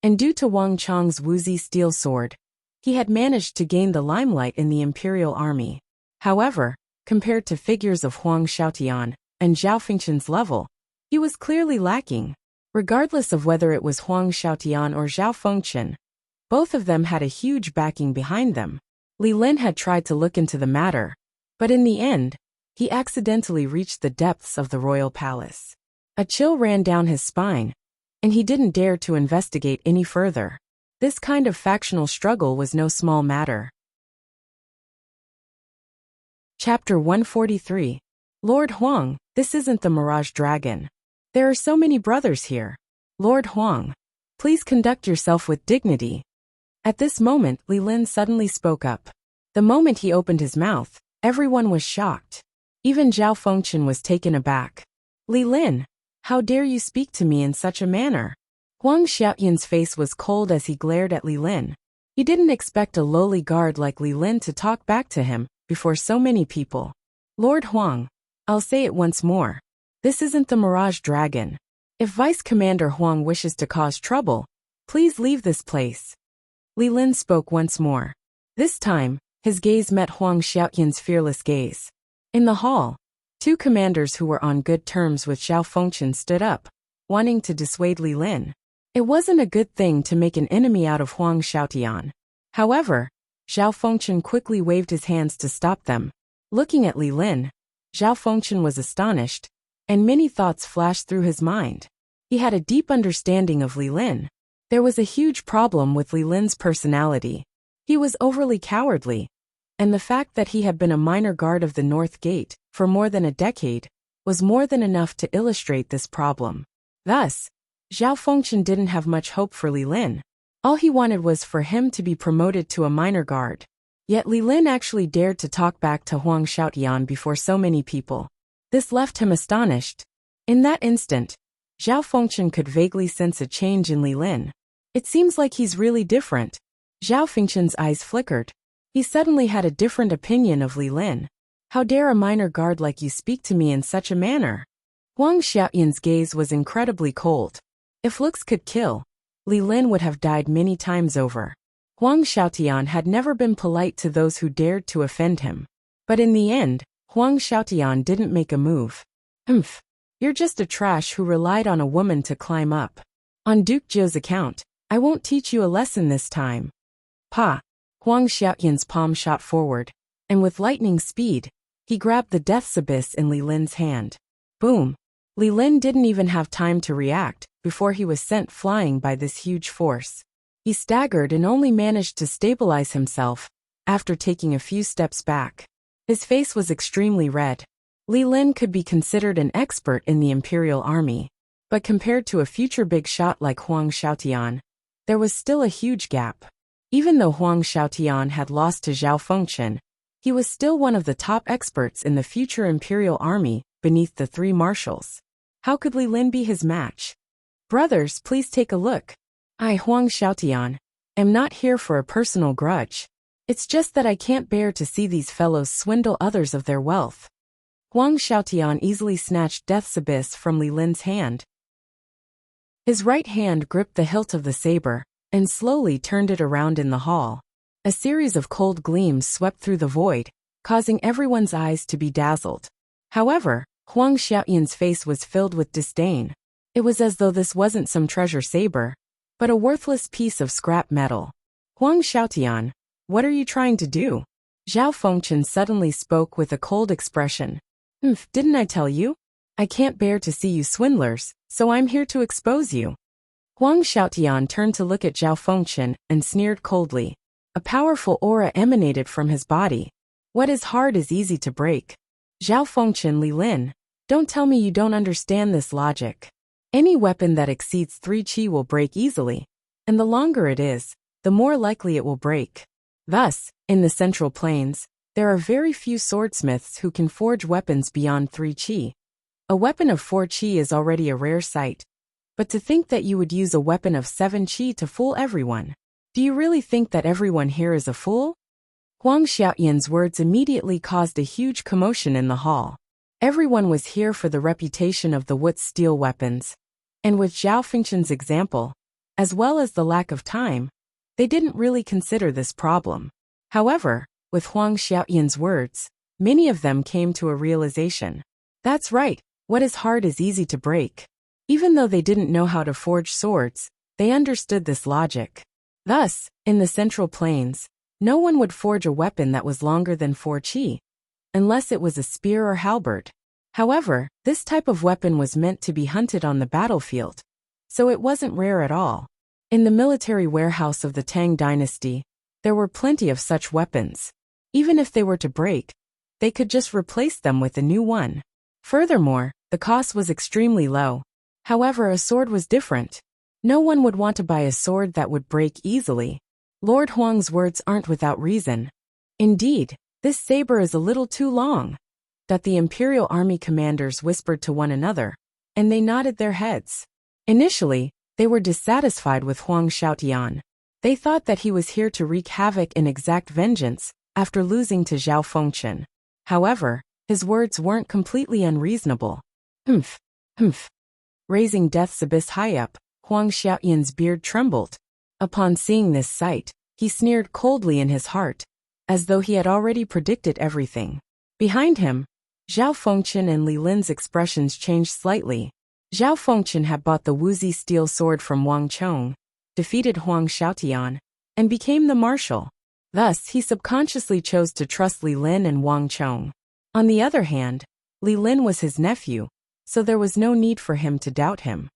And due to Wang Chang's Wuxia steel sword, he had managed to gain the limelight in the Imperial Army. However, compared to figures of Huang Xiaotian and Zhao Fengchen's level, he was clearly lacking. Regardless of whether it was Huang Xiaotian or Zhao Fengchen, both of them had a huge backing behind them. Li Lin had tried to look into the matter, but in the end, he accidentally reached the depths of the royal palace. A chill ran down his spine, and he didn't dare to investigate any further. This kind of factional struggle was no small matter. Chapter 143. Lord Huang, this isn't the Mirage Dragon. There are so many brothers here. Lord Huang, please conduct yourself with dignity. At this moment, Li Lin suddenly spoke up. The moment he opened his mouth, everyone was shocked. Even Zhao Fengchen was taken aback. Li Lin, how dare you speak to me in such a manner? Huang Xiaotian's face was cold as he glared at Li Lin. He didn't expect a lowly guard like Li Lin to talk back to him before so many people. Lord Huang, I'll say it once more. This isn't the Mirage Dragon. If Vice Commander Huang wishes to cause trouble, please leave this place. Li Lin spoke once more. This time, his gaze met Huang Xiaotian's fearless gaze. In the hall, two commanders who were on good terms with Zhao Fengchen stood up, wanting to dissuade Li Lin. It wasn't a good thing to make an enemy out of Huang Xiaotian. However, Zhao Fengchen quickly waved his hands to stop them. Looking at Li Lin, Zhao Fengchen was astonished, and many thoughts flashed through his mind. He had a deep understanding of Li Lin. There was a huge problem with Li Lin's personality. He was overly cowardly, and the fact that he had been a minor guard of the North Gate for more than a decade was more than enough to illustrate this problem. Thus, Zhao Fengchen didn't have much hope for Li Lin. All he wanted was for him to be promoted to a minor guard. Yet Li Lin actually dared to talk back to Huang Xiaotian before so many people. This left him astonished. In that instant, Zhao Fengchen could vaguely sense a change in Li Lin. It seems like he's really different. Zhao Fengchen's eyes flickered. He suddenly had a different opinion of Li Lin. How dare a minor guard like you speak to me in such a manner? Huang Xiaotian's gaze was incredibly cold. If looks could kill, Li Lin would have died many times over. Huang Xiaotian had never been polite to those who dared to offend him. But in the end, Huang Xiaotian didn't make a move. You're just a trash who relied on a woman to climb up. On Duke Zhou's account, I won't teach you a lesson this time. Pa! Huang Xiaotian's palm shot forward, and with lightning speed, he grabbed the death's abyss in Li Lin's hand. Boom! Li Lin didn't even have time to react before he was sent flying by this huge force. He staggered and only managed to stabilize himself after taking a few steps back. His face was extremely red. Li Lin could be considered an expert in the Imperial Army, but compared to a future big shot like Huang Xiaotian, there was still a huge gap. Even though Huang Xiaotian had lost to Zhao Fengchen, he was still one of the top experts in the future Imperial Army beneath the three marshals. How could Li Lin be his match? Brothers, please take a look. I, Huang Xiaotian, am not here for a personal grudge. It's just that I can't bear to see these fellows swindle others of their wealth. Huang Xiaotian easily snatched Death's Abyss from Li Lin's hand. His right hand gripped the hilt of the saber, and slowly turned it around in the hall. A series of cold gleams swept through the void, causing everyone's eyes to be dazzled. However, Huang Xiaoyan's face was filled with disdain. It was as though this wasn't some treasure saber, but a worthless piece of scrap metal. Huang Xiaotian, what are you trying to do? Zhao Fengchen suddenly spoke with a cold expression. Didn't I tell you? I can't bear to see you swindlers, so I'm here to expose you. Huang Xiaotian turned to look at Zhao Fengchen and sneered coldly. A powerful aura emanated from his body. What is hard is easy to break. Zhao Fengchen Li Lin, don't tell me you don't understand this logic. Any weapon that exceeds 3 qi will break easily, and the longer it is, the more likely it will break. Thus, in the Central Plains, there are very few swordsmiths who can forge weapons beyond 3 qi. A weapon of 4 qi is already a rare sight, but to think that you would use a weapon of 7 qi to fool everyone. Do you really think that everyone here is a fool? Huang Xiaoyan's words immediately caused a huge commotion in the hall. Everyone was here for the reputation of the Wuxia steel weapons, and with Zhao Fengchen's example, as well as the lack of time, they didn't really consider this problem. However, with Huang Xiaoyan's words, many of them came to a realization. That's right, what is hard is easy to break. Even though they didn't know how to forge swords, they understood this logic. Thus, in the Central Plains, no one would forge a weapon that was longer than 4 qi, unless it was a spear or halberd. However, this type of weapon was meant to be hunted on the battlefield, so it wasn't rare at all. In the military warehouse of the Tang dynasty, there were plenty of such weapons. Even if they were to break, they could just replace them with a new one. Furthermore, the cost was extremely low. However, a sword was different. No one would want to buy a sword that would break easily. Lord Huang's words aren't without reason. Indeed, this saber is a little too long. That the Imperial Army commanders whispered to one another, and they nodded their heads. Initially, they were dissatisfied with Huang Xiaotian. They thought that he was here to wreak havoc and exact vengeance after losing to Zhao Fengchen. However, his words weren't completely unreasonable. Humph. Raising death's abyss high up, Huang Xiaoyan's beard trembled. Upon seeing this sight, he sneered coldly in his heart, as though he had already predicted everything. Behind him, Zhao Fengchen and Li Lin's expressions changed slightly. Zhao Fengchen had bought the Wuxia steel sword from Wang Chong, defeated Huang Xiaotian, and became the marshal. Thus, he subconsciously chose to trust Li Lin and Wang Chong. On the other hand, Li Lin was his nephew, so there was no need for him to doubt him.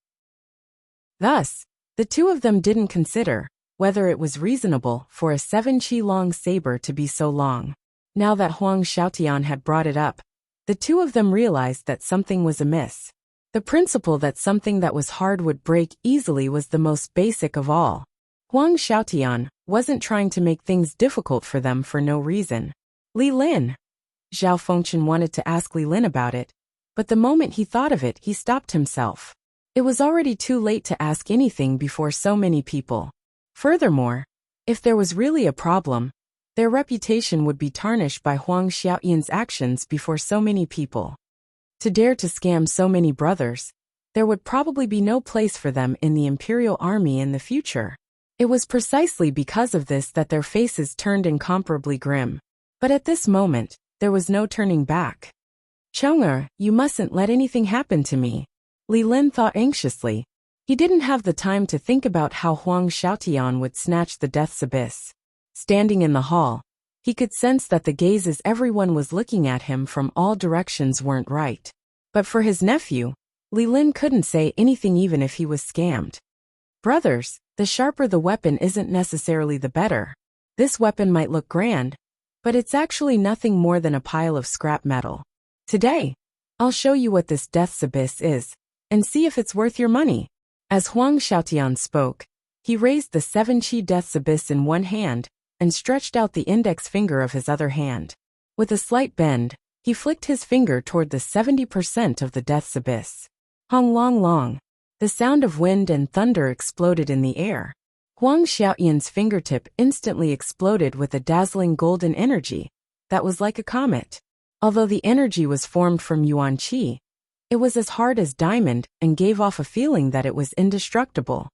Thus, the two of them didn't consider whether it was reasonable for a 7 qi long saber to be so long. Now that Huang Xiaotian had brought it up, the two of them realized that something was amiss. The principle that something that was hard would break easily was the most basic of all. Huang Xiaotian wasn't trying to make things difficult for them for no reason. Li Lin. Zhao Fengchen wanted to ask Li Lin about it, but the moment he thought of it, he stopped himself. It was already too late to ask anything before so many people. Furthermore, if there was really a problem, their reputation would be tarnished by Huang Xiaoyan's actions before so many people. To dare to scam so many brothers, there would probably be no place for them in the Imperial Army in the future. It was precisely because of this that their faces turned incomparably grim. But at this moment, there was no turning back. Chong'er, you mustn't let anything happen to me. Li Lin thought anxiously. He didn't have the time to think about how Huang Xiaotian would snatch the death's abyss. Standing in the hall, he could sense that the gazes everyone was looking at him from all directions weren't right. But for his nephew, Li Lin couldn't say anything even if he was scammed. Brothers, the sharper the weapon isn't necessarily the better. This weapon might look grand, but it's actually nothing more than a pile of scrap metal. Today, I'll show you what this death's abyss is, and see if it's worth your money. As Huang Xiaotian spoke, he raised the 7 qi death's abyss in one hand and stretched out the index finger of his other hand. With a slight bend, he flicked his finger toward the 70% of the death's abyss. Hong long long. The sound of wind and thunder exploded in the air. Huang Xiaoyan's fingertip instantly exploded with a dazzling golden energy that was like a comet. Although the energy was formed from yuan qi, it was as hard as diamond and gave off a feeling that it was indestructible.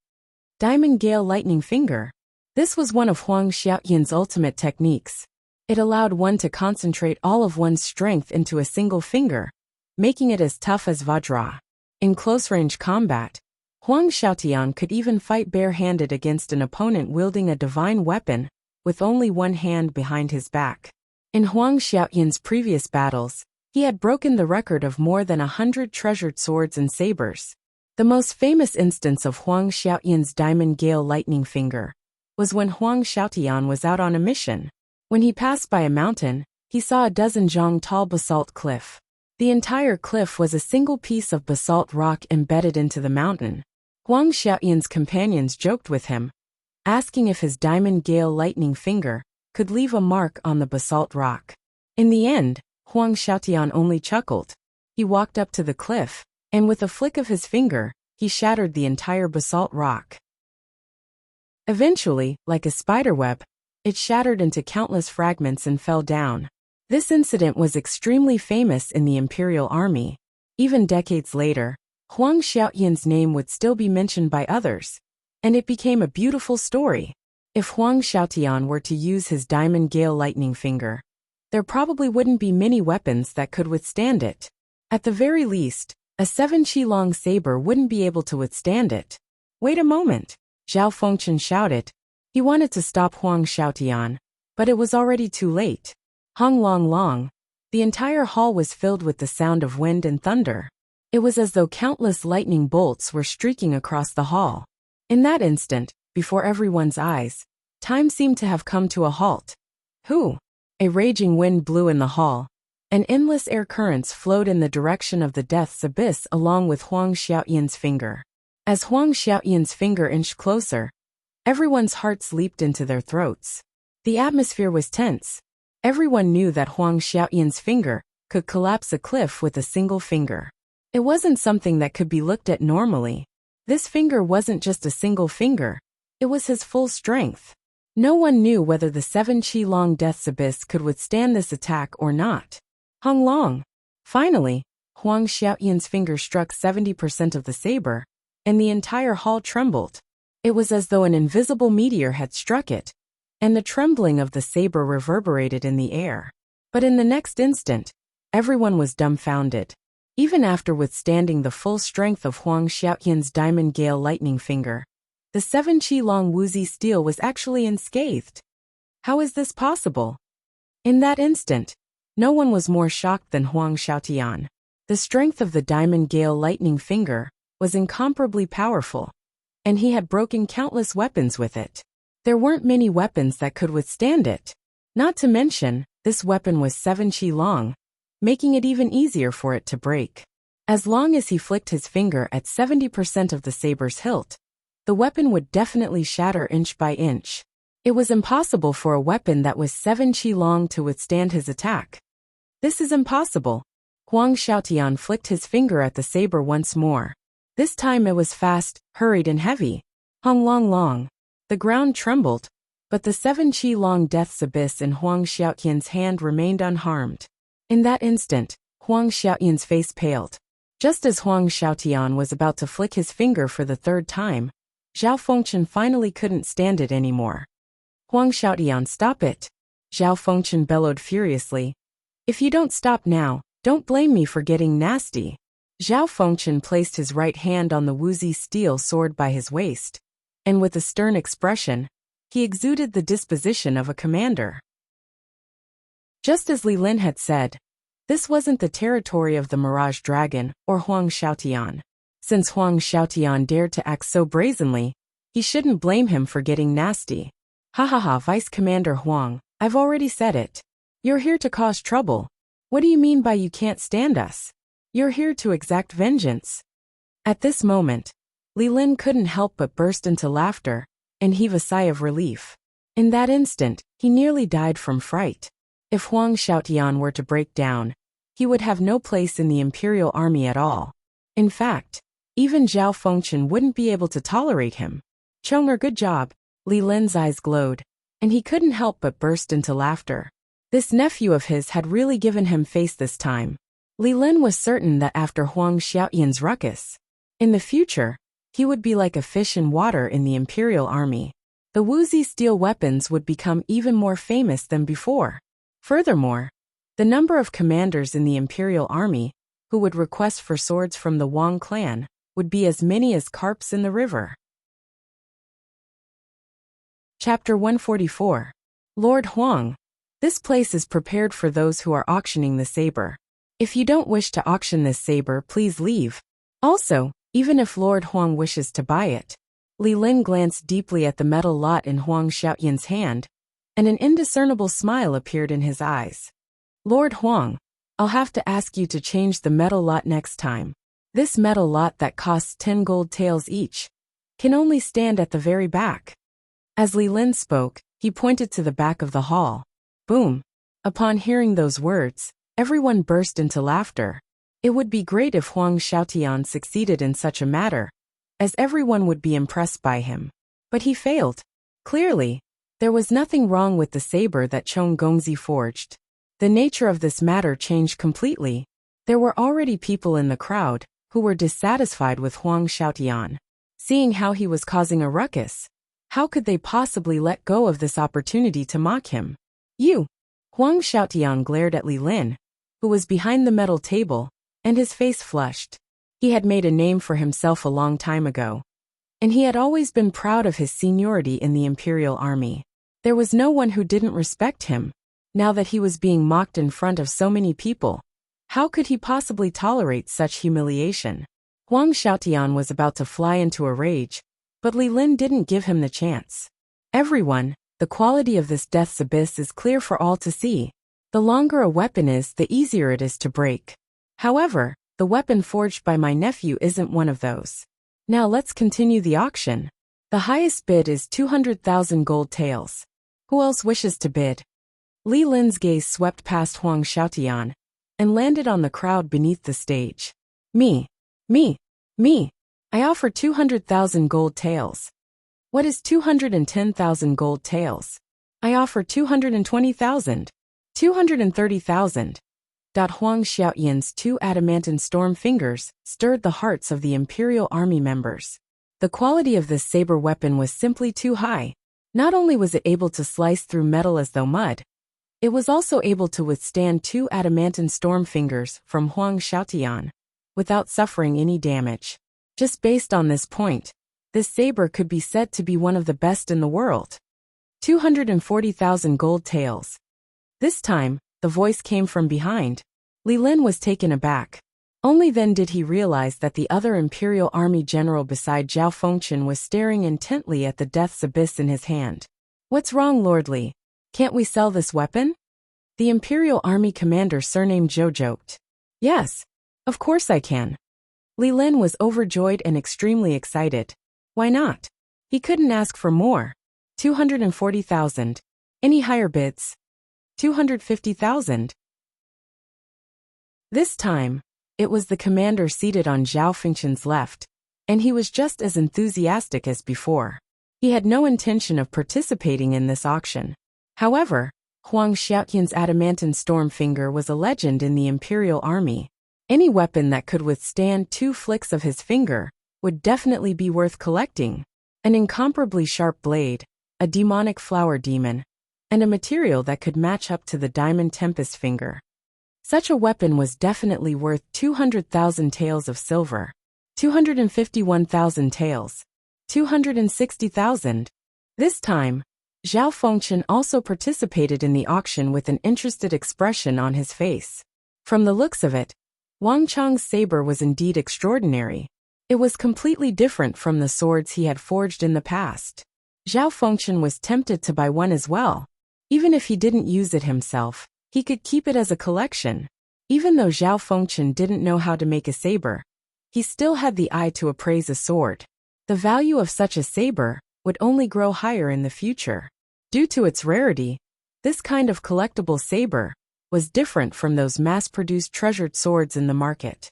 Diamond Gale Lightning Finger. This was one of Huang Xiaoyan's ultimate techniques. It allowed one to concentrate all of one's strength into a single finger, making it as tough as Vajra. In close-range combat, Huang Xiaotian could even fight bare-handed against an opponent wielding a divine weapon, with only one hand behind his back. In Huang Xiaotian's previous battles, he had broken the record of more than 100 treasured swords and sabers. The most famous instance of Huang Xiaotian's Diamond Gale Lightning Finger was when Huang Xiaotian was out on a mission. When he passed by a mountain, he saw a dozen zhang tall basalt cliff. The entire cliff was a single piece of basalt rock embedded into the mountain. Huang Xiaotian's companions joked with him, asking if his Diamond Gale Lightning Finger could leave a mark on the basalt rock. In the end, Huang Xiaotian only chuckled. He walked up to the cliff, and with a flick of his finger, he shattered the entire basalt rock. Eventually, like a spiderweb, it shattered into countless fragments and fell down. This incident was extremely famous in the imperial army. Even decades later, Huang Xiaotian's name would still be mentioned by others, and it became a beautiful story. If Huang Xiaotian were to use his Diamond Gale Lightning Finger, there probably wouldn't be many weapons that could withstand it. At the very least, a 7-qi-long saber wouldn't be able to withstand it. Wait a moment, Zhao Fengchen shouted. He wanted to stop Huang Xiaotian, but it was already too late. Hung long long, the entire hall was filled with the sound of wind and thunder. It was as though countless lightning bolts were streaking across the hall. In that instant, before everyone's eyes, time seemed to have come to a halt. Hoo! A raging wind blew in the hall, and endless air currents flowed in the direction of the death's abyss along with Huang Xiaotian's finger. As Huang Xiaotian's finger inched closer, everyone's hearts leaped into their throats. The atmosphere was tense. Everyone knew that Huang Xiaotian's finger could collapse a cliff with a single finger. It wasn't something that could be looked at normally. This finger wasn't just a single finger. It was his full strength. No one knew whether the 7-qi-long death's abyss could withstand this attack or not. Hung long. Finally, Huang Xiaotian's finger struck 70% of the saber, and the entire hall trembled. It was as though an invisible meteor had struck it, and the trembling of the saber reverberated in the air. But in the next instant, everyone was dumbfounded. Even after withstanding the full strength of Huang Xiaotian's Diamond Gale Lightning Finger, the 7-qi-long Wuxia steel was actually unscathed. How is this possible? In that instant, no one was more shocked than Huang Xiaotian. The strength of the Diamond Gale Lightning Finger was incomparably powerful, and he had broken countless weapons with it. There weren't many weapons that could withstand it. Not to mention, this weapon was 7-qi long, making it even easier for it to break. As long as he flicked his finger at 70% of the saber's hilt, the weapon would definitely shatter inch by inch. It was impossible for a weapon that was 7-qi long to withstand his attack. This is impossible. Huang Xiaotian flicked his finger at the saber once more. This time it was fast, hurried and heavy. Hung long long. The ground trembled, but the 7-qi-long death's abyss in Huang Xiaotian's hand remained unharmed. In that instant, Huang Xiaotian's face paled. Just as Huang Xiaotian was about to flick his finger for the third time, Zhao Fengchen finally couldn't stand it anymore. Huang Xiaotian, stop it! Zhao Fengchen bellowed furiously. If you don't stop now, don't blame me for getting nasty. Zhao Fengchen placed his right hand on the Wuxia steel sword by his waist, and with a stern expression, he exuded the disposition of a commander. Just as Li Lin had said, this wasn't the territory of the Mirage Dragon or Huang Xiaotian. Since Huang Xiaotian dared to act so brazenly, he shouldn't blame him for getting nasty. Ha ha ha, Vice Commander Huang, I've already said it. You're here to cause trouble. What do you mean by you can't stand us? You're here to exact vengeance. At this moment, Li Lin couldn't help but burst into laughter and heave a sigh of relief. In that instant, he nearly died from fright. If Huang Xiaotian were to break down, he would have no place in the imperial army at all. In fact, even Zhao Fengchen wouldn't be able to tolerate him. Chonger, good job. Li Lin's eyes glowed, and he couldn't help but burst into laughter. This nephew of his had really given him face this time. Li Lin was certain that after Huang Xiaotian's ruckus, in the future, he would be like a fish in water in the imperial army. The Wuxia steel weapons would become even more famous than before. Furthermore, the number of commanders in the imperial army who would request for swords from the Wang clan, would be as many as carps in the river. Chapter 144. Lord Huang. This place is prepared for those who are auctioning the saber. If you don't wish to auction this saber, please leave. Also, even if Lord Huang wishes to buy it. Li Lin glanced deeply at the metal lot in Huang Xiaoyan's hand, and an indiscernible smile appeared in his eyes. Lord Huang, I'll have to ask you to change the metal lot next time. This metal lot that costs 10 gold taels each can only stand at the very back. As Li Lin spoke, he pointed to the back of the hall. Boom. Upon hearing those words, everyone burst into laughter. It would be great if Huang Xiaotian succeeded in such a matter, as everyone would be impressed by him. But he failed. Clearly, there was nothing wrong with the saber that Chong Gongzi forged. The nature of this matter changed completely. There were already people in the crowd who were dissatisfied with Huang Xiaotian. Seeing how he was causing a ruckus, how could they possibly let go of this opportunity to mock him? You! Huang Xiaotian glared at Li Lin, who was behind the metal table, and his face flushed. He had made a name for himself a long time ago, and he had always been proud of his seniority in the imperial army. There was no one who didn't respect him. Now that he was being mocked in front of so many people, how could he possibly tolerate such humiliation? Huang Xiaotian was about to fly into a rage, but Li Lin didn't give him the chance. Everyone, the quality of this death's abyss is clear for all to see. The longer a weapon is, the easier it is to break. However, the weapon forged by my nephew isn't one of those. Now let's continue the auction. The highest bid is 200,000 gold taels. Who else wishes to bid? Li Lin's gaze swept past Huang Xiaotian and landed on the crowd beneath the stage. Me. I offer 200,000 gold taels. What is 210,000 gold taels? I offer 220,000. 230,000. Huang Xiaoyan's two adamantine storm fingers stirred the hearts of the Imperial Army members. The quality of this saber weapon was simply too high. Not only was it able to slice through metal as though mud, it was also able to withstand two adamantine storm fingers from Huang Xiaotian without suffering any damage. Just based on this point, this saber could be said to be one of the best in the world. 240,000 gold taels. This time, the voice came from behind. Li Lin was taken aback. Only then did he realize that the other Imperial Army general beside Zhao Fengchen was staring intently at the death's abyss in his hand. What's wrong, Lord Li? Can't we sell this weapon? The Imperial Army commander surnamed Zhou joked. Yes, of course I can. Li Lin was overjoyed and extremely excited. Why not? He couldn't ask for more. 240,000. Any higher bids? 250,000. This time, it was the commander seated on Zhao Fengchen's left, and he was just as enthusiastic as before. He had no intention of participating in this auction. However, Huang Xiaoyan's adamantine storm finger was a legend in the Imperial Army. Any weapon that could withstand 2 flicks of his finger would definitely be worth collecting. An incomparably sharp blade, a demonic flower demon, and a material that could match up to the diamond tempest finger. Such a weapon was definitely worth 200,000 taels of silver. 251,000 taels. 260,000. This time, Zhao Fengchen also participated in the auction with an interested expression on his face. From the looks of it, Wang Chang's saber was indeed extraordinary. It was completely different from the swords he had forged in the past. Zhao Fengchen was tempted to buy one as well. Even if he didn't use it himself, he could keep it as a collection. Even though Zhao Fengchen didn't know how to make a saber, he still had the eye to appraise a sword. The value of such a saber would only grow higher in the future. Due to its rarity, this kind of collectible saber was different from those mass-produced treasured swords in the market.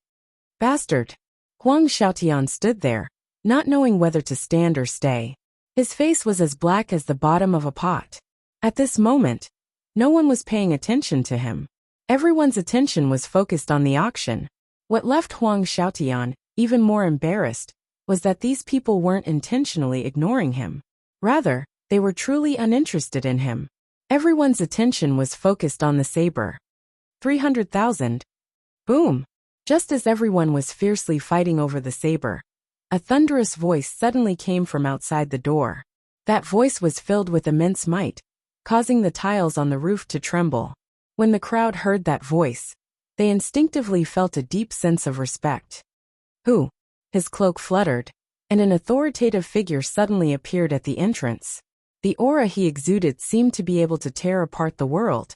Bastard! Huang Xiaotian stood there, not knowing whether to stand or stay. His face was as black as the bottom of a pot. At this moment, no one was paying attention to him. Everyone's attention was focused on the auction. What left Huang Xiaotian even more embarrassed was that these people weren't intentionally ignoring him. Rather, they were truly uninterested in him. Everyone's attention was focused on the saber. 300,000. Boom! Just as everyone was fiercely fighting over the saber, a thunderous voice suddenly came from outside the door. That voice was filled with immense might, causing the tiles on the roof to tremble. When the crowd heard that voice, they instinctively felt a deep sense of respect. Who? His cloak fluttered, and an authoritative figure suddenly appeared at the entrance. The aura he exuded seemed to be able to tear apart the world,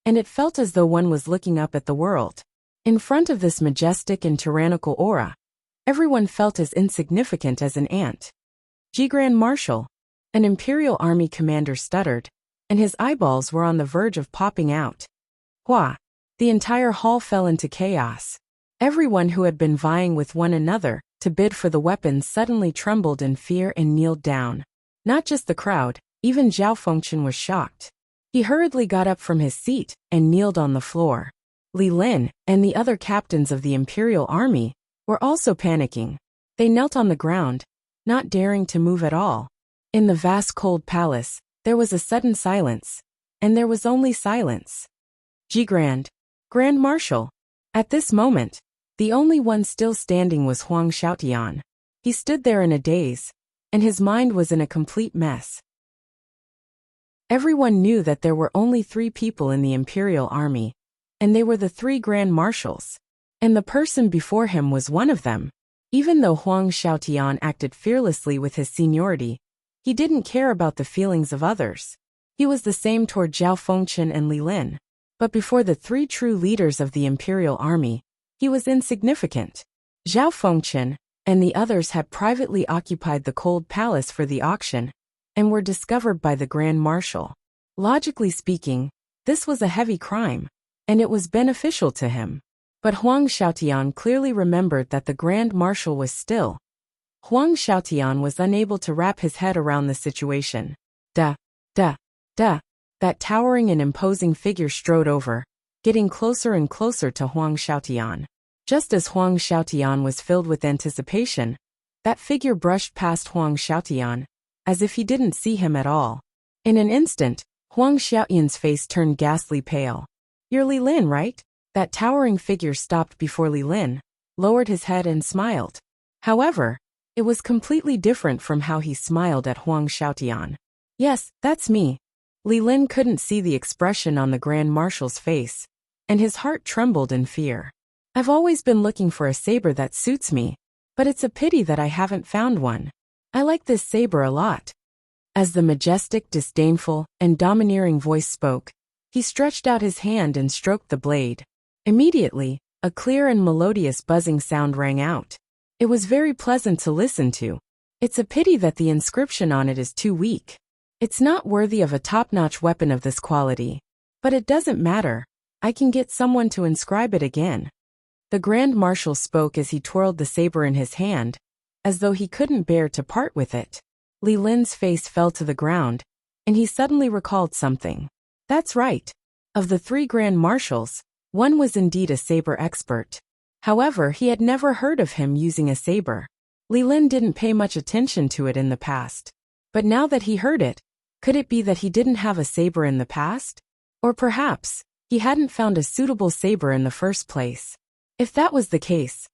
and it felt as though one was looking up at the world. In front of this majestic and tyrannical aura, everyone felt as insignificant as an ant. Grand Marshal, an Imperial Army commander, stuttered, and his eyeballs were on the verge of popping out. Hua! The entire hall fell into chaos. Everyone who had been vying with one another to bid for the weapons suddenly trembled in fear and kneeled down. Not just the crowd, even Zhao Fengchen was shocked. He hurriedly got up from his seat and kneeled on the floor. Li Lin and the other captains of the Imperial Army were also panicking. They knelt on the ground, not daring to move at all. In the vast cold palace, there was a sudden silence, and there was only silence. Grand Marshal. At this moment, the only one still standing was Huang Xiaotian. He stood there in a daze, and his mind was in a complete mess. Everyone knew that there were only 3 people in the Imperial Army, and they were the 3 Grand Marshals. And the person before him was one of them. Even though Huang Xiaotian acted fearlessly with his seniority, he didn't care about the feelings of others. He was the same toward Zhao Fengchen and Li Lin. But before the 3 true leaders of the Imperial Army, he was insignificant. Zhao Fengchen and the others had privately occupied the cold palace for the auction and were discovered by the Grand Marshal. Logically speaking, this was a heavy crime, and it was beneficial to him. But Huang Xiaotian clearly remembered that the Grand Marshal was still. Huang Xiaotian was unable to wrap his head around the situation. That towering and imposing figure strode over, getting closer and closer to Huang Xiaotian. Just as Huang Xiaotian was filled with anticipation, that figure brushed past Huang Xiaotian, as if he didn't see him at all. In an instant, Huang Xiaotian's face turned ghastly pale. "You're Li Lin, right?" That towering figure stopped before Li Lin, lowered his head and smiled. However, it was completely different from how he smiled at Huang Xiaotian. "Yes, that's me." Li Lin couldn't see the expression on the Grand Marshal's face, and his heart trembled in fear. "I've always been looking for a saber that suits me, but it's a pity that I haven't found one. I like this saber a lot." As the majestic, disdainful, and domineering voice spoke, he stretched out his hand and stroked the blade. Immediately, a clear and melodious buzzing sound rang out. It was very pleasant to listen to. "It's a pity that the inscription on it is too weak. It's not worthy of a top-notch weapon of this quality. But it doesn't matter. I can get someone to inscribe it again." The Grand Marshal spoke as he twirled the saber in his hand, as though he couldn't bear to part with it. Li Lin's face fell to the ground, and he suddenly recalled something. That's right. Of the 3 Grand Marshals, one was indeed a saber expert. However, he had never heard of him using a saber. Li Lin didn't pay much attention to it in the past. But now that he heard it, could it be that he didn't have a saber in the past? Or perhaps, he hadn't found a suitable saber in the first place. If that was the case,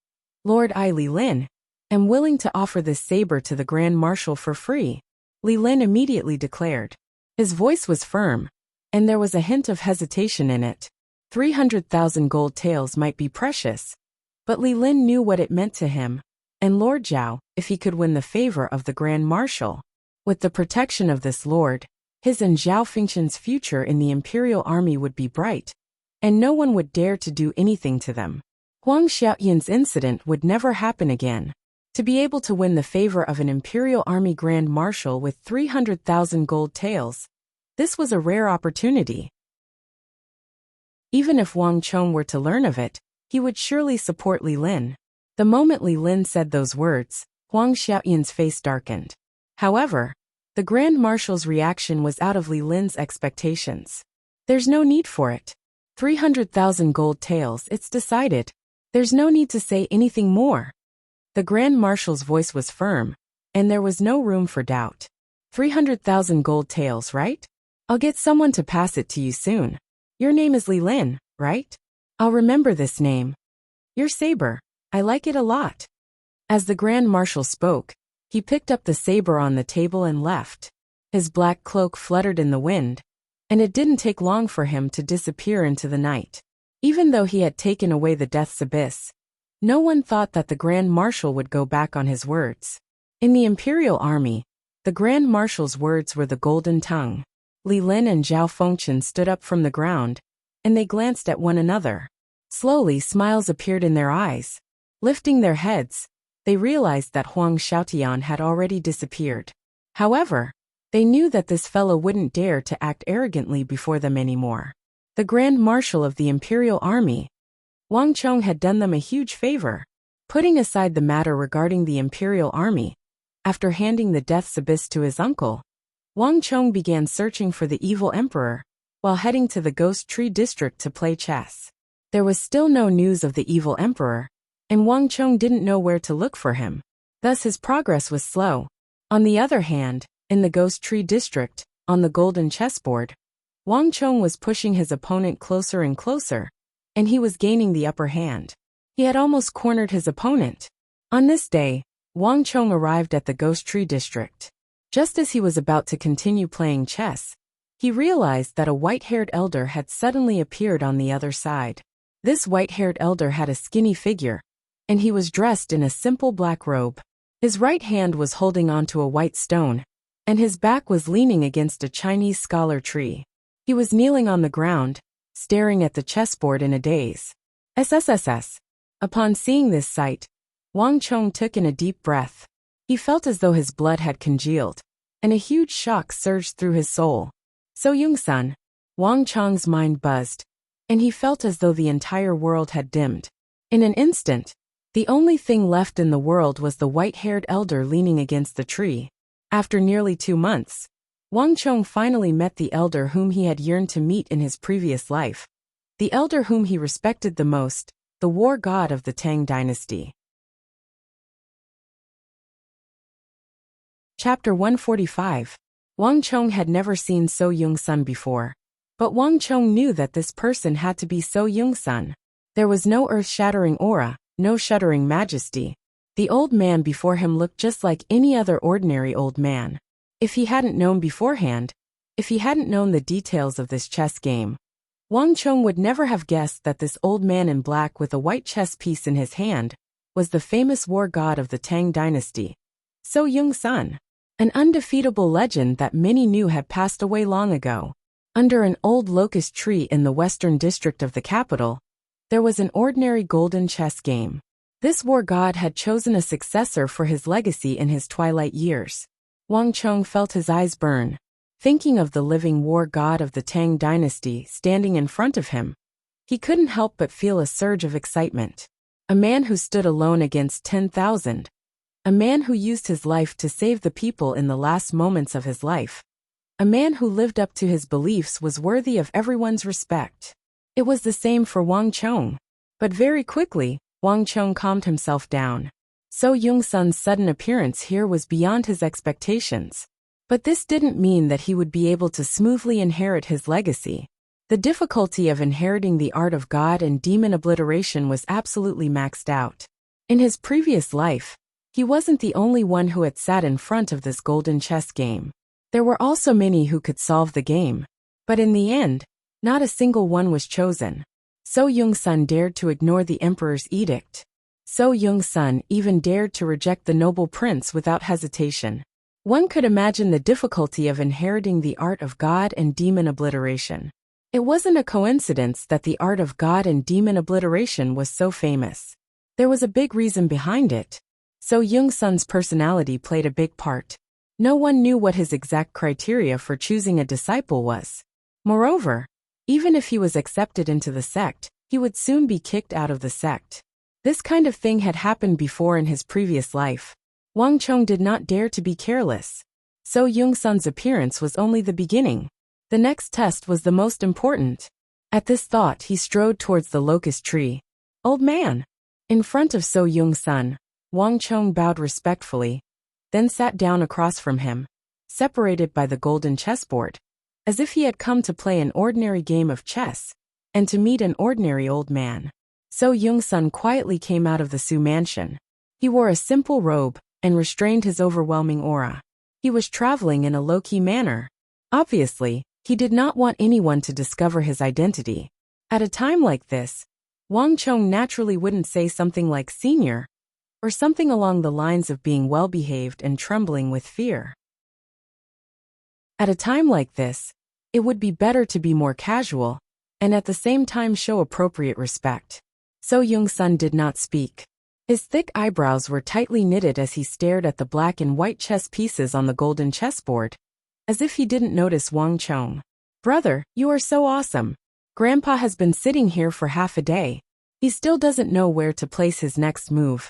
Lord Li Lin, am willing to offer this saber to the Grand Marshal for free, Li Lin immediately declared. His voice was firm, and there was a hint of hesitation in it. 300,000 gold taels might be precious, but Li Lin knew what it meant to him, and Lord Zhao, if he could win the favor of the Grand Marshal. With the protection of this lord, his and Zhao Fengchen's future in the Imperial Army would be bright, and no one would dare to do anything to them. Huang Xiaotian's incident would never happen again. To be able to win the favor of an Imperial Army Grand Marshal with 300,000 gold taels, this was a rare opportunity. Even if Wang Chong were to learn of it, he would surely support Li Lin. The moment Li Lin said those words, Huang Xiaotian's face darkened. However, the Grand Marshal's reaction was out of Li Lin's expectations. "There's no need for it. 300,000 gold taels, it's decided. There's no need to say anything more." The Grand Marshal's voice was firm, and there was no room for doubt. 300,000 gold taels, right? I'll get someone to pass it to you soon. Your name is Li Lin, right? I'll remember this name. Your saber. I like it a lot. As the Grand Marshal spoke, he picked up the saber on the table and left. His black cloak fluttered in the wind, and it didn't take long for him to disappear into the night. Even though he had taken away the Death's Abyss, no one thought that the Grand Marshal would go back on his words. In the Imperial Army, the Grand Marshal's words were the golden tongue. Li Lin and Zhao Fengchen stood up from the ground, and they glanced at one another. Slowly, smiles appeared in their eyes. Lifting their heads, they realized that Huang Xiaotian had already disappeared. However, they knew that this fellow wouldn't dare to act arrogantly before them anymore. The Grand Marshal of the Imperial Army, Wang Chong, had done them a huge favor. Putting aside the matter regarding the Imperial Army, after handing the Death's Abyss to his uncle, Wang Chong began searching for the evil emperor, while heading to the Ghost Tree district to play chess. There was still no news of the evil emperor, and Wang Chong didn't know where to look for him. Thus his progress was slow. On the other hand, in the Ghost Tree district, on the golden chessboard, Wang Chong was pushing his opponent closer and closer, and he was gaining the upper hand. He had almost cornered his opponent. On this day, Wang Chong arrived at the Ghost Tree district. Just as he was about to continue playing chess, he realized that a white-haired elder had suddenly appeared on the other side. This white-haired elder had a skinny figure, and he was dressed in a simple black robe. His right hand was holding onto a white stone, and his back was leaning against a Chinese scholar tree. He was kneeling on the ground, staring at the chessboard in a daze. SSSS. Upon seeing this sight, Wang Chong took in a deep breath. He felt as though his blood had congealed, and a huge shock surged through his soul. So Yung-san. Wang Chong's mind buzzed, and he felt as though the entire world had dimmed. In an instant, the only thing left in the world was the white-haired elder leaning against the tree. After nearly 2 months, Wang Chong finally met the elder whom he had yearned to meet in his previous life. The elder whom he respected the most, the war god of the Tang dynasty. Chapter 145. Wang Chong had never seen So Yung-sun before, but Wang Chong knew that this person had to be So Yung-sun. There was no earth-shattering aura, no shuddering majesty. The old man before him looked just like any other ordinary old man. If he hadn't known beforehand, if he hadn't known the details of this chess game, Wang Chong would never have guessed that this old man in black with a white chess piece in his hand was the famous war god of the Tang dynasty, So Yung-sun, an undefeatable legend that many knew had passed away long ago. Under an old locust tree in the western district of the capital, there was an ordinary golden chess game. This war god had chosen a successor for his legacy in his twilight years. Wang Chong felt his eyes burn, thinking of the living war god of the Tang dynasty standing in front of him. He couldn't help but feel a surge of excitement. A man who stood alone against 10,000. A man who used his life to save the people in the last moments of his life. A man who lived up to his beliefs was worthy of everyone's respect. It was the same for Wang Chong. But very quickly, Wang Chong calmed himself down. So Yung-sun's sudden appearance here was beyond his expectations. But this didn't mean that he would be able to smoothly inherit his legacy. The difficulty of inheriting the art of god and demon obliteration was absolutely maxed out. In his previous life, he wasn't the only one who had sat in front of this golden chess game. There were also many who could solve the game. But in the end, not a single one was chosen. So Yung-sun dared to ignore the emperor's edict. So Yung-sun even dared to reject the noble prince without hesitation. One could imagine the difficulty of inheriting the art of god and demon obliteration. It wasn't a coincidence that the art of god and demon obliteration was so famous. There was a big reason behind it. So Yung-sun's personality played a big part. No one knew what his exact criteria for choosing a disciple was. Moreover, even if he was accepted into the sect, he would soon be kicked out of the sect. This kind of thing had happened before in his previous life. Wang Chong did not dare to be careless. So Yung-sun's appearance was only the beginning. The next test was the most important. At this thought, he strode towards the locust tree. Old man! In front of So Yung-sun, Wang Chong bowed respectfully, then sat down across from him, separated by the golden chessboard, as if he had come to play an ordinary game of chess, and to meet an ordinary old man. So Young-sun quietly came out of the Su mansion. He wore a simple robe and restrained his overwhelming aura. He was traveling in a low-key manner. Obviously, he did not want anyone to discover his identity. At a time like this, Wang Chong naturally wouldn't say something like senior, or something along the lines of being well-behaved and trembling with fear. At a time like this, it would be better to be more casual, and at the same time show appropriate respect. So Young-sun did not speak. His thick eyebrows were tightly knitted as he stared at the black and white chess pieces on the golden chessboard, as if he didn't notice Wang Chong. "Brother, you are so awesome. Grandpa has been sitting here for half a day. He still doesn't know where to place his next move."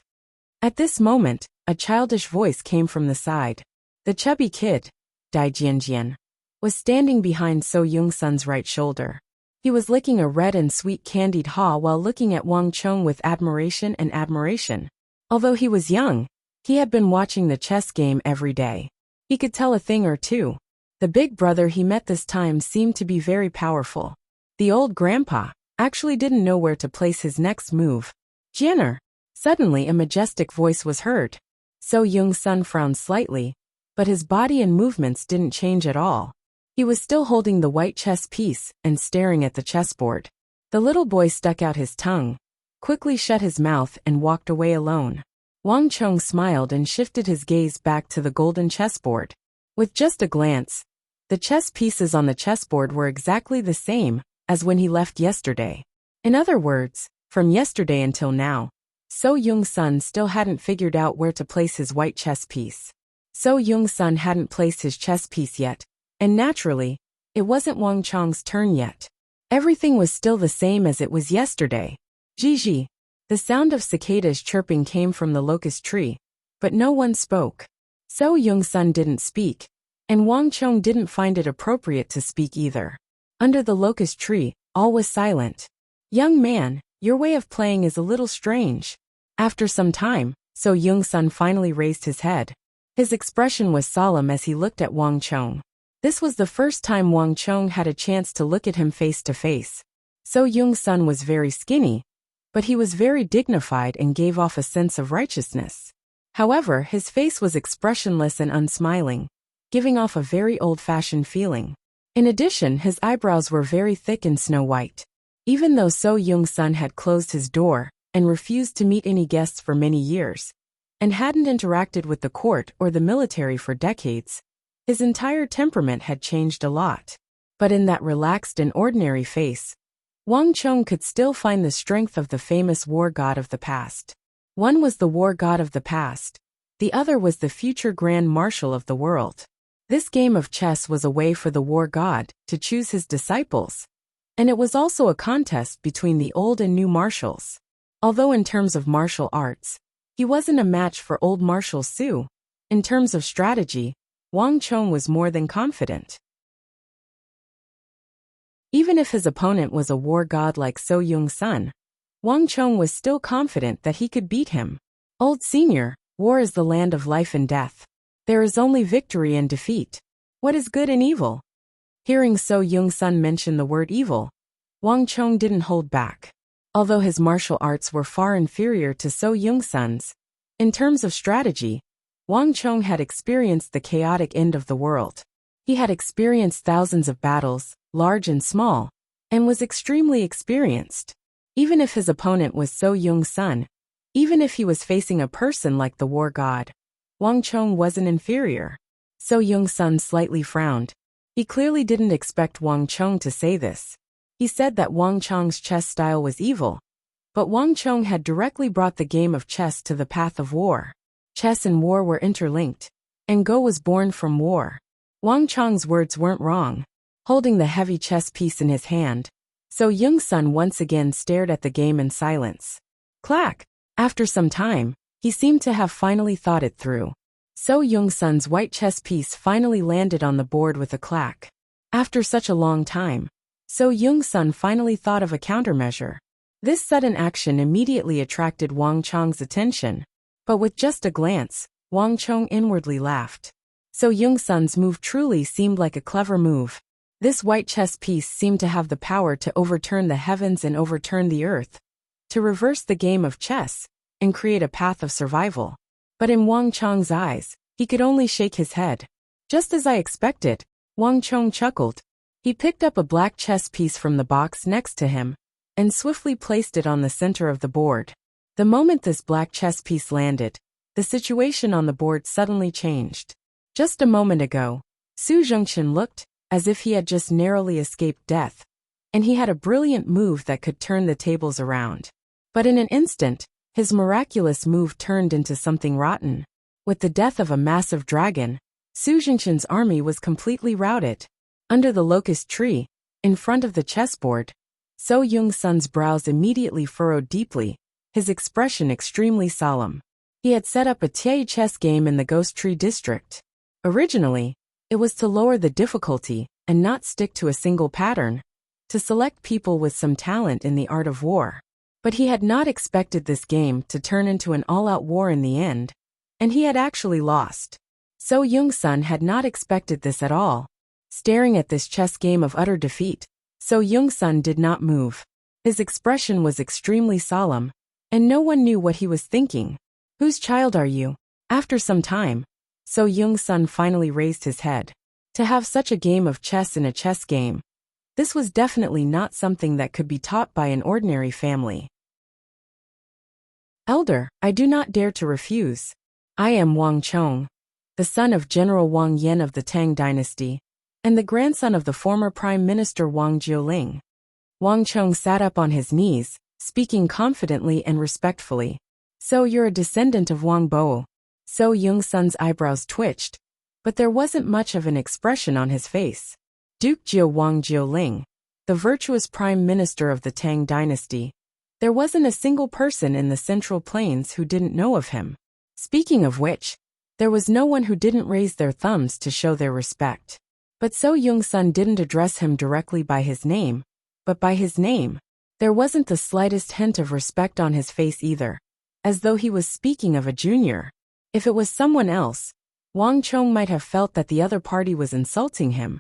At this moment, a childish voice came from the side. The chubby kid, Dai Jianjian, was standing behind So Young-sun's right shoulder. He was licking a red and sweet candied haw while looking at Wang Chong with admiration and admiration. Although he was young, he had been watching the chess game every day. He could tell a thing or two. The big brother he met this time seemed to be very powerful. The old grandpa actually didn't know where to place his next move. "Jianer!" Suddenly a majestic voice was heard. So Young-sun frowned slightly, but his body and movements didn't change at all. He was still holding the white chess piece and staring at the chessboard. The little boy stuck out his tongue, quickly shut his mouth and walked away alone. Wang Chong smiled and shifted his gaze back to the golden chessboard. With just a glance, the chess pieces on the chessboard were exactly the same as when he left yesterday. In other words, from yesterday until now, So Young-sun still hadn't figured out where to place his white chess piece. So Young-sun hadn't placed his chess piece yet, and naturally, it wasn't Wang Chong's turn yet. Everything was still the same as it was yesterday. Jiji. The sound of cicadas chirping came from the locust tree, but no one spoke. So Young-sun didn't speak, and Wang Chong didn't find it appropriate to speak either. Under the locust tree, all was silent. "Young man, your way of playing is a little strange." After some time, So Young-sun finally raised his head. His expression was solemn as he looked at Wang Chong. This was the first time Wang Chong had a chance to look at him face to face. So Young-sun was very skinny, but he was very dignified and gave off a sense of righteousness. However, his face was expressionless and unsmiling, giving off a very old-fashioned feeling. In addition, his eyebrows were very thick and snow-white. Even though So Young-sun had closed his door and refused to meet any guests for many years, and hadn't interacted with the court or the military for decades, his entire temperament had changed a lot. But in that relaxed and ordinary face, Wang Chong could still find the strength of the famous war god of the past. One was the war god of the past, the other was the future grand marshal of the world. This game of chess was a way for the war god to choose his disciples, and it was also a contest between the old and new marshals. Although in terms of martial arts, he wasn't a match for old Marshal Su, in terms of strategy, Wang Chong was more than confident. Even if his opponent was a war god like So Young-sun, Wang Chong was still confident that he could beat him. "Old senior, war is the land of life and death. There is only victory and defeat. What is good and evil?" Hearing So Young-sun mention the word evil, Wang Chong didn't hold back. Although his martial arts were far inferior to So Young-sun's, in terms of strategy, Wang Chong had experienced the chaotic end of the world. He had experienced thousands of battles, large and small, and was extremely experienced. Even if his opponent was So Young-sun, even if he was facing a person like the war god, Wang Chong wasn't inferior. So Young-sun slightly frowned. He clearly didn't expect Wang Chong to say this. He said that Wang Chong's chess style was evil, but Wang Chong had directly brought the game of chess to the path of war. Chess and war were interlinked, and Go was born from war. Wang Chong's words weren't wrong. Holding the heavy chess piece in his hand, So Young-sun once again stared at the game in silence. Clack! After some time, he seemed to have finally thought it through. So Young-sun's white chess piece finally landed on the board with a clack. After such a long time, So Young-sun finally thought of a countermeasure. This sudden action immediately attracted Wang Chong's attention, but with just a glance, Wang Chong inwardly laughed. So Young-sun's move truly seemed like a clever move. This white chess piece seemed to have the power to overturn the heavens and overturn the earth, to reverse the game of chess and create a path of survival. But in Wang Chong's eyes, he could only shake his head. Just as I expected, Wang Chong chuckled. He picked up a black chess piece from the box next to him and swiftly placed it on the center of the board. The moment this black chess piece landed, the situation on the board suddenly changed. Just a moment ago, Su Zhengqin looked as if he had just narrowly escaped death, and he had a brilliant move that could turn the tables around. But in an instant, his miraculous move turned into something rotten. With the death of a massive dragon, Su Zhengqin's army was completely routed. Under the locust tree, in front of the chessboard, So Yung-sun's brows immediately furrowed deeply, his expression extremely solemn. He had set up a tie chess game in the Ghost Tree district. Originally, it was to lower the difficulty and not stick to a single pattern, to select people with some talent in the art of war. But he had not expected this game to turn into an all-out war in the end, and he had actually lost. So Yung-sun had not expected this at all. Staring at this chess game of utter defeat, So Yung-sun did not move. His expression was extremely solemn, and no one knew what he was thinking. "Whose child are you?" After some time, So Yung-sun finally raised his head. To have such a game of chess in a chess game, this was definitely not something that could be taught by an ordinary family. "Elder, I do not dare to refuse. I am Wang Chong, the son of General Wang Yan of the Tang dynasty, and the grandson of the former Prime Minister Wang Jiuling." Wang Chong sat up on his knees, speaking confidently and respectfully. "So you're a descendant of Wang Bo." So Yung-sun's eyebrows twitched, but there wasn't much of an expression on his face. Duke Jiu Wang Jiuling, the virtuous Prime Minister of the Tang dynasty. There wasn't a single person in the Central Plains who didn't know of him. Speaking of which, there was no one who didn't raise their thumbs to show their respect. But So Yung-sun didn't address him directly by his name, but by his name. There wasn't the slightest hint of respect on his face either, as though he was speaking of a junior. If it was someone else, Wang Chong might have felt that the other party was insulting him,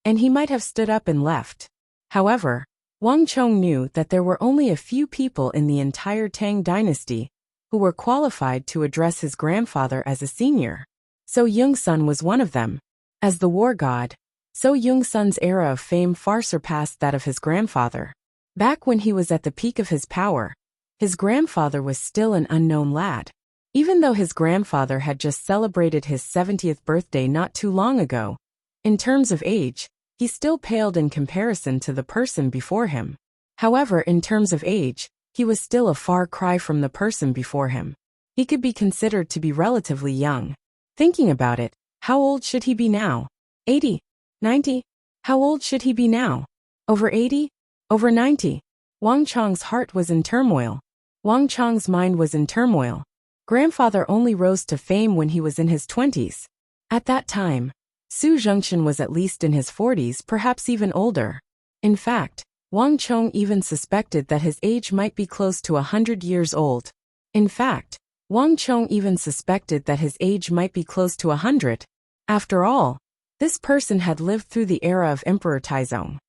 and he might have stood up and left. However, Wang Chong knew that there were only a few people in the entire Tang dynasty who were qualified to address his grandfather as a senior. So Yung-sun was one of them. As the war god, So Yung-sun's era of fame far surpassed that of his grandfather. Back when he was at the peak of his power, his grandfather was still an unknown lad. Even though his grandfather had just celebrated his 70th birthday not too long ago, in terms of age, he still paled in comparison to the person before him. However, in terms of age, he was still a far cry from the person before him. He could be considered to be relatively young. Thinking about it, how old should he be now? 80? 90? How old should he be now? Over 80? Over 90? Wang Chong's heart was in turmoil. Wang Chong's mind was in turmoil. Grandfather only rose to fame when he was in his 20s. At that time, Su Zhengqin was at least in his 40s, perhaps even older. In fact, Wang Chong even suspected that his age might be close to 100 years old. In fact, Wang Chong even suspected that his age might be close to 100. After all, this person had lived through the era of Emperor Taizong.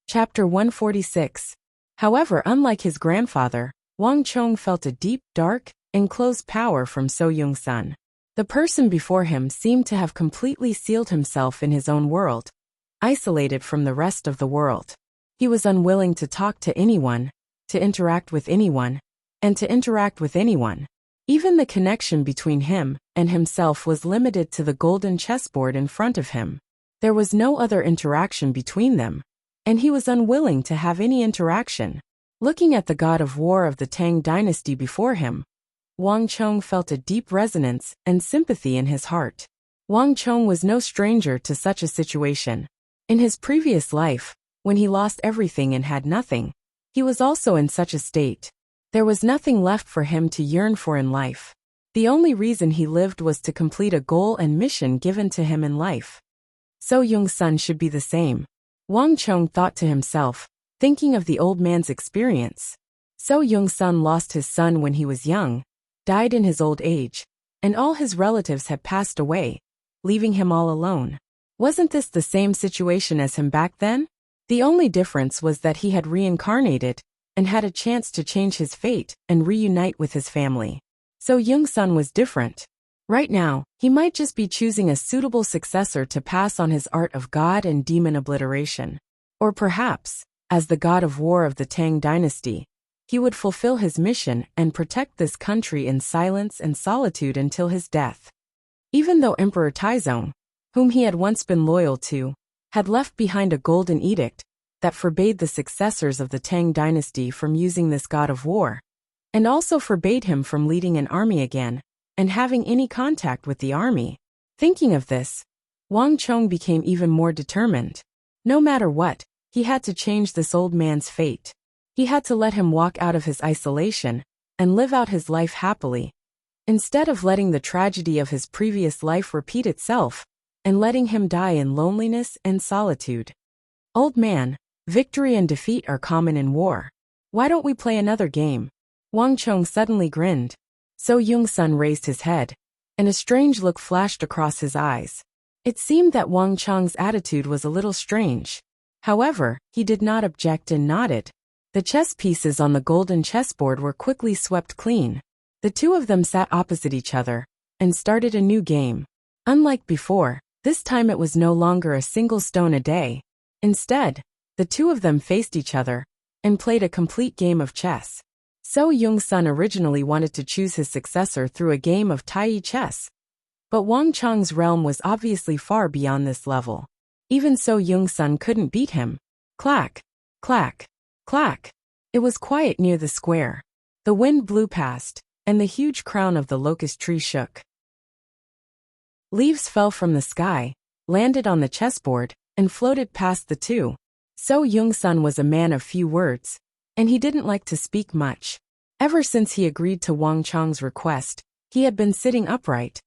Chapter 146. However, unlike his grandfather, Wang Chong felt a deep, dark, enclosed power from So Yung-sun. The person before him seemed to have completely sealed himself in his own world, isolated from the rest of the world. He was unwilling to talk to anyone, to interact with anyone, and to interact with anyone. Even the connection between him and himself was limited to the golden chessboard in front of him. There was no other interaction between them, and he was unwilling to have any interaction. Looking at the god of war of the Tang dynasty before him, Wang Chong felt a deep resonance and sympathy in his heart. Wang Chong was no stranger to such a situation. In his previous life, when he lost everything and had nothing, he was also in such a state. There was nothing left for him to yearn for in life. The only reason he lived was to complete a goal and mission given to him in life. So Yung-sun should be the same. Wang Chong thought to himself, thinking of the old man's experience. So Yung-sun lost his son when he was young, died in his old age, and all his relatives had passed away, leaving him all alone. Wasn't this the same situation as him back then? The only difference was that he had reincarnated and had a chance to change his fate and reunite with his family. So Yong-sun was different. Right now, he might just be choosing a suitable successor to pass on his art of god and demon obliteration. Or perhaps, as the god of war of the Tang dynasty, he would fulfill his mission and protect this country in silence and solitude until his death. Even though Emperor Taizong, whom he had once been loyal to, had left behind a golden edict that forbade the successors of the Tang dynasty from using this god of war, and also forbade him from leading an army again and having any contact with the army. Thinking of this, Wang Chong became even more determined. No matter what, he had to change this old man's fate. He had to let him walk out of his isolation and live out his life happily, instead of letting the tragedy of his previous life repeat itself and letting him die in loneliness and solitude. Old man, victory and defeat are common in war. Why don't we play another game? Wang Chong suddenly grinned. So Yong-sun raised his head, and a strange look flashed across his eyes. It seemed that Wang Chong's attitude was a little strange. However, he did not object and nodded. The chess pieces on the golden chessboard were quickly swept clean. The two of them sat opposite each other and started a new game. Unlike before, this time it was no longer a single stone a day. Instead, the two of them faced each other and played a complete game of chess. So Yong-sun originally wanted to choose his successor through a game of Tai chess. But Wang Chong's realm was obviously far beyond this level. Even so, Yong-sun couldn't beat him. Clack, clack, clack. It was quiet near the square. The wind blew past, and the huge crown of the locust tree shook. Leaves fell from the sky, landed on the chessboard, and floated past the two. So Yong-sun was a man of few words, and he didn't like to speak much. Ever since he agreed to Wang Chong's request, he had been sitting upright,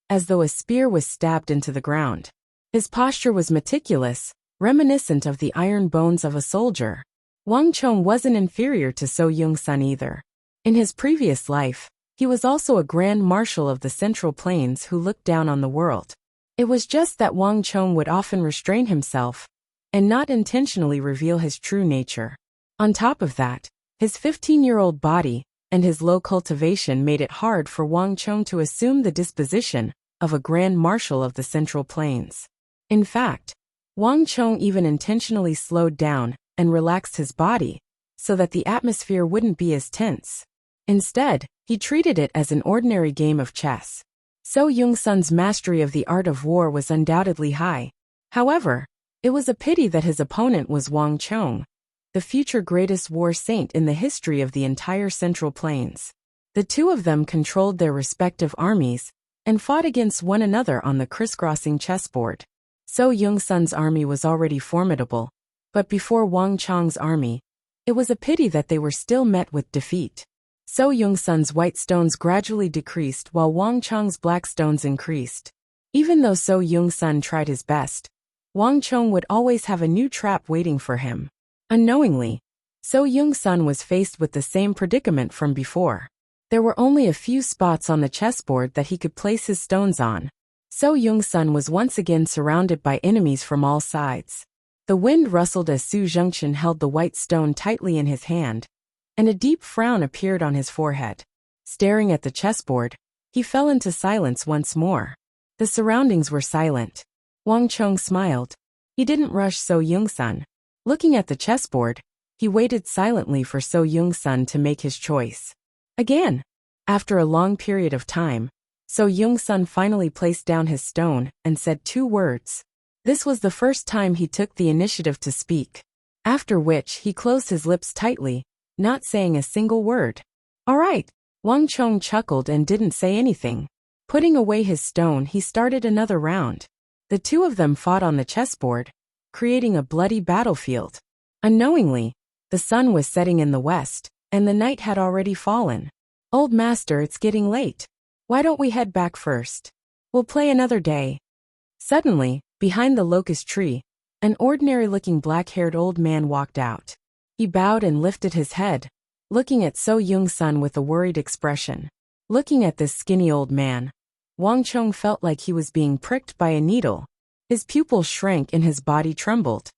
as though a spear was stabbed into the ground. His posture was meticulous, reminiscent of the iron bones of a soldier. Wang Chong wasn't inferior to So Yong-sun either. In his previous life, he was also a grand marshal of the Central Plains who looked down on the world. It was just that Wang Chong would often restrain himself and not intentionally reveal his true nature. On top of that, his 15-year-old body and his low cultivation made it hard for Wang Chong to assume the disposition of a grand marshal of the Central Plains. In fact, Wang Chong even intentionally slowed down and relaxed his body so that the atmosphere wouldn't be as tense. Instead, he treated it as an ordinary game of chess. So Yong-sun's mastery of the art of war was undoubtedly high. However, it was a pity that his opponent was Wang Chong, the future greatest war saint in the history of the entire Central Plains. The two of them controlled their respective armies and fought against one another on the crisscrossing chessboard. So Yong-sun's army was already formidable, but before Wang Chong's army, it was a pity that they were still met with defeat. So Yong-sun's white stones gradually decreased while Wang Chong's black stones increased. Even though So Yong-sun tried his best, Wang Chong would always have a new trap waiting for him. Unknowingly, So Yong-sun was faced with the same predicament from before. There were only a few spots on the chessboard that he could place his stones on. So Yong-sun was once again surrounded by enemies from all sides. The wind rustled as Su Zhengchen held the white stone tightly in his hand, and a deep frown appeared on his forehead. Staring at the chessboard, he fell into silence once more. The surroundings were silent. Wang Chong smiled. He didn't rush So Yong-sun. Looking at the chessboard, he waited silently for So Yong-sun to make his choice. Again, after a long period of time, So Yong-sun finally placed down his stone and said two words. This was the first time he took the initiative to speak. After which he closed his lips tightly, not saying a single word. All right, Wang Chong chuckled and didn't say anything. Putting away his stone, he started another round. The two of them fought on the chessboard, creating a bloody battlefield. Unknowingly, the sun was setting in the west, and the night had already fallen. Old master, it's getting late. Why don't we head back first? We'll play another day. Suddenly, behind the locust tree, an ordinary-looking black-haired old man walked out. He bowed and lifted his head, looking at So Yong-sun with a worried expression. Looking at this skinny old man, Wang Chong felt like he was being pricked by a needle. His pupils shrank and his body trembled.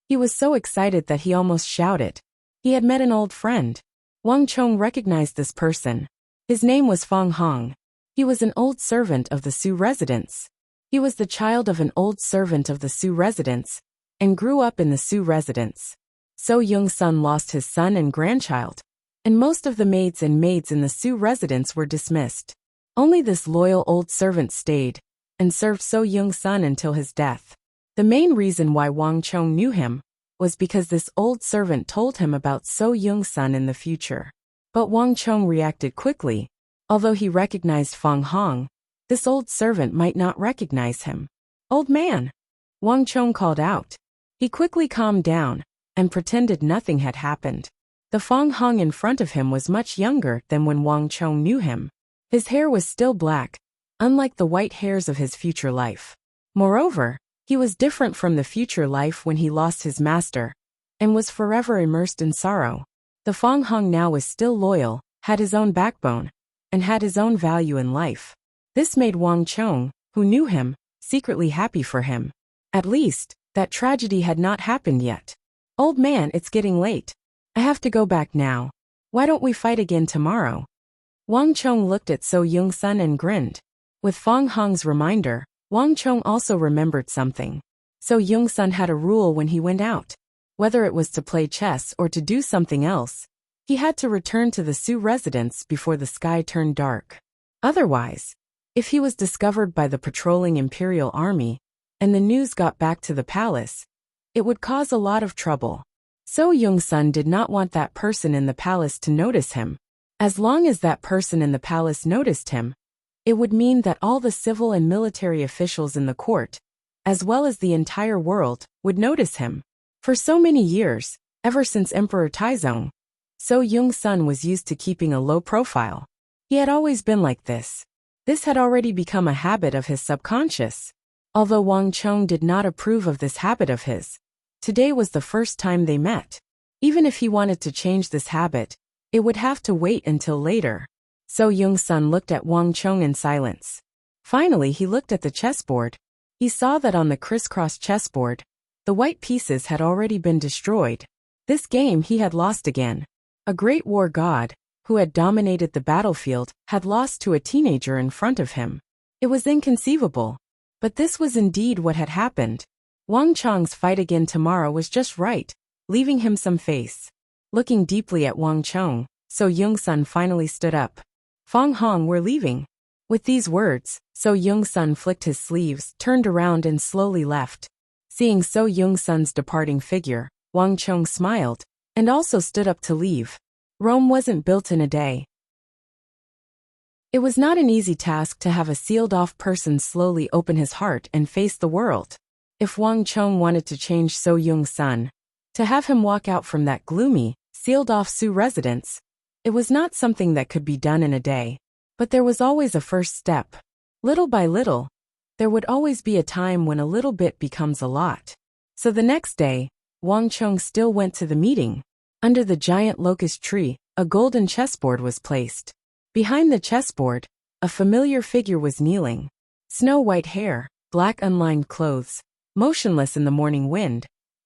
He was so excited that he almost shouted. He had met an old friend. Wang Chong recognized this person. His name was Feng Hong. He was an old servant of the Su residence. He was the child of an old servant of the Su residence and grew up in the Su residence. So Young Sun lost his son and grandchild, and most of the maids in the Su residence were dismissed. Only this loyal old servant stayed and served So Young Sun until his death. The main reason why Wang Chong knew him was because this old servant told him about So Young Sun in the future. But Wang Chong reacted quickly. Although he recognized Feng Hong, this old servant might not recognize him. "Old man!" Wang Chong called out. He quickly calmed down and pretended nothing had happened. The Feng Hong in front of him was much younger than when Wang Chong knew him. His hair was still black, unlike the white hairs of his future life. Moreover, he was different from the future life when he lost his master and was forever immersed in sorrow. The Feng Hong now was still loyal, had his own backbone, and had his own value in life. This made Wang Chong, who knew him, secretly happy for him. At least, that tragedy had not happened yet. "Old man, it's getting late. I have to go back now. Why don't we fight again tomorrow?" Wang Chong looked at So Young Sun and grinned. With Feng Hong's reminder, Wang Chong also remembered something. So Young Sun had a rule when he went out. Whether it was to play chess or to do something else, he had to return to the Su residence before the sky turned dark. Otherwise, if he was discovered by the patrolling Imperial Army and the news got back to the palace, it would cause a lot of trouble. So Young Sun did not want that person in the palace to notice him. As long as that person in the palace noticed him, it would mean that all the civil and military officials in the court, as well as the entire world, would notice him. For so many years, ever since Emperor Taizong, So Young Sun was used to keeping a low profile. He had always been like this. This had already become a habit of his subconscious. Although Wang Chong did not approve of this habit of his, today was the first time they met. Even if he wanted to change this habit, it would have to wait until later. So Young Sun looked at Wang Chong in silence. Finally, he looked at the chessboard. He saw that on the crisscross chessboard, the white pieces had already been destroyed. This game he had lost again. A great war god, who had dominated the battlefield, had lost to a teenager in front of him. It was inconceivable. But this was indeed what had happened. Wang Chong's fight again tomorrow was just right, leaving him some face. Looking deeply at Wang Chong, So Young Sun finally stood up. "Feng Hong, we're leaving." With these words, So Young Sun flicked his sleeves, turned around and slowly left. Seeing So Young Sun's departing figure, Wang Chong smiled, and also stood up to leave. Rome wasn't built in a day. It was not an easy task to have a sealed-off person slowly open his heart and face the world. If Wang Chong wanted to change So Young Sun, to have him walk out from that gloomy, sealed-off Su residence, it was not something that could be done in a day. But there was always a first step. Little by little, there would always be a time when a little bit becomes a lot. So the next day, Wang Chong still went to the meeting. Under the giant locust tree, a golden chessboard was placed. Behind the chessboard, a familiar figure was kneeling. Snow-white hair, black unlined clothes, motionless in the morning wind,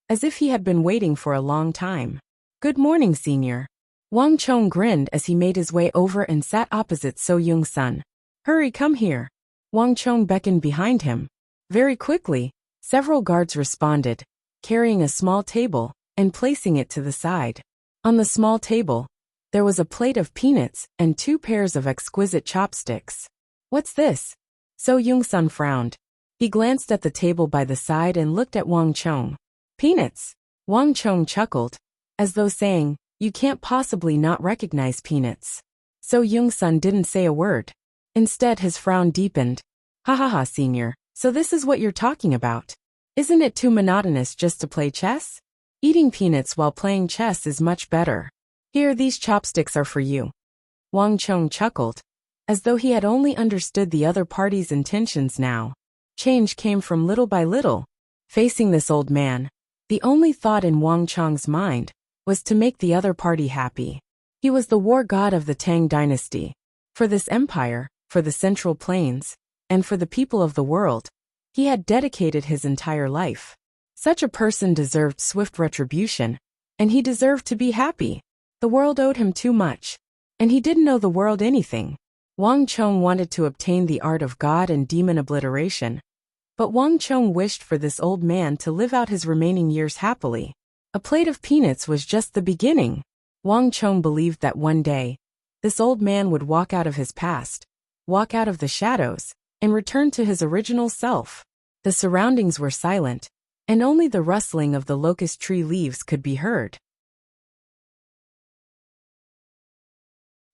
as if he had been waiting for a long time. "Good morning, senior." Wang Chong grinned as he made his way over and sat opposite So Young Sun. "Hurry, come here." Wang Chong beckoned behind him. Very quickly, several guards responded, carrying a small table and placing it to the side. On the small table, there was a plate of peanuts and 2 pairs of exquisite chopsticks. "What's this?" So Young Sun frowned. He glanced at the table by the side and looked at Wang Chong. "Peanuts?" Wang Chong chuckled, as though saying, "You can't possibly not recognize peanuts." So Young Sun didn't say a word. Instead, his frown deepened. "Ha ha ha, senior, so this is what you're talking about. Isn't it too monotonous just to play chess? Eating peanuts while playing chess is much better. Here, these chopsticks are for you." Wang Chong chuckled, as though he had only understood the other party's intentions now. Change came from little by little. Facing this old man, the only thought in Wang Chong's mind was to make the other party happy. He was the war god of the Tang dynasty. For this empire, for the Central Plains, and for the people of the world, he had dedicated his entire life. Such a person deserved swift retribution, and he deserved to be happy. The world owed him too much, and he didn't owe the world anything. Wang Chong wanted to obtain the art of god and demon obliteration, but Wang Chong wished for this old man to live out his remaining years happily. A plate of peanuts was just the beginning. Wang Chong believed that one day, this old man would walk out of his past, walk out of the shadows, and return to his original self. The surroundings were silent, and only the rustling of the locust tree leaves could be heard.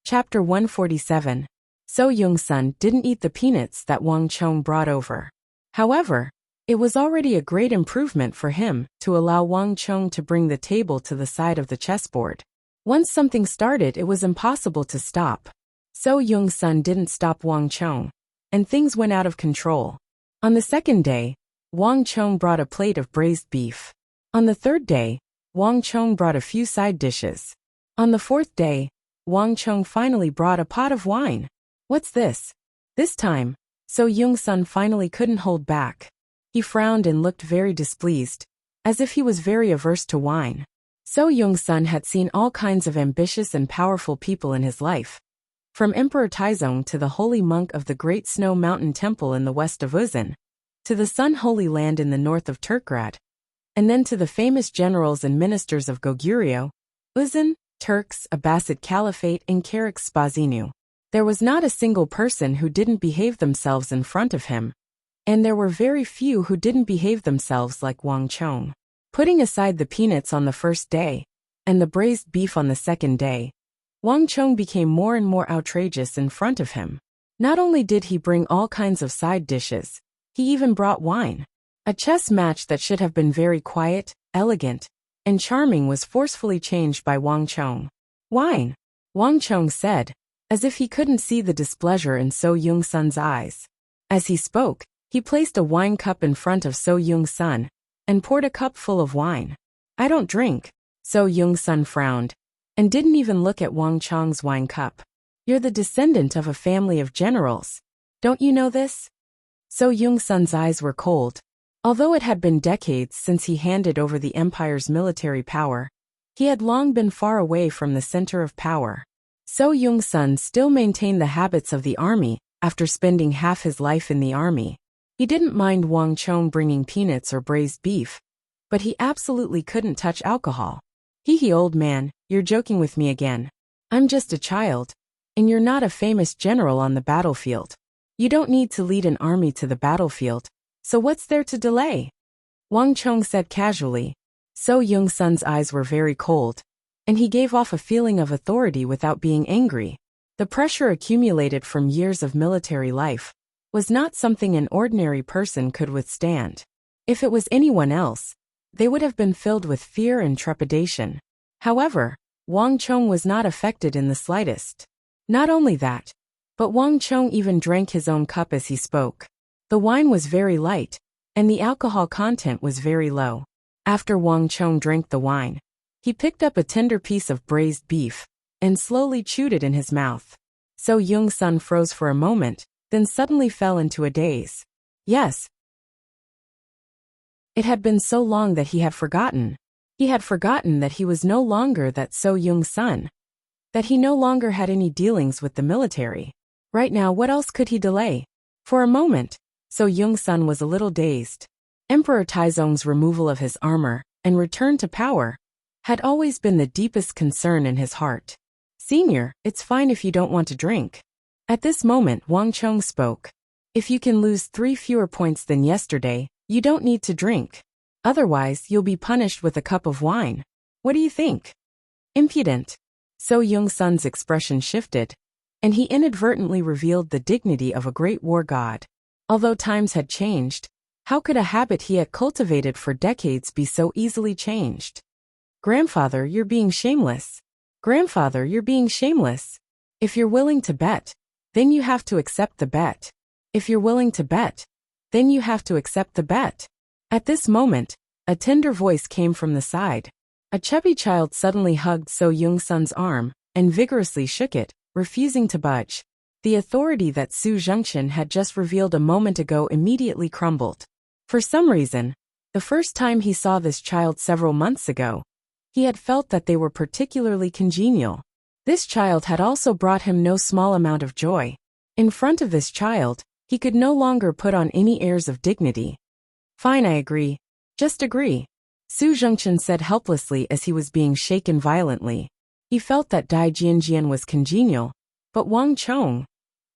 Chapter 147. So Yung-sun didn't eat the peanuts that Wang Chong brought over. However, it was already a great improvement for him to allow Wang Chong to bring the table to the side of the chessboard. Once something started, it was impossible to stop. So Yung-sun didn't stop Wang Chong, and things went out of control. On the second day, Wang Chong brought a plate of braised beef. On the third day, Wang Chong brought a few side dishes. On the fourth day, Wang Chong finally brought a pot of wine. What's this? This time, So Yung-sun finally couldn't hold back. He frowned and looked very displeased, as if he was very averse to wine. So Yung-sun had seen all kinds of ambitious and powerful people in his life, from Emperor Taizong to the holy monk of the Great Snow Mountain Temple in the west of Uzan, to the Sun Holy Land in the north of Turkrad, and then to the famous generals and ministers of Goguryeo, Uzan, Turks, Abbasid Caliphate, and Karax Spazinu. There was not a single person who didn't behave themselves in front of him, and there were very few who didn't behave themselves like Wang Chong. Putting aside the peanuts on the first day, and the braised beef on the second day, Wang Chong became more and more outrageous in front of him. Not only did he bring all kinds of side dishes, he even brought wine. A chess match that should have been very quiet, elegant, and charming was forcefully changed by Wang Chong. Wine, Wang Chong said, as if he couldn't see the displeasure in So Yung-sun's eyes. As he spoke, he placed a wine cup in front of So Yung-sun, and poured a cup full of wine. I don't drink. So Yung-sun frowned, and didn't even look at Wang Chong's wine cup. You're the descendant of a family of generals. Don't you know this? So Yung-sun's eyes were cold. Although it had been decades since he handed over the empire's military power, he had long been far away from the center of power. So Yung-sun still maintained the habits of the army after spending half his life in the army. He didn't mind Wang Chong bringing peanuts or braised beef, but he absolutely couldn't touch alcohol. Hee old man, you're joking with me again. I'm just a child, and you're not a famous general on the battlefield. You don't need to lead an army to the battlefield, so what's there to delay? Wang Chong said casually. So Yung-sun's eyes were very cold, and he gave off a feeling of authority without being angry. The pressure accumulated from years of military life was not something an ordinary person could withstand. If it was anyone else, they would have been filled with fear and trepidation. However, Wang Chong was not affected in the slightest. Not only that, but Wang Chong even drank his own cup as he spoke. The wine was very light, and the alcohol content was very low. After Wang Chong drank the wine, he picked up a tender piece of braised beef, and slowly chewed it in his mouth. So Yung-sun froze for a moment, then suddenly fell into a daze. Yes. It had been so long that he had forgotten. He had forgotten that he was no longer that So Yung-sun, that he no longer had any dealings with the military. Right now, what else could he delay? For a moment, So Yung-sun was a little dazed. Emperor Taizong's removal of his armor and return to power had always been the deepest concern in his heart. Senior, it's fine if you don't want to drink. At this moment, Wang Chong spoke. If you can lose 3 fewer points than yesterday, you don't need to drink. Otherwise, you'll be punished with a cup of wine. What do you think? Impudent. So Yung-sun's expression shifted, and he inadvertently revealed the dignity of a great war god. Although times had changed, how could a habit he had cultivated for decades be so easily changed? Grandfather, you're being shameless. Grandfather, you're being shameless. If you're willing to bet, then you have to accept the bet. If you're willing to bet, then you have to accept the bet. At this moment, a tender voice came from the side. A chubby child suddenly hugged So Yung-sun's arm and vigorously shook it, refusing to budge. The authority that Su Zhengchen had just revealed a moment ago immediately crumbled. For some reason, The first time he saw this child several months ago, he had felt that they were particularly congenial. This child had also brought him no small amount of joy. In front of this child, he could no longer put on any airs of dignity. Fine, I agree. Just agree. Su Zhengchen said helplessly as he was being shaken violently. He felt that Dai Jianjian was congenial, but Wang Chong,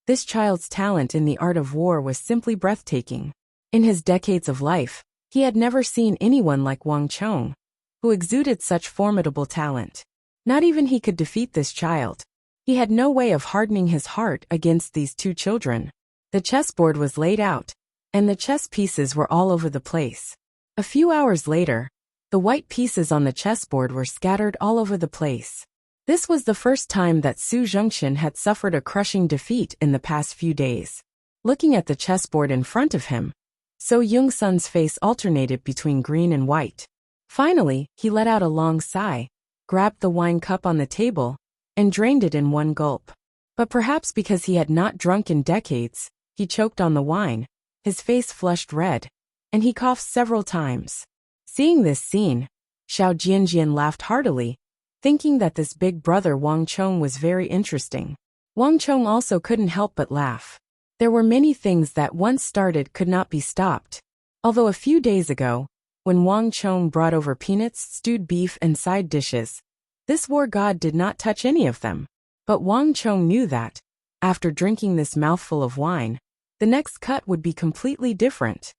this child's talent in the art of war was simply breathtaking. In his decades of life, he had never seen anyone like Wang Chong, who exuded such formidable talent. Not even he could defeat this child. He had no way of hardening his heart against these two children. The chessboard was laid out, and the chess pieces were all over the place. A few hours later, the white pieces on the chessboard were scattered all over the place. This was the first time that Su Zhengchen had suffered a crushing defeat in the past few days. Looking at the chessboard in front of him, So Young-sun's face alternated between green and white. Finally, he let out a long sigh, grabbed the wine cup on the table, and drained it in one gulp. But perhaps because he had not drunk in decades, he choked on the wine, his face flushed red, and he coughed several times. Seeing this scene, Xiao Jianjian laughed heartily, thinking that this big brother Wang Chong was very interesting. Wang Chong also couldn't help but laugh. There were many things that once started could not be stopped. Although a few days ago, when Wang Chong brought over peanuts, stewed beef and side dishes, this war god did not touch any of them. But Wang Chong knew that, after drinking this mouthful of wine, the next cut would be completely different.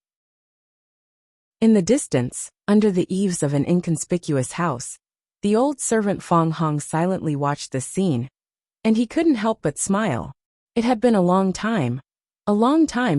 In the distance, under the eaves of an inconspicuous house, the old servant Fang Hong silently watched the scene, and he couldn't help but smile. It had been a long time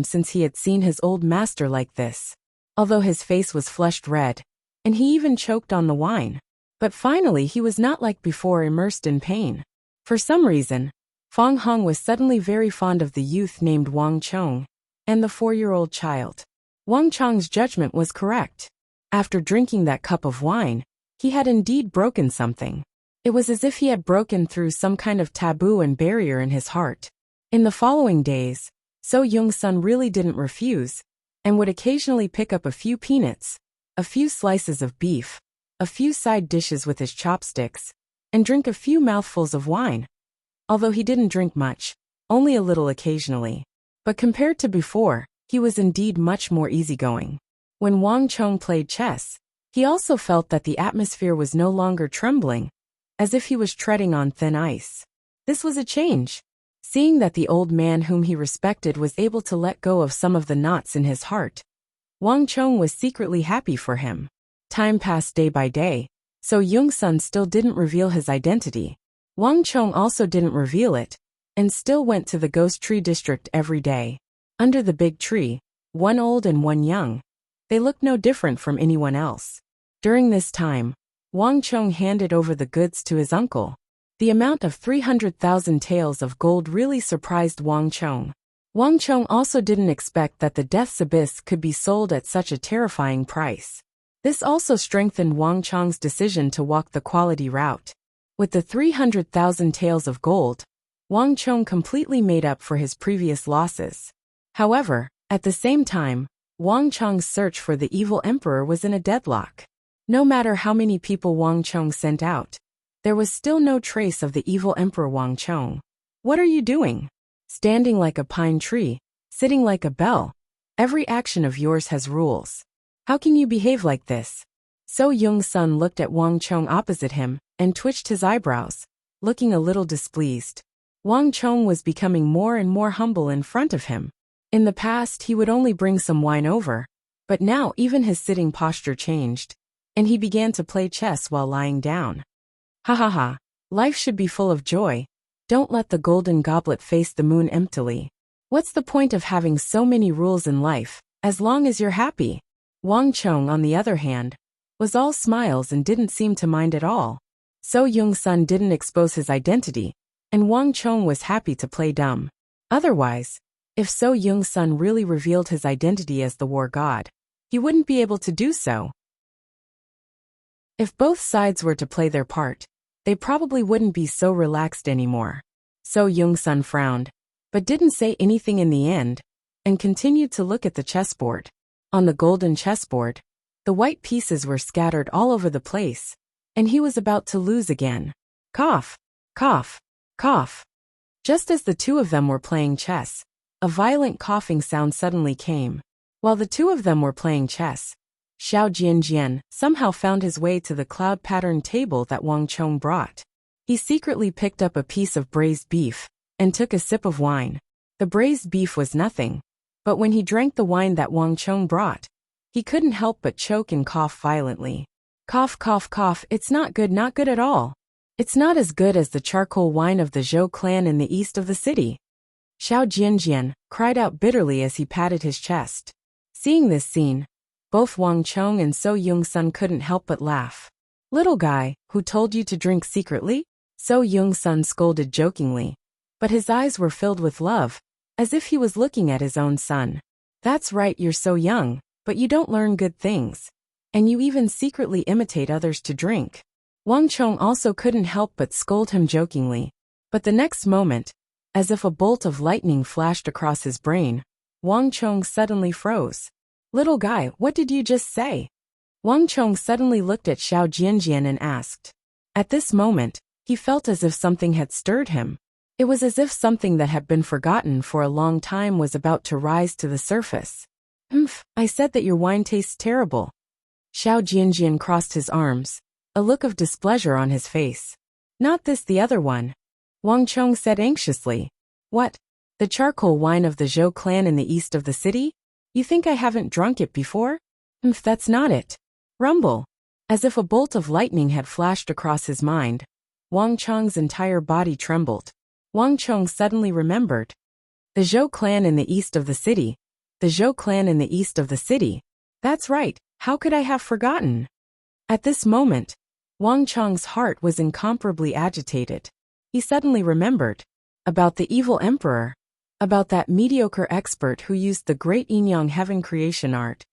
since he had seen his old master like this. Although his face was flushed red, and he even choked on the wine. But finally he was not like before, immersed in pain. For some reason, Fang Hong was suddenly very fond of the youth named Wang Chong, and the 4-year-old child. Wang Chong's judgment was correct. After drinking that cup of wine, he had indeed broken something. It was as if he had broken through some kind of taboo and barrier in his heart. In the following days, So Young-sun really didn't refuse, and would occasionally pick up a few peanuts, a few slices of beef, a few side dishes with his chopsticks, and drink a few mouthfuls of wine. Although he didn't drink much, only a little occasionally. But compared to before, he was indeed much more easygoing. When Wang Chong played chess, he also felt that the atmosphere was no longer trembling, as if he was treading on thin ice. This was a change. Seeing that the old man whom he respected was able to let go of some of the knots in his heart, Wang Chong was secretly happy for him. Time passed day by day, so Young-sun still didn't reveal his identity. Wang Chong also didn't reveal it, and still went to the ghost tree district every day. Under the big tree, one old and one young, they looked no different from anyone else. During this time, Wang Chong handed over the goods to his uncle. The amount of 300,000 taels of gold really surprised Wang Chong. Wang Chong also didn't expect that the Death's Abyss could be sold at such a terrifying price. This also strengthened Wang Chong's decision to walk the quality route. With the 300,000 taels of gold, Wang Chong completely made up for his previous losses. However, at the same time, Wang Chong's search for the evil emperor was in a deadlock. No matter how many people Wang Chong sent out, there was still no trace of the evil emperor Wang Chong. What are you doing? Standing like a pine tree, sitting like a bell. Every action of yours has rules. How can you behave like this? So Young-sun looked at Wang Chong opposite him, and twitched his eyebrows, looking a little displeased. Wang Chong was becoming more and more humble in front of him. In the past he would only bring some wine over, but now even his sitting posture changed, and he began to play chess while lying down. Ha ha ha, life should be full of joy. Don't let the golden goblet face the moon emptily. What's the point of having so many rules in life, as long as you're happy? Wang Chong, on the other hand, was all smiles and didn't seem to mind at all. So Young-sun didn't expose his identity, and Wang Chong was happy to play dumb. Otherwise, if So Young-sun really revealed his identity as the war god, he wouldn't be able to do so. If both sides were to play their part, they probably wouldn't be so relaxed anymore. So Young-sun frowned, but didn't say anything in the end, and continued to look at the chessboard. On the golden chessboard, The white pieces were scattered all over the place, and he was about to lose again. Cough, cough, cough. Just as the two of them were playing chess, a violent coughing sound suddenly came. While the two of them were playing chess, Xiao Jianjian somehow found his way to the cloud-patterned table that Wang Chong brought. He secretly picked up a piece of braised beef and took a sip of wine. The braised beef was nothing, but when he drank the wine that Wang Chong brought, he couldn't help but choke and cough violently. Cough, cough, cough, it's not good at all. It's not as good as the charcoal wine of the Zhou clan in the east of the city. Xiao Jianjian cried out bitterly as he patted his chest. Seeing this scene, both Wang Chong and So Yung-sun couldn't help but laugh. Little guy, who told you to drink secretly? So Yung-sun scolded jokingly, but his eyes were filled with love, as if he was looking at his own son. That's right, you're so young, but you don't learn good things. And you even secretly imitate others to drink. Wang Chong also couldn't help but scold him jokingly. But the next moment, as if a bolt of lightning flashed across his brain, Wang Chong suddenly froze. Little guy, what did you just say? Wang Chong suddenly looked at Xiao Jianjian and asked. At this moment, he felt as if something had stirred him. It was as if something that had been forgotten for a long time was about to rise to the surface. I said that your wine tastes terrible. Xiao Jianjian crossed his arms, a look of displeasure on his face. Not this, the other one. Wang Chong said anxiously. What? The charcoal wine of the Zhou clan in the east of the city? You think I haven't drunk it before? That's not it. Rumble. As if a bolt of lightning had flashed across his mind, Wang Chong's entire body trembled. Wang Chong suddenly remembered. The Zhou clan in the east of the city. The Zhou clan in the east of the city. That's right, how could I have forgotten? At this moment, Wang Chong's heart was incomparably agitated. He suddenly remembered. About the evil emperor. About that mediocre expert who used the great Yin-Yang heaven creation art.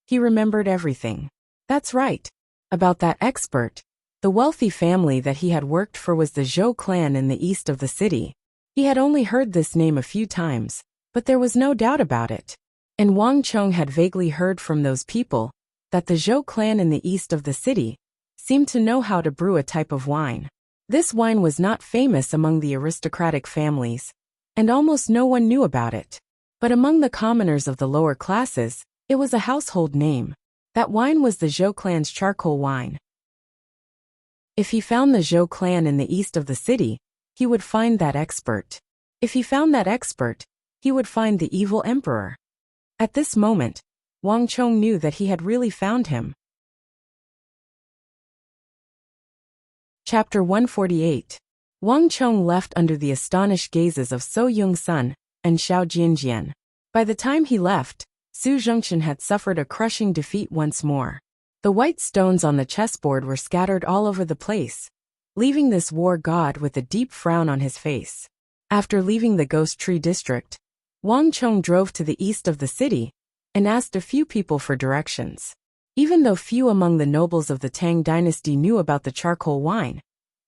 He remembered everything. That's right. About that expert. The wealthy family that he had worked for was the Zhou clan in the east of the city. He had only heard this name a few times, but there was no doubt about it. And Wang Chong had vaguely heard from those people that the Zhou clan in the east of the city seemed to know how to brew a type of wine. This wine was not famous among the aristocratic families, and almost no one knew about it. But among the commoners of the lower classes, it was a household name. That wine was the Zhou clan's charcoal wine. If he found the Zhou clan in the east of the city, he would find that expert. If he found that expert, he would find the evil emperor. At this moment, Wang Chong knew that he had really found him. Chapter 148. Wang Chong left under the astonished gazes of So Yung-sun and Xiao Jianjian. By the time he left, Su Zhengchen had suffered a crushing defeat once more. The white stones on the chessboard were scattered all over the place, leaving this war god with a deep frown on his face. After leaving the Ghost Tree district, Wang Chong drove to the east of the city and asked a few people for directions. Even though few among the nobles of the Tang dynasty knew about the charcoal wine,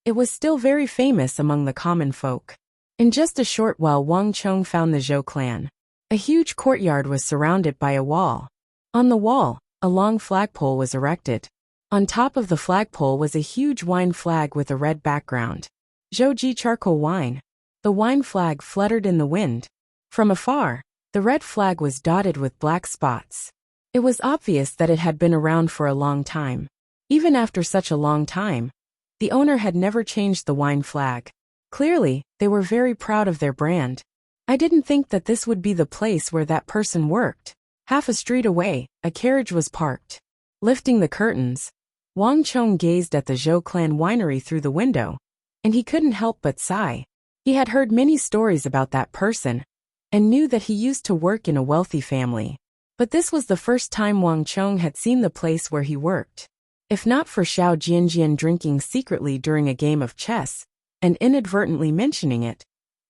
it was still very famous among the common folk. In just a short while, Wang Chong found the Zhou clan. A huge courtyard was surrounded by a wall. On the wall, a long flagpole was erected. On top of the flagpole was a huge wine flag with a red background. Zhouji charcoal wine. The wine flag fluttered in the wind. From afar, the red flag was dotted with black spots. It was obvious that it had been around for a long time. Even after such a long time, the owner had never changed the wine flag. Clearly, they were very proud of their brand. I didn't think that this would be the place where that person worked. Half a street away, a carriage was parked. Lifting the curtains, Wang Chong gazed at the Zhou clan winery through the window, and he couldn't help but sigh. He had heard many stories about that person, and knew that he used to work in a wealthy family. But this was the first time Wang Chong had seen the place where he worked. If not for Xiao Jianjian drinking secretly during a game of chess, and inadvertently mentioning it,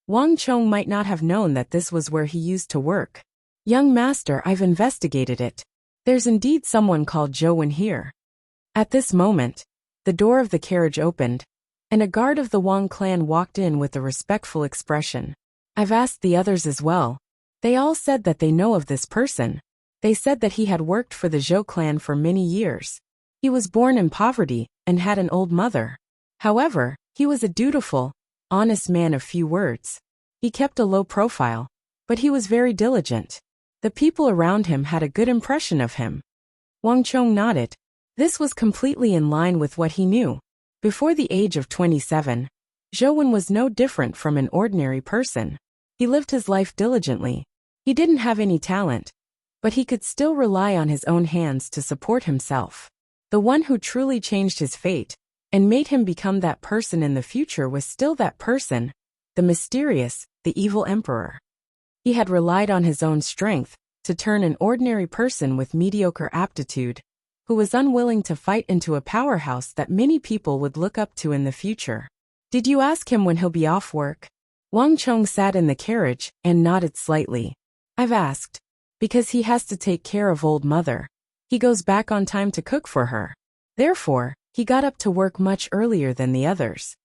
Wang Chong might not have known that this was where he used to work. Young master, I've investigated it. There's indeed someone called Zhou Wen here. At this moment, the door of the carriage opened, and a guard of the Wang clan walked in with a respectful expression. I've asked the others as well. They all said that they know of this person. They said that he had worked for the Zhou clan for many years. He was born in poverty and had an old mother. However, he was a dutiful, honest man of few words. He kept a low profile, but he was very diligent. The people around him had a good impression of him. Wang Chong nodded. This was completely in line with what he knew. Before the age of 27, Zhou Wen was no different from an ordinary person. He lived his life diligently. He didn't have any talent, but he could still rely on his own hands to support himself. The one who truly changed his fate and made him become that person in the future was still that person, the mysterious, the evil emperor. He had relied on his own strength to turn an ordinary person with mediocre aptitude, who was unwilling to fight, into a powerhouse that many people would look up to in the future. Did you ask him when he'll be off work? Wang Chong sat in the carriage and nodded slightly. I've asked. Because he has to take care of old mother. He goes back on time to cook for her. Therefore, he got up to work much earlier than the others.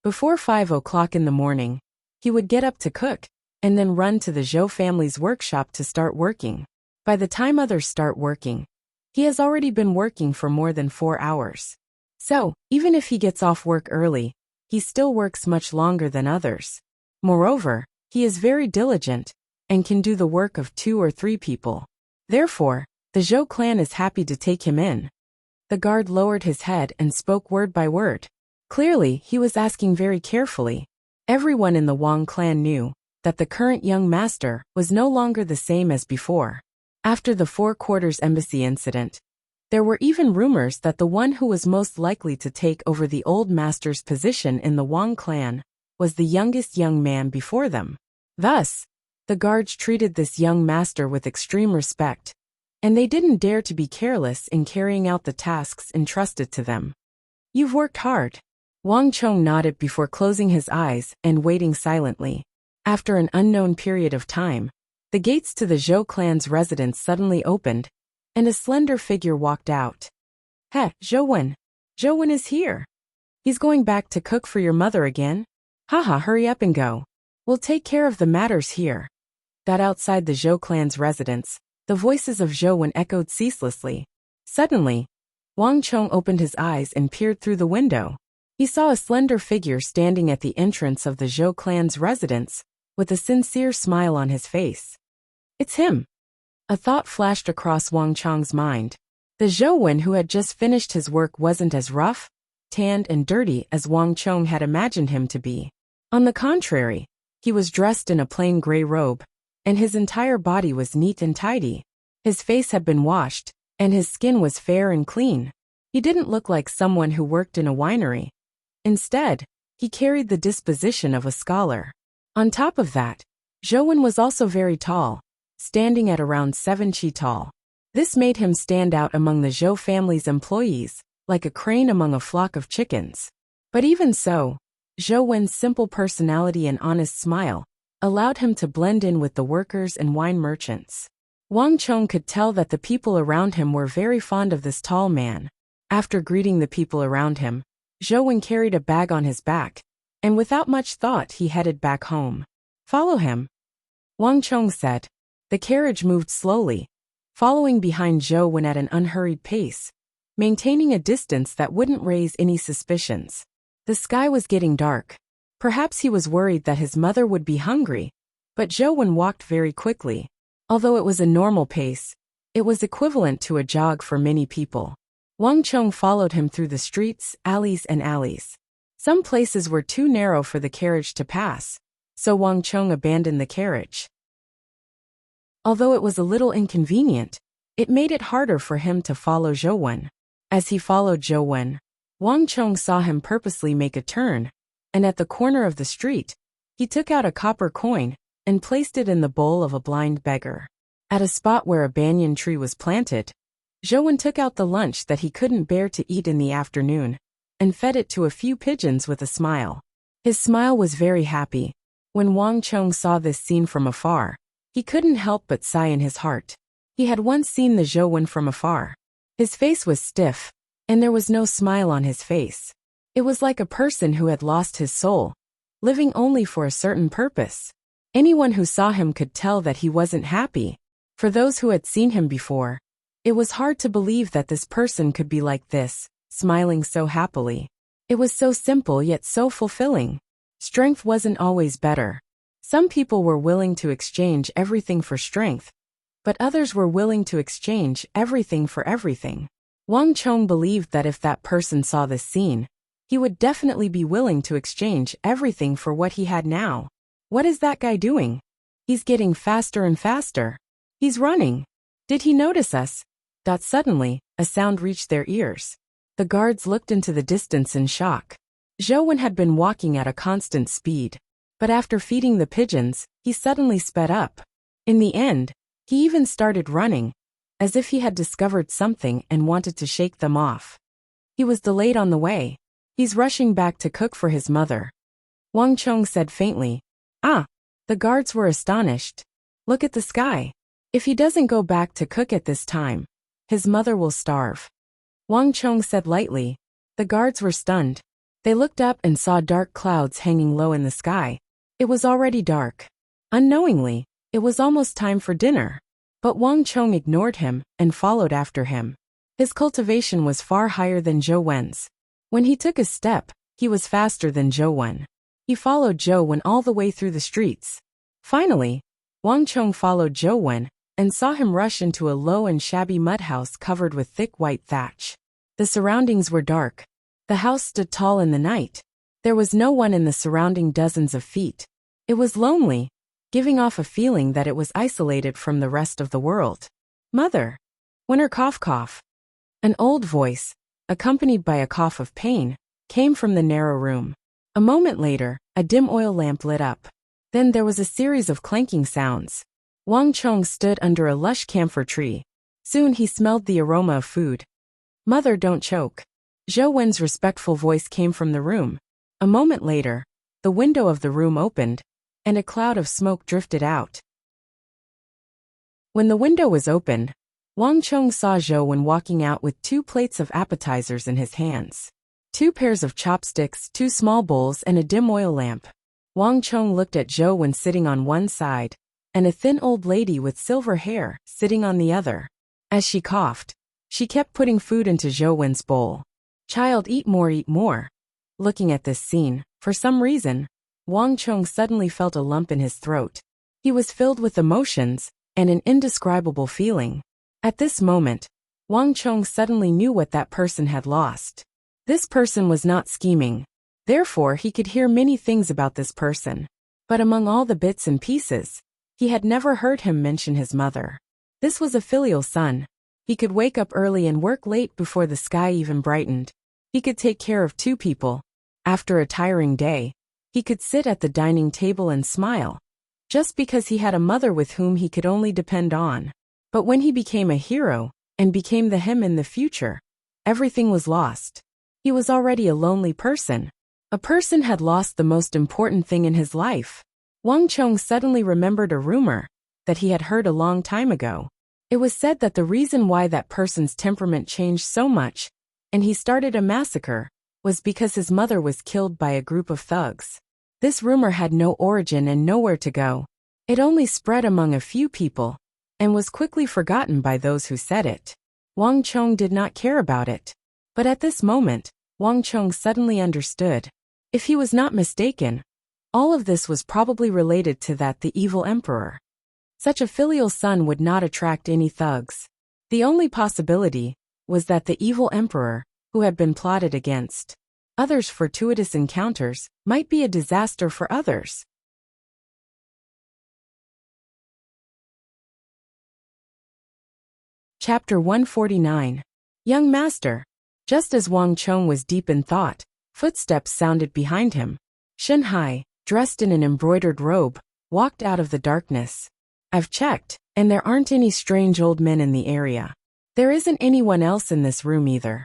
Before 5 o'clock in the morning, he would get up to cook, and then run to the Zhou family's workshop to start working. By the time others start working, he has already been working for more than 4 hours. So, even if he gets off work early, he still works much longer than others. Moreover, he is very diligent and can do the work of 2 or 3 people. Therefore, the Zhou clan is happy to take him in. The guard lowered his head and spoke word by word. Clearly, he was asking very carefully. Everyone in the Wang clan knew that the current young master was no longer the same as before. After the Four Quarters Embassy incident, there were even rumors that the one who was most likely to take over the old master's position in the Wang clan was the youngest young man before them. Thus, the guards treated this young master with extreme respect, and they didn't dare to be careless in carrying out the tasks entrusted to them. You've worked hard. Wang Chong nodded before closing his eyes and waiting silently. After an unknown period of time, the gates to the Zhou clan's residence suddenly opened, and a slender figure walked out. Heh, Zhou Wen. Zhou Wen is here. He's going back to cook for your mother again? Haha, hurry up and go. We'll take care of the matters here. That outside the Zhou clan's residence, the voices of Zhou Wen echoed ceaselessly. Suddenly, Wang Chong opened his eyes and peered through the window. He saw a slender figure standing at the entrance of the Zhou clan's residence, with a sincere smile on his face. It's him. A thought flashed across Wang Chong's mind. The Zhou Wen who had just finished his work wasn't as rough, tanned and dirty as Wang Chong had imagined him to be. On the contrary, he was dressed in a plain gray robe, and his entire body was neat and tidy. His face had been washed, and his skin was fair and clean. He didn't look like someone who worked in a winery. Instead, he carried the disposition of a scholar. On top of that, Zhou Wen was also very tall, standing at around 7 chi tall. This made him stand out among the Zhou family's employees, like a crane among a flock of chickens. But even so, Zhou Wen's simple personality and honest smile allowed him to blend in with the workers and wine merchants. Wang Chong could tell that the people around him were very fond of this tall man. After greeting the people around him, Zhou Wen carried a bag on his back, and without much thought he headed back home. Follow him, Wang Chong said. The carriage moved slowly, following behind Zhou Wen at an unhurried pace, maintaining a distance that wouldn't raise any suspicions. The sky was getting dark. Perhaps he was worried that his mother would be hungry, but Zhou Wen walked very quickly. Although it was a normal pace, it was equivalent to a jog for many people. Wang Chong followed him through the streets, alleys and alleys. Some places were too narrow for the carriage to pass, so Wang Chong abandoned the carriage. Although it was a little inconvenient, it made it harder for him to follow Zhou Wen. As he followed Zhou Wen, Wang Chong saw him purposely make a turn, and at the corner of the street, he took out a copper coin and placed it in the bowl of a blind beggar. At a spot where a banyan tree was planted, Zhou Wen took out the lunch that he couldn't bear to eat in the afternoon, and fed it to a few pigeons with a smile. His smile was very happy. When Wang Chong saw this scene from afar, he couldn't help but sigh in his heart. He had once seen the Zhou Wen from afar. His face was stiff, and there was no smile on his face. It was like a person who had lost his soul, living only for a certain purpose. Anyone who saw him could tell that he wasn't happy. For those who had seen him before, it was hard to believe that this person could be like this, smiling so happily. It was so simple yet so fulfilling. Strength wasn't always better. Some people were willing to exchange everything for strength, but others were willing to exchange everything for everything. Wang Chong believed that if that person saw this scene, he would definitely be willing to exchange everything for what he had now. What is that guy doing? He's getting faster and faster. He's running. Did he notice us? Suddenly, a sound reached their ears. The guards looked into the distance in shock. Zhou Wen had been walking at a constant speed, but after feeding the pigeons, he suddenly sped up. In the end, he even started running, as if he had discovered something and wanted to shake them off. He was delayed on the way. He's rushing back to cook for his mother. Wang Chong said faintly. Ah! The guards were astonished. Look at the sky. If he doesn't go back to cook at this time, his mother will starve. Wang Chong said lightly. The guards were stunned. They looked up and saw dark clouds hanging low in the sky. It was already dark. Unknowingly, it was almost time for dinner. But Wang Chong ignored him and followed after him. His cultivation was far higher than Zhou Wen's. When he took a step, he was faster than Zhou Wen. He followed Zhou Wen all the way through the streets. Finally, Wang Chong followed Zhou Wen and saw him rush into a low and shabby mud house covered with thick white thatch. The surroundings were dark. The house stood tall in the night. There was no one in the surrounding dozens of feet. It was lonely, giving off a feeling that it was isolated from the rest of the world. Mother! Winter cough cough. An old voice, accompanied by a cough of pain, came from the narrow room. A moment later, a dim oil lamp lit up. Then there was a series of clanking sounds. Wang Chong stood under a lush camphor tree. Soon he smelled the aroma of food. Mother, don't choke. Zhou Wen's respectful voice came from the room. A moment later, the window of the room opened, and a cloud of smoke drifted out. When the window was opened, Wang Chong saw Zhou Wen walking out with 2 plates of appetizers in his hands. 2 pairs of chopsticks, 2 small bowls, and a dim oil lamp. Wang Chong looked at Zhou Wen sitting on one side, and a thin old lady with silver hair sitting on the other. As she coughed, she kept putting food into Zhou Wen's bowl. Child, eat more, eat more. Looking at this scene, for some reason, Wang Chong suddenly felt a lump in his throat. He was filled with emotions and an indescribable feeling. At this moment, Wang Chong suddenly knew what that person had lost. This person was not scheming. Therefore, he could hear many things about this person. But among all the bits and pieces, he had never heard him mention his mother. This was a filial son. He could wake up early and work late before the sky even brightened. He could take care of 2 people. After a tiring day, he could sit at the dining table and smile, just because he had a mother with whom he could only depend on. But when he became a hero, and became the him in the future, everything was lost. He was already a lonely person. A person had lost the most important thing in his life. Wang Chong suddenly remembered a rumor that he had heard a long time ago. It was said that the reason why that person's temperament changed so much, and he started a massacre, was because his mother was killed by a group of thugs. This rumor had no origin and nowhere to go. It only spread among a few people, and was quickly forgotten by those who said it. Wang Chong did not care about it. But at this moment, Wang Chong suddenly understood. If he was not mistaken, all of this was probably related to the evil emperor. Such a filial son would not attract any thugs. The only possibility was that the evil emperor, who had been plotted against others' fortuitous encounters, might be a disaster for others. Chapter 149. Young Master. Just as Wang Chong was deep in thought, footsteps sounded behind him. Shen Hai, dressed in an embroidered robe, walked out of the darkness. I've checked, and there aren't any strange old men in the area. There isn't anyone else in this room either.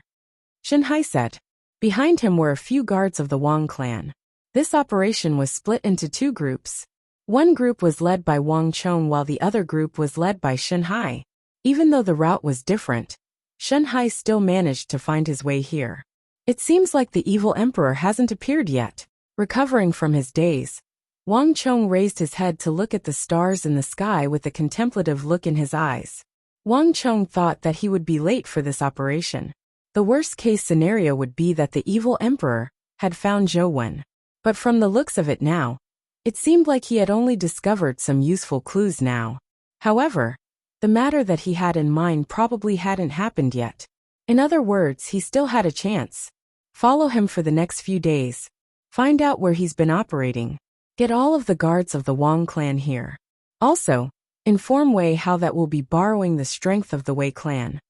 Shen Hai said. Behind him were a few guards of the Wang clan. This operation was split into 2 groups. One group was led by Wang Chong while the other group was led by Shen Hai. Even though the route was different, Shen Hai still managed to find his way here. It seems like the evil emperor hasn't appeared yet. Recovering from his daze, Wang Chong raised his head to look at the stars in the sky with a contemplative look in his eyes. Wang Chong thought that he would be late for this operation. The worst-case scenario would be that the evil emperor had found Zhou Wen. But from the looks of it now, it seemed like he had only discovered some useful clues now. However, the matter that he had in mind probably hadn't happened yet. In other words, he still had a chance. Follow him for the next few days. Find out where he's been operating. Get all of the guards of the Wang clan here. Also, inform Wei how that will be borrowing the strength of the Wei clan.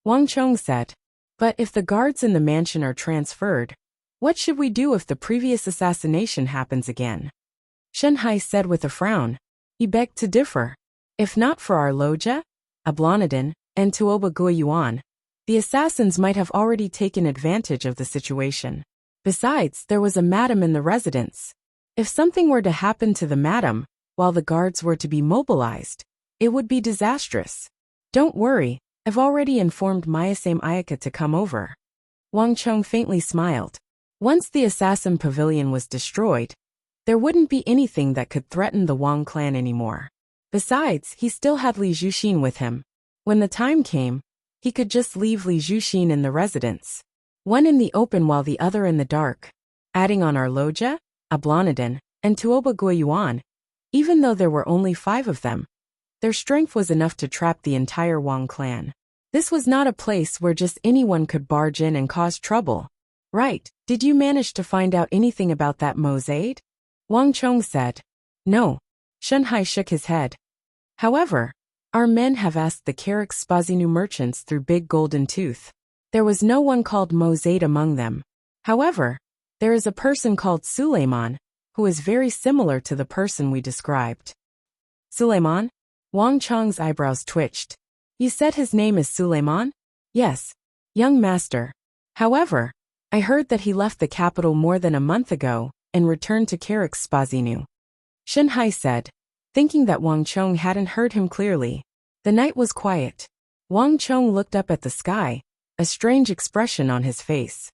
Wang Chong said. But if the guards in the mansion are transferred, what should we do if the previous assassination happens again? Shen Hai said with a frown. He begged to differ. If not for our Loja, Ablonidin, and Tuoba Guiyuan, the assassins might have already taken advantage of the situation. Besides, there was a madam in the residence. If something were to happen to the madam, while the guards were to be mobilized, it would be disastrous. Don't worry, I've already informed Mayasame Ayaka to come over. Wang Chong faintly smiled. Once the assassin pavilion was destroyed, there wouldn't be anything that could threaten the Wang clan anymore. Besides, he still had Li Zhuxin with him. When the time came, he could just leave Li Zhuxin in the residence. One in the open while the other in the dark. Adding on our Loja, Ablonidin, and Tuoba Guiyuan, even though there were only 5 of them, their strength was enough to trap the entire Wang clan. This was not a place where just anyone could barge in and cause trouble. Right, did you manage to find out anything about that mosaic? Wang Chong said. No. Shen Hai shook his head. However, our men have asked the Carrick Spazinu merchants through Big Golden Tooth. There was no one called Mosade among them. However, there is a person called Suleiman, who is very similar to the person we described. Suleiman? Wang Chong's eyebrows twitched. You said his name is Suleiman? Yes, young master. However, I heard that he left the capital more than a month ago and returned to Carrick Spazinu. Shen Hai said, thinking that Wang Chong hadn't heard him clearly. The night was quiet. Wang Chong looked up at the sky, a strange expression on his face.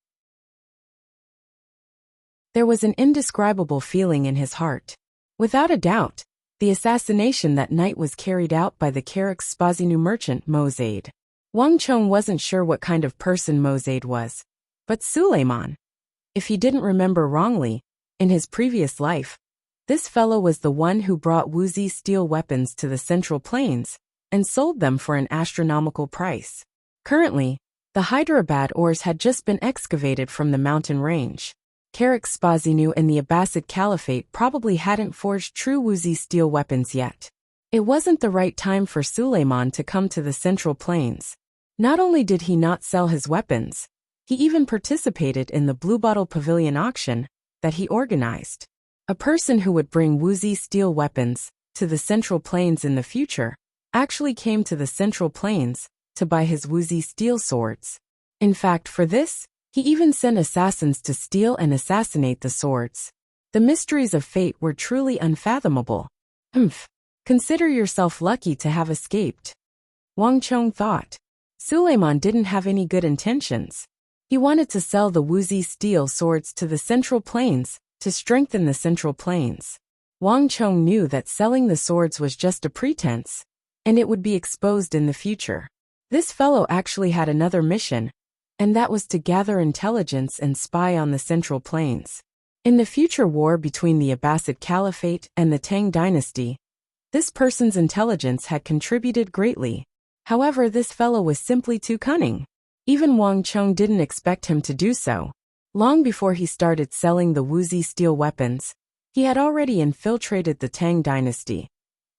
There was an indescribable feeling in his heart. Without a doubt, the assassination that night was carried out by the Carrick Spazinu merchant Mosade. Wang Chong wasn't sure what kind of person Mosade was, but Suleiman. If he didn't remember wrongly, in his previous life, this fellow was the one who brought Wuxia steel weapons to the Central Plains and sold them for an astronomical price. Currently, the Hyderabad ores had just been excavated from the mountain range. Carrick Spazinu and the Abbasid Caliphate probably hadn't forged true Wuxia steel weapons yet. It wasn't the right time for Suleiman to come to the Central Plains. Not only did he not sell his weapons, he even participated in the Blue Bottle Pavilion auction that he organized. A person who would bring Wuxia steel weapons to the Central Plains in the future actually came to the Central Plains to buy his Wuxia steel swords. In fact, for this, he even sent assassins to steal and assassinate the swords. The mysteries of fate were truly unfathomable. Consider yourself lucky to have escaped. Wang Chong thought. Suleiman didn't have any good intentions. He wanted to sell the Wuxia steel swords to the Central Plains to strengthen the Central Plains. Wang Chong knew that selling the swords was just a pretense, and it would be exposed in the future. This fellow actually had another mission, and that was to gather intelligence and spy on the Central Plains. In the future war between the Abbasid Caliphate and the Tang dynasty, this person's intelligence had contributed greatly. However, this fellow was simply too cunning. Even Wang Chong didn't expect him to do so. Long before he started selling the Wuxia steel weapons, he had already infiltrated the Tang dynasty,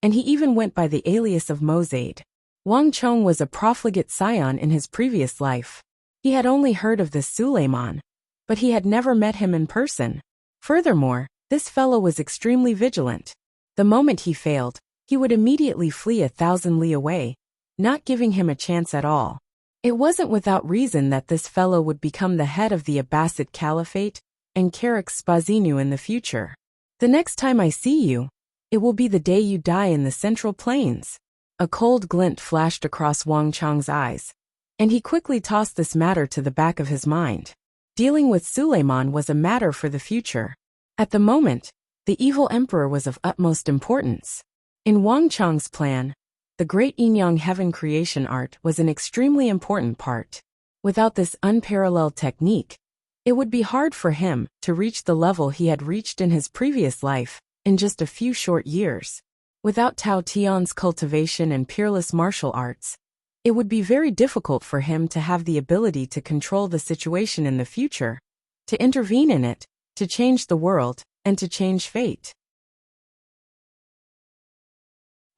and he even went by the alias of Mosade. Wang Chong was a profligate scion in his previous life. He had only heard of this Suleiman, but he had never met him in person. Furthermore, this fellow was extremely vigilant. The moment he failed, he would immediately flee 1,000 li away, not giving him a chance at all. It wasn't without reason that this fellow would become the head of the Abbasid Caliphate and Carrick Spazinu in the future. The next time I see you, it will be the day you die in the Central Plains. A cold glint flashed across Wang Chong's eyes, and he quickly tossed this matter to the back of his mind. Dealing with Suleiman was a matter for the future. At the moment, the evil emperor was of utmost importance. In Wang Chong's plan, the great yin-yang heaven creation art was an extremely important part. Without this unparalleled technique, it would be hard for him to reach the level he had reached in his previous life in just a few short years. Without Tao Tian's cultivation and peerless martial arts, it would be very difficult for him to have the ability to control the situation in the future, to intervene in it, to change the world, and to change fate.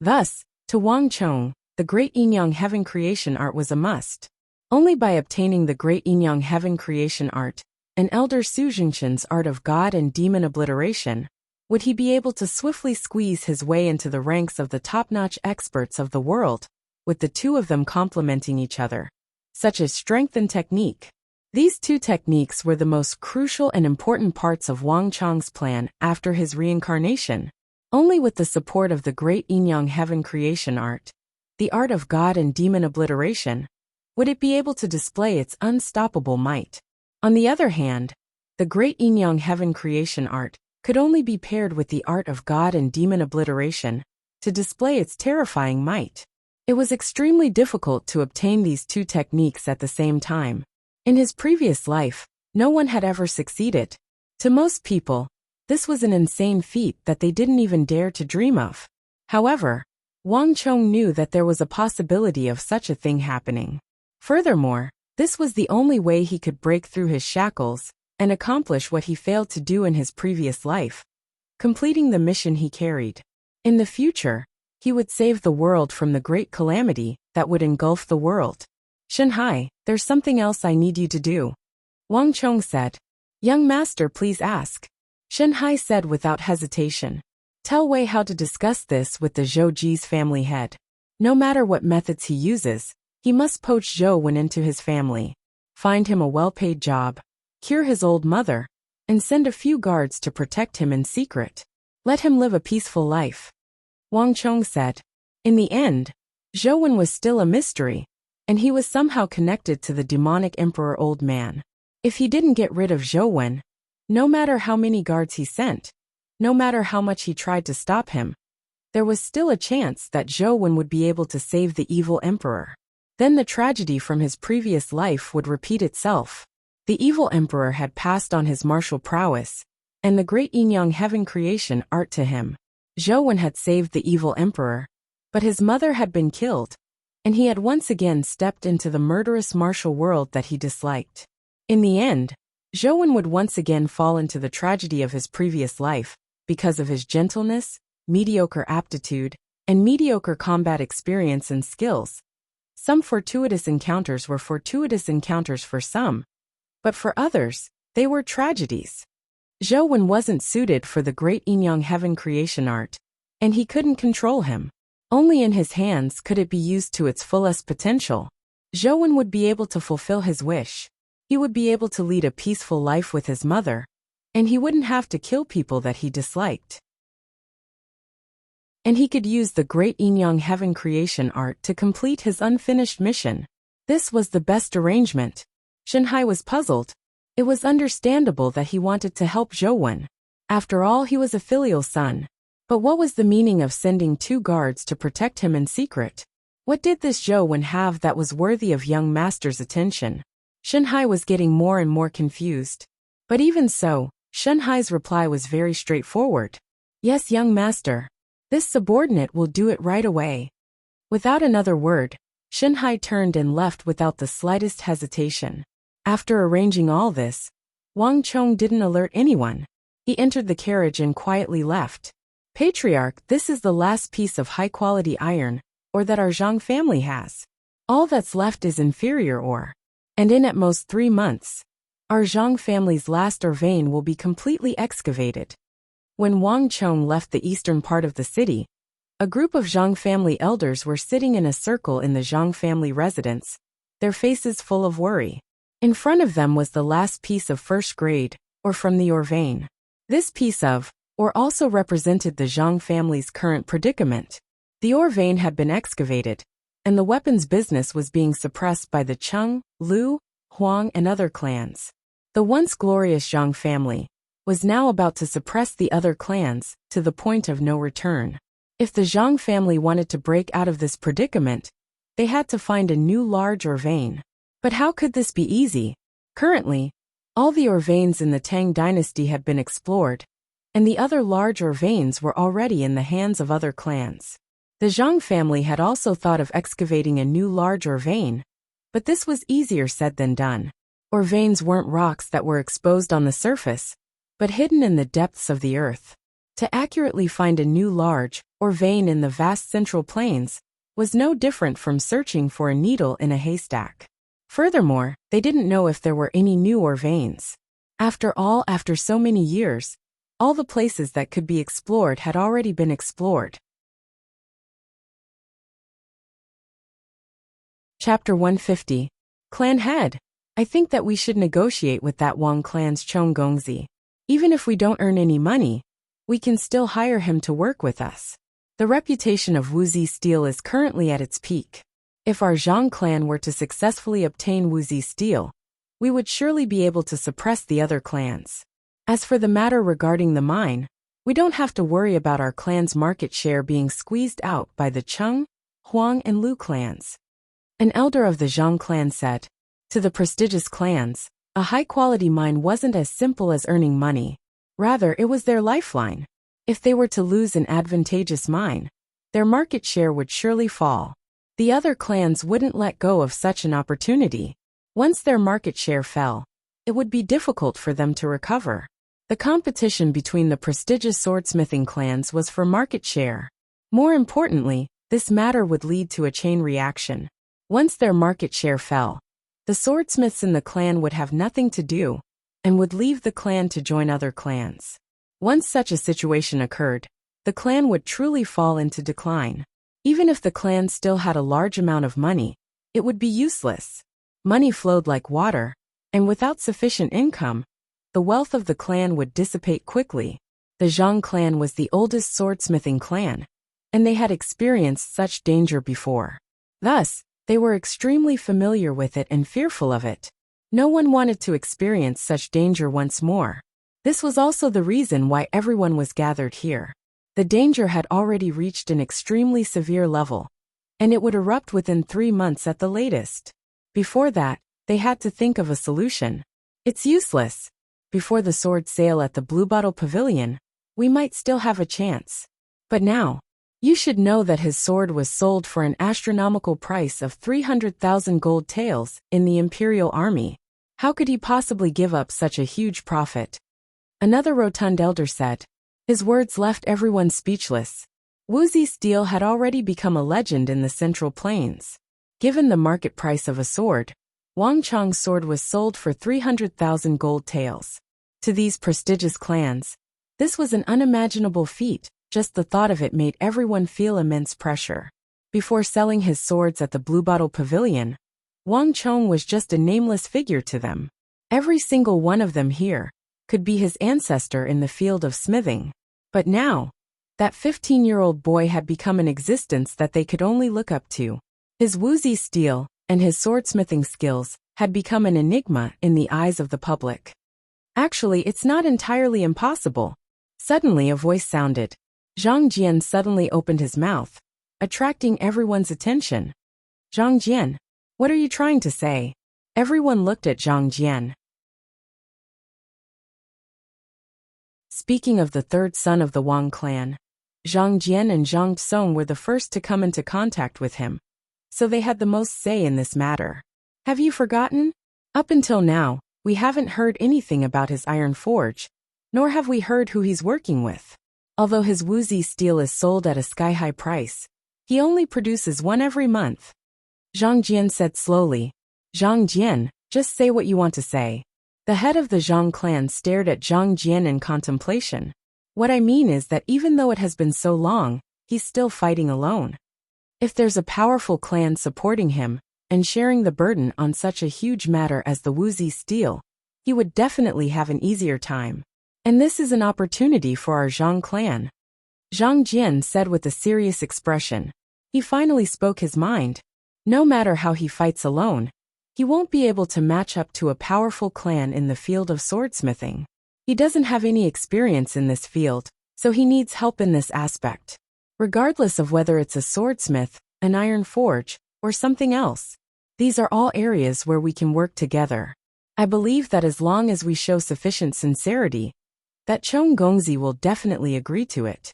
Thus, to Wang Chong, the great yin-yang heaven creation art was a must. Only by obtaining the great yin-yang heaven creation art, an elder Su Jingshan's art of god and demon obliteration, would he be able to swiftly squeeze his way into the ranks of the top-notch experts of the world, with the two of them complementing each other, such as strength and technique. These two techniques were the most crucial and important parts of Wang Chong's plan after his reincarnation. Only with the support of the great yin-yang heaven creation art, the art of god and demon obliteration, would it be able to display its unstoppable might. On the other hand, the great yin-yang heaven creation art could only be paired with the art of god and demon obliteration to display its terrifying might. It was extremely difficult to obtain these two techniques at the same time. In his previous life, no one had ever succeeded. To most people, this was an insane feat that they didn't even dare to dream of. However, Wang Chong knew that there was a possibility of such a thing happening. Furthermore, this was the only way he could break through his shackles and accomplish what he failed to do in his previous life, completing the mission he carried. In the future, he would save the world from the great calamity that would engulf the world. Shanhai, there's something else I need you to do. Wang Chong said. Young master, please ask. Shanhai said without hesitation. Tell Wei how to discuss this with the Zhou Ji's family head. No matter what methods he uses, he must poach Zhou Wen into his family, find him a well-paid job, cure his old mother, and send a few guards to protect him in secret. Let him live a peaceful life. Wang Chong said. In the end, Zhou Wen was still a mystery, and he was somehow connected to the demonic emperor old man. If he didn't get rid of Zhou Wen, no matter how many guards he sent, no matter how much he tried to stop him, there was still a chance that Zhou Wen would be able to save the evil emperor. Then the tragedy from his previous life would repeat itself. The evil emperor had passed on his martial prowess, and the great yin-yang heaven creation art to him. Zhou Wen had saved the evil emperor, but his mother had been killed, and he had once again stepped into the murderous martial world that he disliked. In the end, Zhou Wen would once again fall into the tragedy of his previous life, because of his gentleness, mediocre aptitude, and mediocre combat experience and skills. Some fortuitous encounters were fortuitous encounters for some, but for others, they were tragedies. Zhou Wen wasn't suited for the great yin-yang heaven creation art, and he couldn't control him. Only in his hands could it be used to its fullest potential. Zhou Wen would be able to fulfill his wish. He would be able to lead a peaceful life with his mother, and he wouldn't have to kill people that he disliked. And he could use the great yin-yang heaven creation art to complete his unfinished mission. This was the best arrangement. Shanhai was puzzled. It was understandable that he wanted to help Zhou Wen. After all, he was a filial son. But what was the meaning of sending 2 guards to protect him in secret? What did this Zhou Wen have that was worthy of young master's attention? Shanhai was getting more and more confused. But even so, Shanhai's reply was very straightforward. Yes, young master. This subordinate will do it right away. Without another word, Shanhai turned and left without the slightest hesitation. After arranging all this, Wang Chong didn't alert anyone. He entered the carriage and quietly left. Patriarch, this is the last piece of high-quality iron, ore that our Zhang family has. All that's left is inferior ore. And in at most 3 months, our Zhang family's last ore vein will be completely excavated. When Wang Chong left the eastern part of the city, a group of Zhang family elders were sitting in a circle in the Zhang family residence, their faces full of worry. In front of them was the last piece of first grade, ore from the ore vein. This piece of ore also represented the Zhang family's current predicament. The ore vein had been excavated, and the weapons business was being suppressed by the Cheng, Liu, Huang, and other clans. The once glorious Zhang family, was now about to suppress the other clans, to the point of no return. If the Zhang family wanted to break out of this predicament, they had to find a new large ore vein. But how could this be easy? Currently, all the ore veins in the Tang dynasty had been explored, and the other large ore veins were already in the hands of other clans. The Zhang family had also thought of excavating a new large ore vein, but this was easier said than done. Ore veins weren't rocks that were exposed on the surface, but hidden in the depths of the earth. To accurately find a new large ore vein in the vast central plains was no different from searching for a needle in a haystack. Furthermore, they didn't know if there were any new ore veins. After all, after so many years, all the places that could be explored had already been explored. Chapter 150. Clan Head. I think that we should negotiate with that Wang clan's Chong Gongzi. Even if we don't earn any money, we can still hire him to work with us. The reputation of Wuxia steel is currently at its peak. If our Zhang clan were to successfully obtain Wuxia steel, we would surely be able to suppress the other clans. As for the matter regarding the mine, we don't have to worry about our clan's market share being squeezed out by the Cheng, Huang and Lu clans. An elder of the Zhang clan said, to the prestigious clans, a high-quality mine wasn't as simple as earning money. Rather, it was their lifeline. If they were to lose an advantageous mine, their market share would surely fall. The other clans wouldn't let go of such an opportunity. Once their market share fell, it would be difficult for them to recover. The competition between the prestigious swordsmithing clans was for market share. More importantly, this matter would lead to a chain reaction. Once their market share fell, the swordsmiths in the clan would have nothing to do, and would leave the clan to join other clans. Once such a situation occurred, the clan would truly fall into decline. Even if the clan still had a large amount of money, it would be useless. Money flowed like water, and without sufficient income, the wealth of the clan would dissipate quickly. The Zhang clan was the oldest swordsmithing clan, and they had experienced such danger before. Thus, they were extremely familiar with it and fearful of it. No one wanted to experience such danger once more. This was also the reason why everyone was gathered here. The danger had already reached an extremely severe level, and it would erupt within 3 months at the latest. Before that, they had to think of a solution. It's useless. Before the sword sale at the Blue Bottle Pavilion, we might still have a chance. But now, you should know that his sword was sold for an astronomical price of 300,000 gold taels in the Imperial Army. How could he possibly give up such a huge profit? Another rotund elder said. His words left everyone speechless. Wuxia steel had already become a legend in the Central Plains. Given the market price of a sword, Wang Chong's sword was sold for 300,000 gold taels. To these prestigious clans, this was an unimaginable feat. Just the thought of it made everyone feel immense pressure. Before selling his swords at the Blue Bottle Pavilion, Wang Chong was just a nameless figure to them. Every single one of them here could be his ancestor in the field of smithing. But now, that 15-year-old boy had become an existence that they could only look up to. His Wuxia steel and his swordsmithing skills had become an enigma in the eyes of the public. Actually, it's not entirely impossible. Suddenly a voice sounded. Zhang Jian suddenly opened his mouth, attracting everyone's attention. Zhang Jian, what are you trying to say? Everyone looked at Zhang Jian. Speaking of the third son of the Wang clan, Zhang Jian and Zhang Tsong were the first to come into contact with him, so they had the most say in this matter. Have you forgotten? Up until now, we haven't heard anything about his iron forge, nor have we heard who he's working with. Although his Wuxia steel is sold at a sky-high price, he only produces one every month. Zhang Jian said slowly. Zhang Jian, just say what you want to say. The head of the Zhang clan stared at Zhang Jian in contemplation. What I mean is that even though it has been so long, he's still fighting alone. If there's a powerful clan supporting him and sharing the burden on such a huge matter as the Wuxia steel, he would definitely have an easier time. And this is an opportunity for our Zhang clan. Zhang Jian said with a serious expression. He finally spoke his mind. No matter how he fights alone, he won't be able to match up to a powerful clan in the field of swordsmithing. He doesn't have any experience in this field, so he needs help in this aspect. Regardless of whether it's a swordsmith, an iron forge, or something else. These are all areas where we can work together. I believe that as long as we show sufficient sincerity, that Chong Gongzi will definitely agree to it.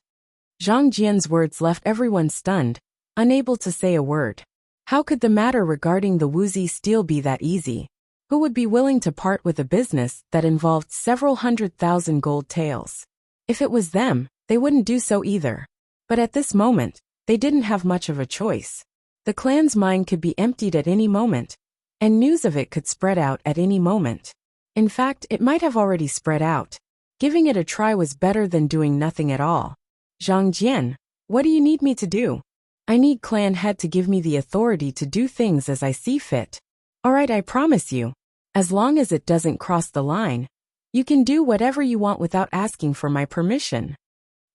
Zhang Jian's words left everyone stunned, unable to say a word. How could the matter regarding the Wuxia steel be that easy? Who would be willing to part with a business that involved several 100,000 gold taels? If it was them, they wouldn't do so either. But at this moment, they didn't have much of a choice. The clan's mine could be emptied at any moment, and news of it could spread out at any moment. In fact, it might have already spread out. Giving it a try was better than doing nothing at all. Zhang Jian, what do you need me to do? I need clan head to give me the authority to do things as I see fit. Alright, I promise you. As long as it doesn't cross the line, you can do whatever you want without asking for my permission.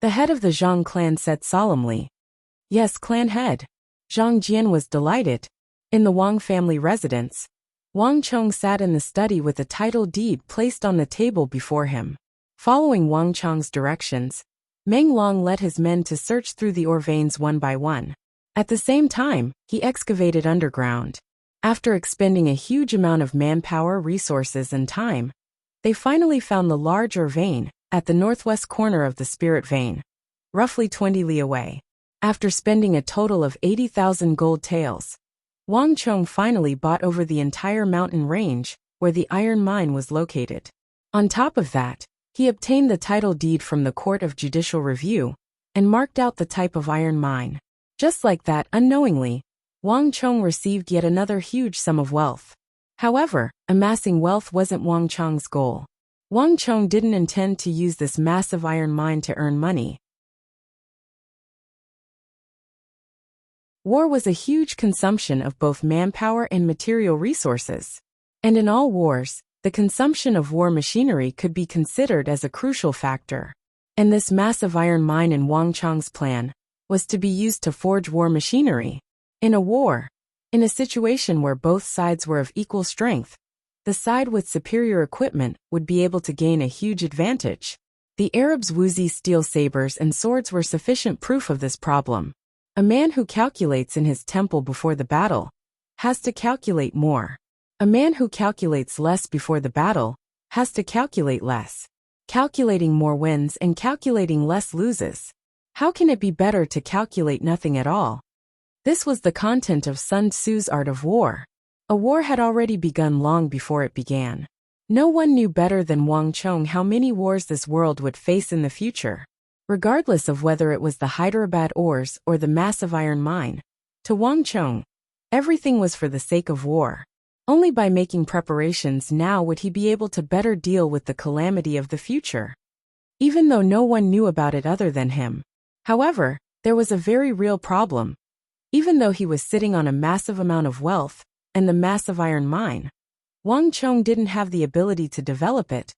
The head of the Zhang clan said solemnly. Yes, clan head. Zhang Jian was delighted. In the Wang family residence, Wang Chong sat in the study with a title deed placed on the table before him. Following Wang Chong's directions, Meng Long led his men to search through the ore veins one by one. At the same time, he excavated underground. After expending a huge amount of manpower, resources, and time, they finally found the large ore vein at the northwest corner of the spirit vein, roughly 20 li away. After spending a total of 80,000 gold taels, Wang Chong finally bought over the entire mountain range where the iron mine was located. On top of that, he obtained the title deed from the Court of Judicial Review and marked out the type of iron mine. Just like that, unknowingly, Wang Chong received yet another huge sum of wealth. However, amassing wealth wasn't Wang Chong's goal. Wang Chong didn't intend to use this massive iron mine to earn money. War was a huge consumption of both manpower and material resources. And in all wars, the consumption of war machinery could be considered as a crucial factor. And this massive iron mine in Wang Chong's plan was to be used to forge war machinery. In a war, in a situation where both sides were of equal strength, the side with superior equipment would be able to gain a huge advantage. The Arabs' Wuxia steel sabers and swords were sufficient proof of this problem. A man who calculates in his temple before the battle has to calculate more. A man who calculates less before the battle has to calculate less. Calculating more wins and calculating less loses. How can it be better to calculate nothing at all? This was the content of Sun Tzu's Art of War. A war had already begun long before it began. No one knew better than Wang Chong how many wars this world would face in the future. Regardless of whether it was the Hyderabad ores or the massive iron mine, to Wang Chong, everything was for the sake of war. Only by making preparations now would he be able to better deal with the calamity of the future. Even though no one knew about it other than him. However, there was a very real problem. Even though he was sitting on a massive amount of wealth and the massive iron mine, Wang Chong didn't have the ability to develop it,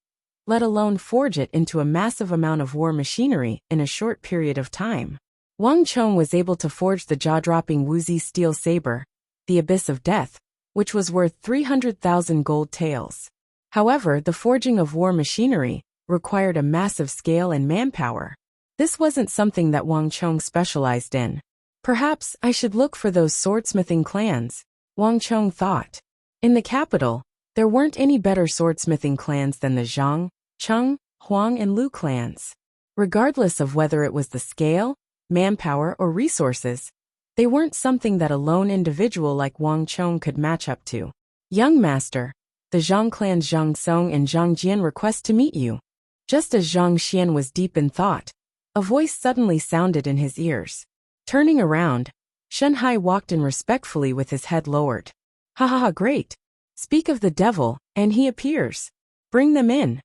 let alone forge it into a massive amount of war machinery in a short period of time. Wang Chong was able to forge the jaw-dropping Wuxia steel saber, the Abyss of Death, which was worth 300,000 gold taels. However, the forging of war machinery required a massive scale and manpower. This wasn't something that Wang Chong specialized in. Perhaps I should look for those swordsmithing clans, Wang Chong thought. In the capital, there weren't any better swordsmithing clans than the Zhang, Cheng, Huang and Lu clans. Regardless of whether it was the scale, manpower or resources, they weren't something that a lone individual like Wang Chong could match up to. Young master, the Zhang clan's Zhang Song and Zhang Jian request to meet you. Just as Zhang Xian was deep in thought, a voice suddenly sounded in his ears. Turning around, Shen Hai walked in respectfully with his head lowered. Ha ha ha, great. Speak of the devil, and he appears. Bring them in.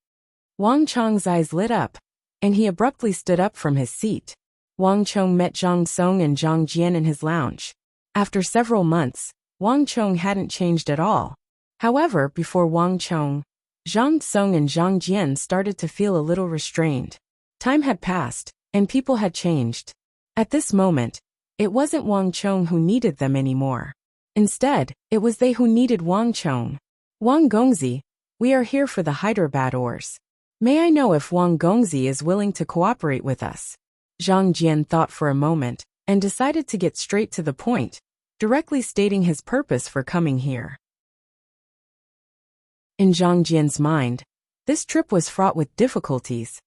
Wang Chong's eyes lit up, and he abruptly stood up from his seat. Wang Chong met Zhang Song and Zhang Jian in his lounge. After several months, Wang Chong hadn't changed at all. However, before Wang Chong, Zhang Song and Zhang Jian started to feel a little restrained. Time had passed, and people had changed. At this moment, it wasn't Wang Chong who needed them anymore. Instead, it was they who needed Wang Chong. Wang Gongzi, we are here for the Hyderabad ores. May I know if Wang Gongzi is willing to cooperate with us? Zhang Jian thought for a moment and decided to get straight to the point, directly stating his purpose for coming here. In Zhang Jian's mind, this trip was fraught with difficulties,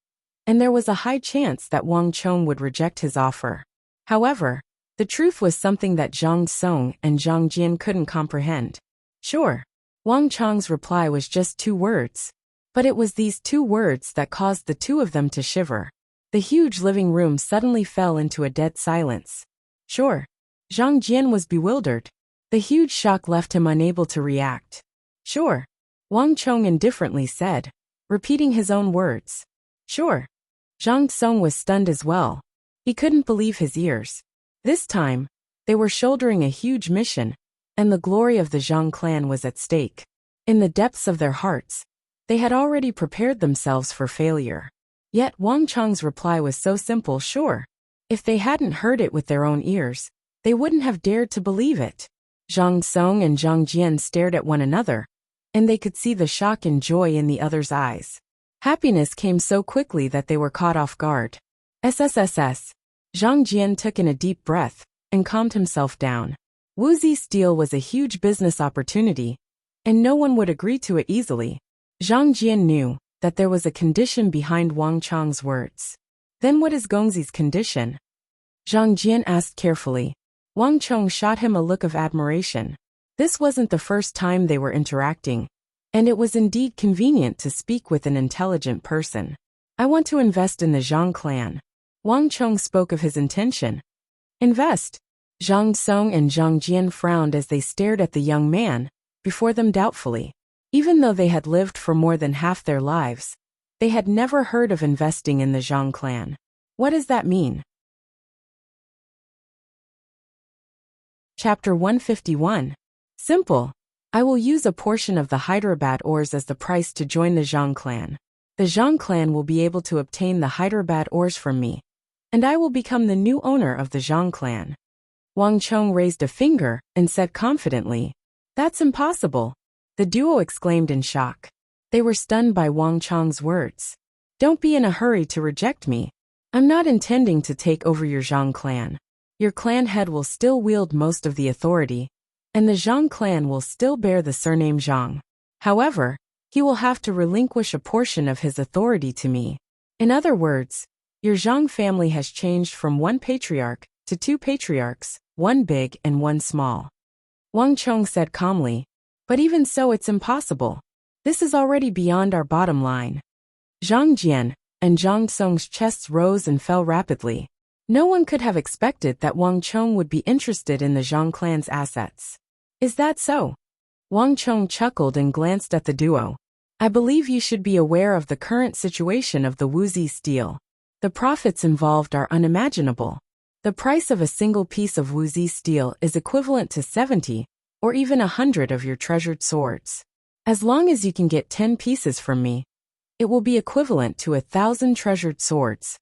and there was a high chance that Wang Chong would reject his offer. However, the truth was something that Zhang Song and Zhang Jian couldn't comprehend. Sure, Wang Chong's reply was just 2 words, but it was these 2 words that caused the 2 of them to shiver. The huge living room suddenly fell into a dead silence. Sure, Zhang Jian was bewildered. The huge shock left him unable to react. Sure, Wang Chong indifferently said, repeating his own words. Sure. Zhang Song was stunned as well. He couldn't believe his ears. This time, they were shouldering a huge mission, and the glory of the Zhang clan was at stake. In the depths of their hearts, they had already prepared themselves for failure. Yet Wang Chong's reply was so simple. Sure. If they hadn't heard it with their own ears, they wouldn't have dared to believe it. Zhang Song and Zhang Jian stared at one another, and they could see the shock and joy in the other's eyes. Happiness came so quickly that they were caught off guard. SSSS. Zhang Jian took in a deep breath and calmed himself down. Wuxia Steel was a huge business opportunity, and no one would agree to it easily. Zhang Jian knew that there was a condition behind Wang Chong's words. Then what is Gongzi's condition? Zhang Jian asked carefully. Wang Chong shot him a look of admiration. This wasn't the first time they were interacting, and it was indeed convenient to speak with an intelligent person. I want to invest in the Zhang clan. Wang Chong spoke of his intention. Invest? Zhang Song and Zhang Jian frowned as they stared at the young man before them doubtfully. Even though they had lived for more than half their lives, they had never heard of investing in the Zhang clan. What does that mean? Chapter 151. Simple. I will use a portion of the Hyderabad ores as the price to join the Zhang clan. The Zhang clan will be able to obtain the Hyderabad ores from me, and I will become the new owner of the Zhang clan. Wang Chong raised a finger and said confidently, That's impossible. The duo exclaimed in shock. They were stunned by Wang Chong's words. Don't be in a hurry to reject me. I'm not intending to take over your Zhang clan. Your clan head will still wield most of the authority, and the Zhang clan will still bear the surname Zhang. However, he will have to relinquish a portion of his authority to me. In other words, your Zhang family has changed from 1 patriarch to 2 patriarchs, 1 big and 1 small. Wang Chong said calmly, But even so it's impossible. This is already beyond our bottom line. Zhang Jian and Zhang Song's chests rose and fell rapidly. No one could have expected that Wang Chong would be interested in the Zhang clan's assets. Is that so? Wang Chong chuckled and glanced at the duo. I believe you should be aware of the current situation of the Wuxia Steel. The profits involved are unimaginable. The price of a single piece of Wuxia Steel is equivalent to 70 or even 100 of your treasured swords. As long as you can get 10 pieces from me, it will be equivalent to 1,000 treasured swords.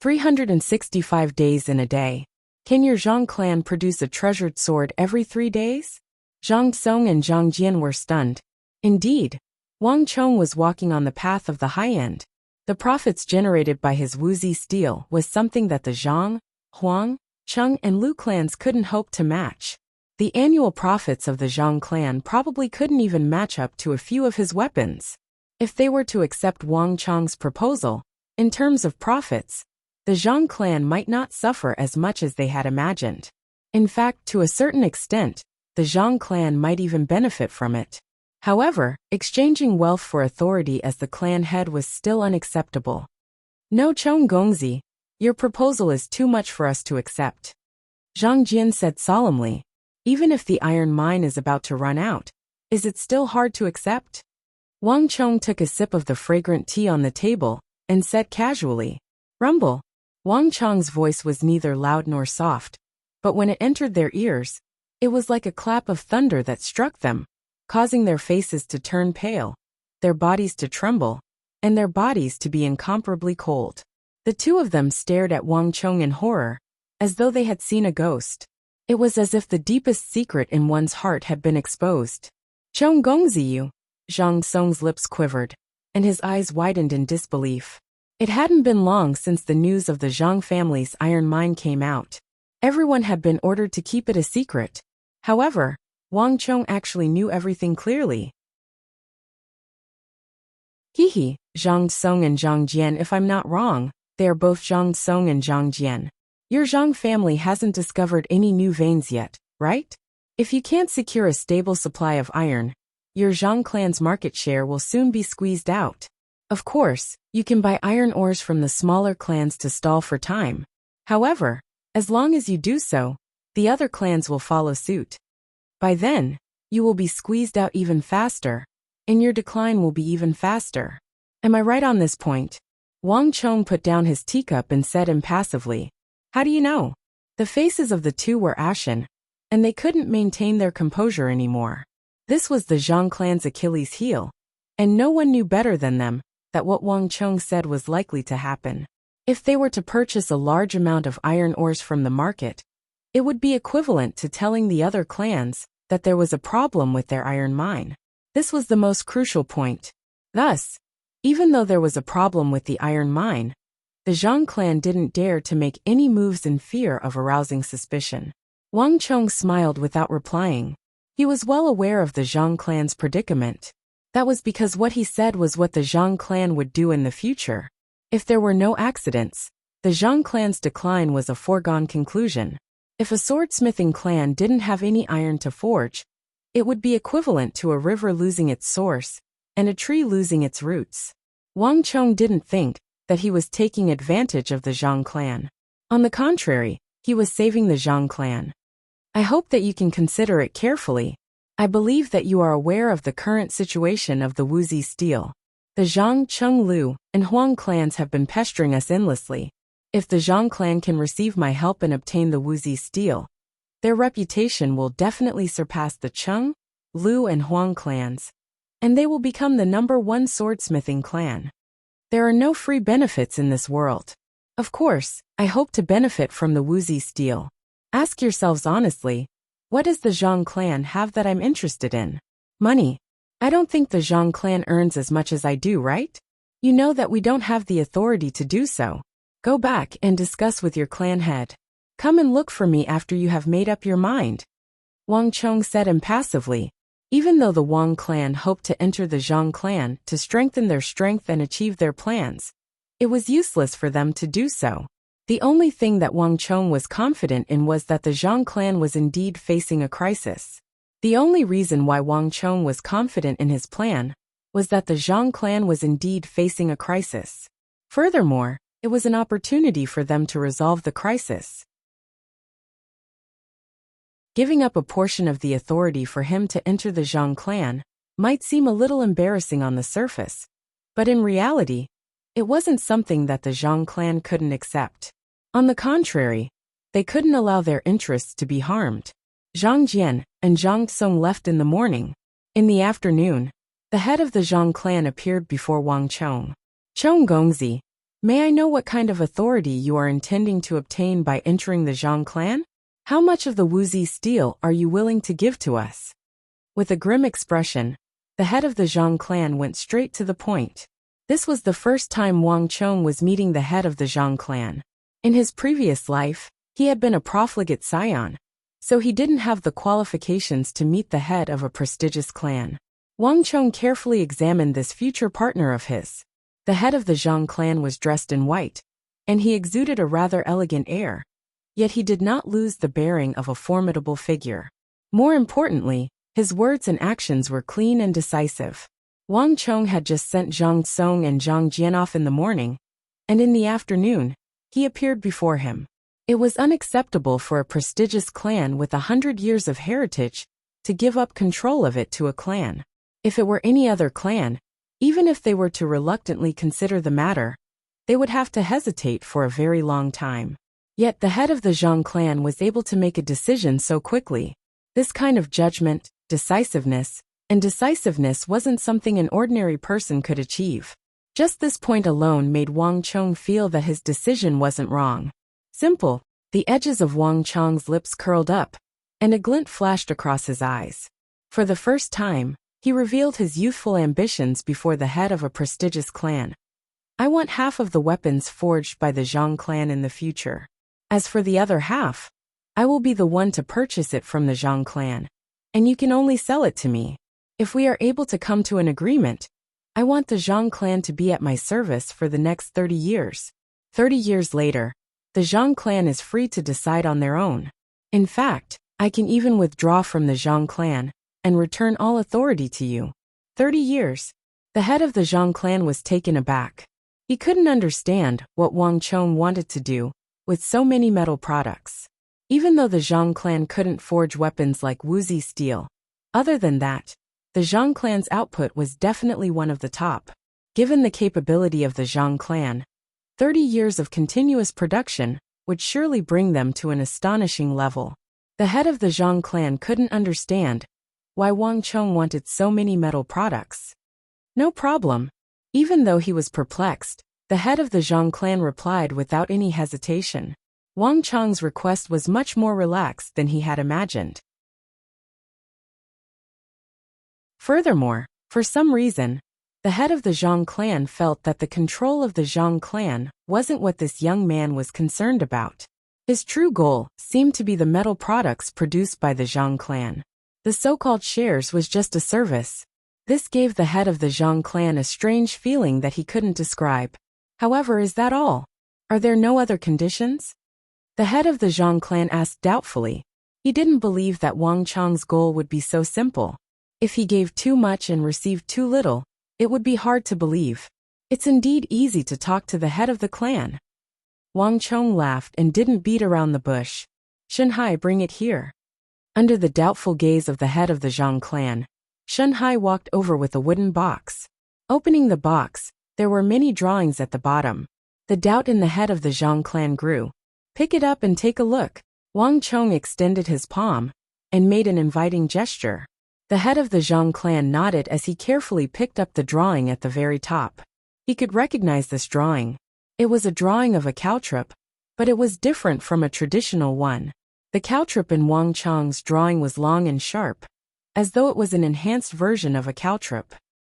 365 days in a day. Can your Zhang clan produce a treasured sword every 3 days? Zhang Song and Zhang Jian were stunned. Indeed, Wang Chong was walking on the path of the high end. The profits generated by his Wuxia Steel was something that the Zhang, Huang, Cheng and Lu clans couldn't hope to match. The annual profits of the Zhang clan probably couldn't even match up to a few of his weapons. If they were to accept Wang Chong's proposal, in terms of profits, the Zhang clan might not suffer as much as they had imagined. In fact, to a certain extent, the Zhang clan might even benefit from it. However, exchanging wealth for authority as the clan head was still unacceptable. No, Chong Gongzi, your proposal is too much for us to accept. Zhang Jian said solemnly. Even if the iron mine is about to run out, is it still hard to accept? Wang Chong took a sip of the fragrant tea on the table and said casually, Rumble. Wang Chong's voice was neither loud nor soft, but when it entered their ears, it was like a clap of thunder that struck them, causing their faces to turn pale, their bodies to tremble, and their bodies to be incomparably cold. The 2 of them stared at Wang Chong in horror, as though they had seen a ghost. It was as if the deepest secret in one's heart had been exposed. Chong Gongzi you. Zhang Song's lips quivered, and his eyes widened in disbelief. It hadn't been long since the news of the Zhang family's iron mine came out. Everyone had been ordered to keep it a secret. However, Wang Chong actually knew everything clearly. Hehe, Zhang Song and Zhang Jian. If I'm not wrong, they are both Zhang Song and Zhang Jian. Your Zhang family hasn't discovered any new veins yet, right? If you can't secure a stable supply of iron, your Zhang clan's market share will soon be squeezed out. Of course, you can buy iron ores from the smaller clans to stall for time. However, as long as you do so, the other clans will follow suit. By then, you will be squeezed out even faster, and your decline will be even faster. Am I right on this point? Wang Chong put down his teacup and said impassively. How do you know? The faces of the two were ashen, and they couldn't maintain their composure anymore. This was the Zhang clan's Achilles heel, and no one knew better than them that what Wang Chong said was likely to happen. If they were to purchase a large amount of iron ores from the market, it would be equivalent to telling the other clans that there was a problem with their iron mine. This was the most crucial point. Thus, even though there was a problem with the iron mine, the Zhang clan didn't dare to make any moves in fear of arousing suspicion. Wang Chong smiled without replying. He was well aware of the Zhang clan's predicament. That was because what he said was what the Zhang clan would do in the future. If there were no accidents, the Zhang clan's decline was a foregone conclusion. If a swordsmithing clan didn't have any iron to forge, it would be equivalent to a river losing its source and a tree losing its roots. Wang Chong didn't think that he was taking advantage of the Zhang clan. On the contrary, he was saving the Zhang clan. I hope that you can consider it carefully. I believe that you are aware of the current situation of the Wuxia steel. The Zhang, Cheng Lu, and Huang clans have been pestering us endlessly. If the Zhang clan can receive my help and obtain the Wuxia steel, their reputation will definitely surpass the Cheng, Lu, and Huang clans, and they will become the #1 swordsmithing clan. There are no free benefits in this world. Of course, I hope to benefit from the Wuxia steel. Ask yourselves honestly, what does the Zhang clan have that I'm interested in? Money. I don't think the Zhang clan earns as much as I do, right? You know that we don't have the authority to do so. Go back and discuss with your clan head. Come and look for me after you have made up your mind. Wang Chong said impassively. Even though the Wang clan hoped to enter the Zhang clan to strengthen their strength and achieve their plans, it was useless for them to do so. The only thing that Wang Chong was confident in was that the Zhang clan was indeed facing a crisis. The only reason why Wang Chong was confident in his plan was that the Zhang clan was indeed facing a crisis. Furthermore, it was an opportunity for them to resolve the crisis. Giving up a portion of the authority for him to enter the Zhang clan might seem a little embarrassing on the surface, but in reality, it wasn't something that the Zhang clan couldn't accept. On the contrary, they couldn't allow their interests to be harmed. Zhang Jian and Zhang Song left in the morning. In the afternoon, the head of the Zhang clan appeared before Wang Chong. Chong Gongzi, may I know what kind of authority you are intending to obtain by entering the Zhang clan? How much of the Wuxia steel are you willing to give to us? With a grim expression, the head of the Zhang clan went straight to the point. This was the first time Wang Chong was meeting the head of the Zhang clan. In his previous life, he had been a profligate scion, so he didn't have the qualifications to meet the head of a prestigious clan. Wang Chong carefully examined this future partner of his. The head of the Zhang clan was dressed in white, and he exuded a rather elegant air, yet he did not lose the bearing of a formidable figure. More importantly, his words and actions were clean and decisive. Wang Chong had just sent Zhang Song and Zhang Jian off in the morning, and in the afternoon, he appeared before him. It was unacceptable for a prestigious clan with 100 years of heritage to give up control of it to a clan. If it were any other clan, even if they were to reluctantly consider the matter, they would have to hesitate for a very long time. Yet the head of the Zhang clan was able to make a decision so quickly. This kind of judgment, decisiveness wasn't something an ordinary person could achieve. Just this point alone made Wang Chong feel that his decision wasn't wrong. Simple. The edges of Wang Chong's lips curled up, and a glint flashed across his eyes. For the first time, He revealed his youthful ambitions before the head of a prestigious clan. I want half of the weapons forged by the Zhang clan in the future. As for the other half, I will be the one to purchase it from the Zhang clan, and you can only sell it to me. If we are able to come to an agreement, I want the Zhang clan to be at my service for the next 30 years. 30 years later, the Zhang clan is free to decide on their own. In fact, I can even withdraw from the Zhang clan and return all authority to you. 30 years. The head of the Zhang clan was taken aback. He couldn't understand what Wang Chong wanted to do with so many metal products. Even though the Zhang clan couldn't forge weapons like Wuxia steel, other than that, the Zhang clan's output was definitely one of the top. Given the capability of the Zhang clan, 30 years of continuous production would surely bring them to an astonishing level. The head of the Zhang clan couldn't understand why Wang Chong wanted so many metal products. No problem. Even though he was perplexed, the head of the Zhang clan replied without any hesitation. Wang Chong's request was much more relaxed than he had imagined. Furthermore, for some reason, the head of the Zhang clan felt that the control of the Zhang clan wasn't what this young man was concerned about. His true goal seemed to be the metal products produced by the Zhang clan. The so-called shares was just a service. This gave the head of the Zhang clan a strange feeling that he couldn't describe. However, is that all? Are there no other conditions? The head of the Zhang clan asked doubtfully. He didn't believe that Wang Chong's goal would be so simple. If he gave too much and received too little, it would be hard to believe. It's indeed easy to talk to the head of the clan. Wang Chong laughed and didn't beat around the bush. Shenhai, bring it here. Under the doubtful gaze of the head of the Zhang clan, Shenhai walked over with a wooden box. Opening the box, there were many drawings at the bottom. The doubt in the head of the Zhang clan grew. Pick it up and take a look. Wang Chong extended his palm and made an inviting gesture. The head of the Zhang clan nodded as he carefully picked up the drawing at the very top. He could recognize this drawing. It was a drawing of a caltrop, but it was different from a traditional one. The caltrop in Wang Chong's drawing was long and sharp, as though it was an enhanced version of a caltrop.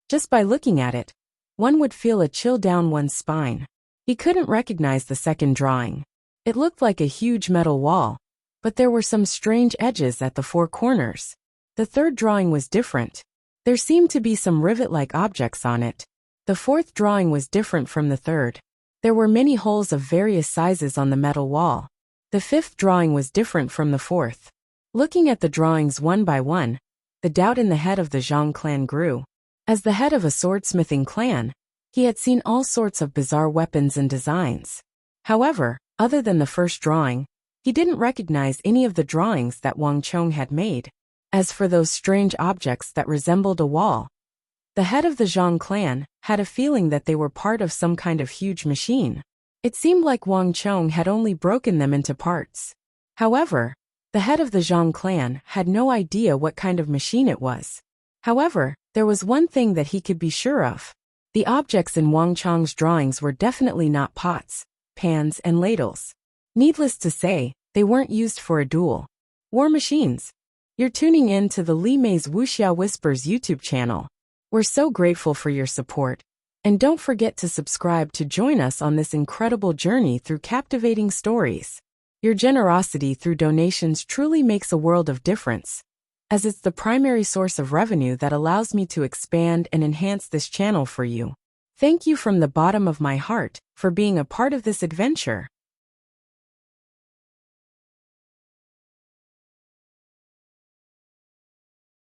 Just by looking at it, one would feel a chill down one's spine. He couldn't recognize the second drawing. It looked like a huge metal wall, but there were some strange edges at the four corners. The third drawing was different. There seemed to be some rivet-like objects on it. The fourth drawing was different from the third. There were many holes of various sizes on the metal wall. The fifth drawing was different from the fourth. Looking at the drawings one by one, the doubt in the head of the Zhang clan grew. As the head of a swordsmithing clan, he had seen all sorts of bizarre weapons and designs. However, other than the first drawing, he didn't recognize any of the drawings that Wang Chong had made. As for those strange objects that resembled a wall, the head of the Zhang clan had a feeling that they were part of some kind of huge machine. It seemed like Wang Chong had only broken them into parts. However, the head of the Zhang clan had no idea what kind of machine it was. However, there was one thing that he could be sure of. The objects in Wang Chong's drawings were definitely not pots, pans, and ladles. Needless to say, they weren't used for a duel. War machines. You're tuning in to the Li Mei's Wuxia Whispers YouTube channel. We're so grateful for your support, and don't forget to subscribe to join us on this incredible journey through captivating stories. Your generosity through donations truly makes a world of difference, as it's the primary source of revenue that allows me to expand and enhance this channel for you. Thank you from the bottom of my heart for being a part of this adventure.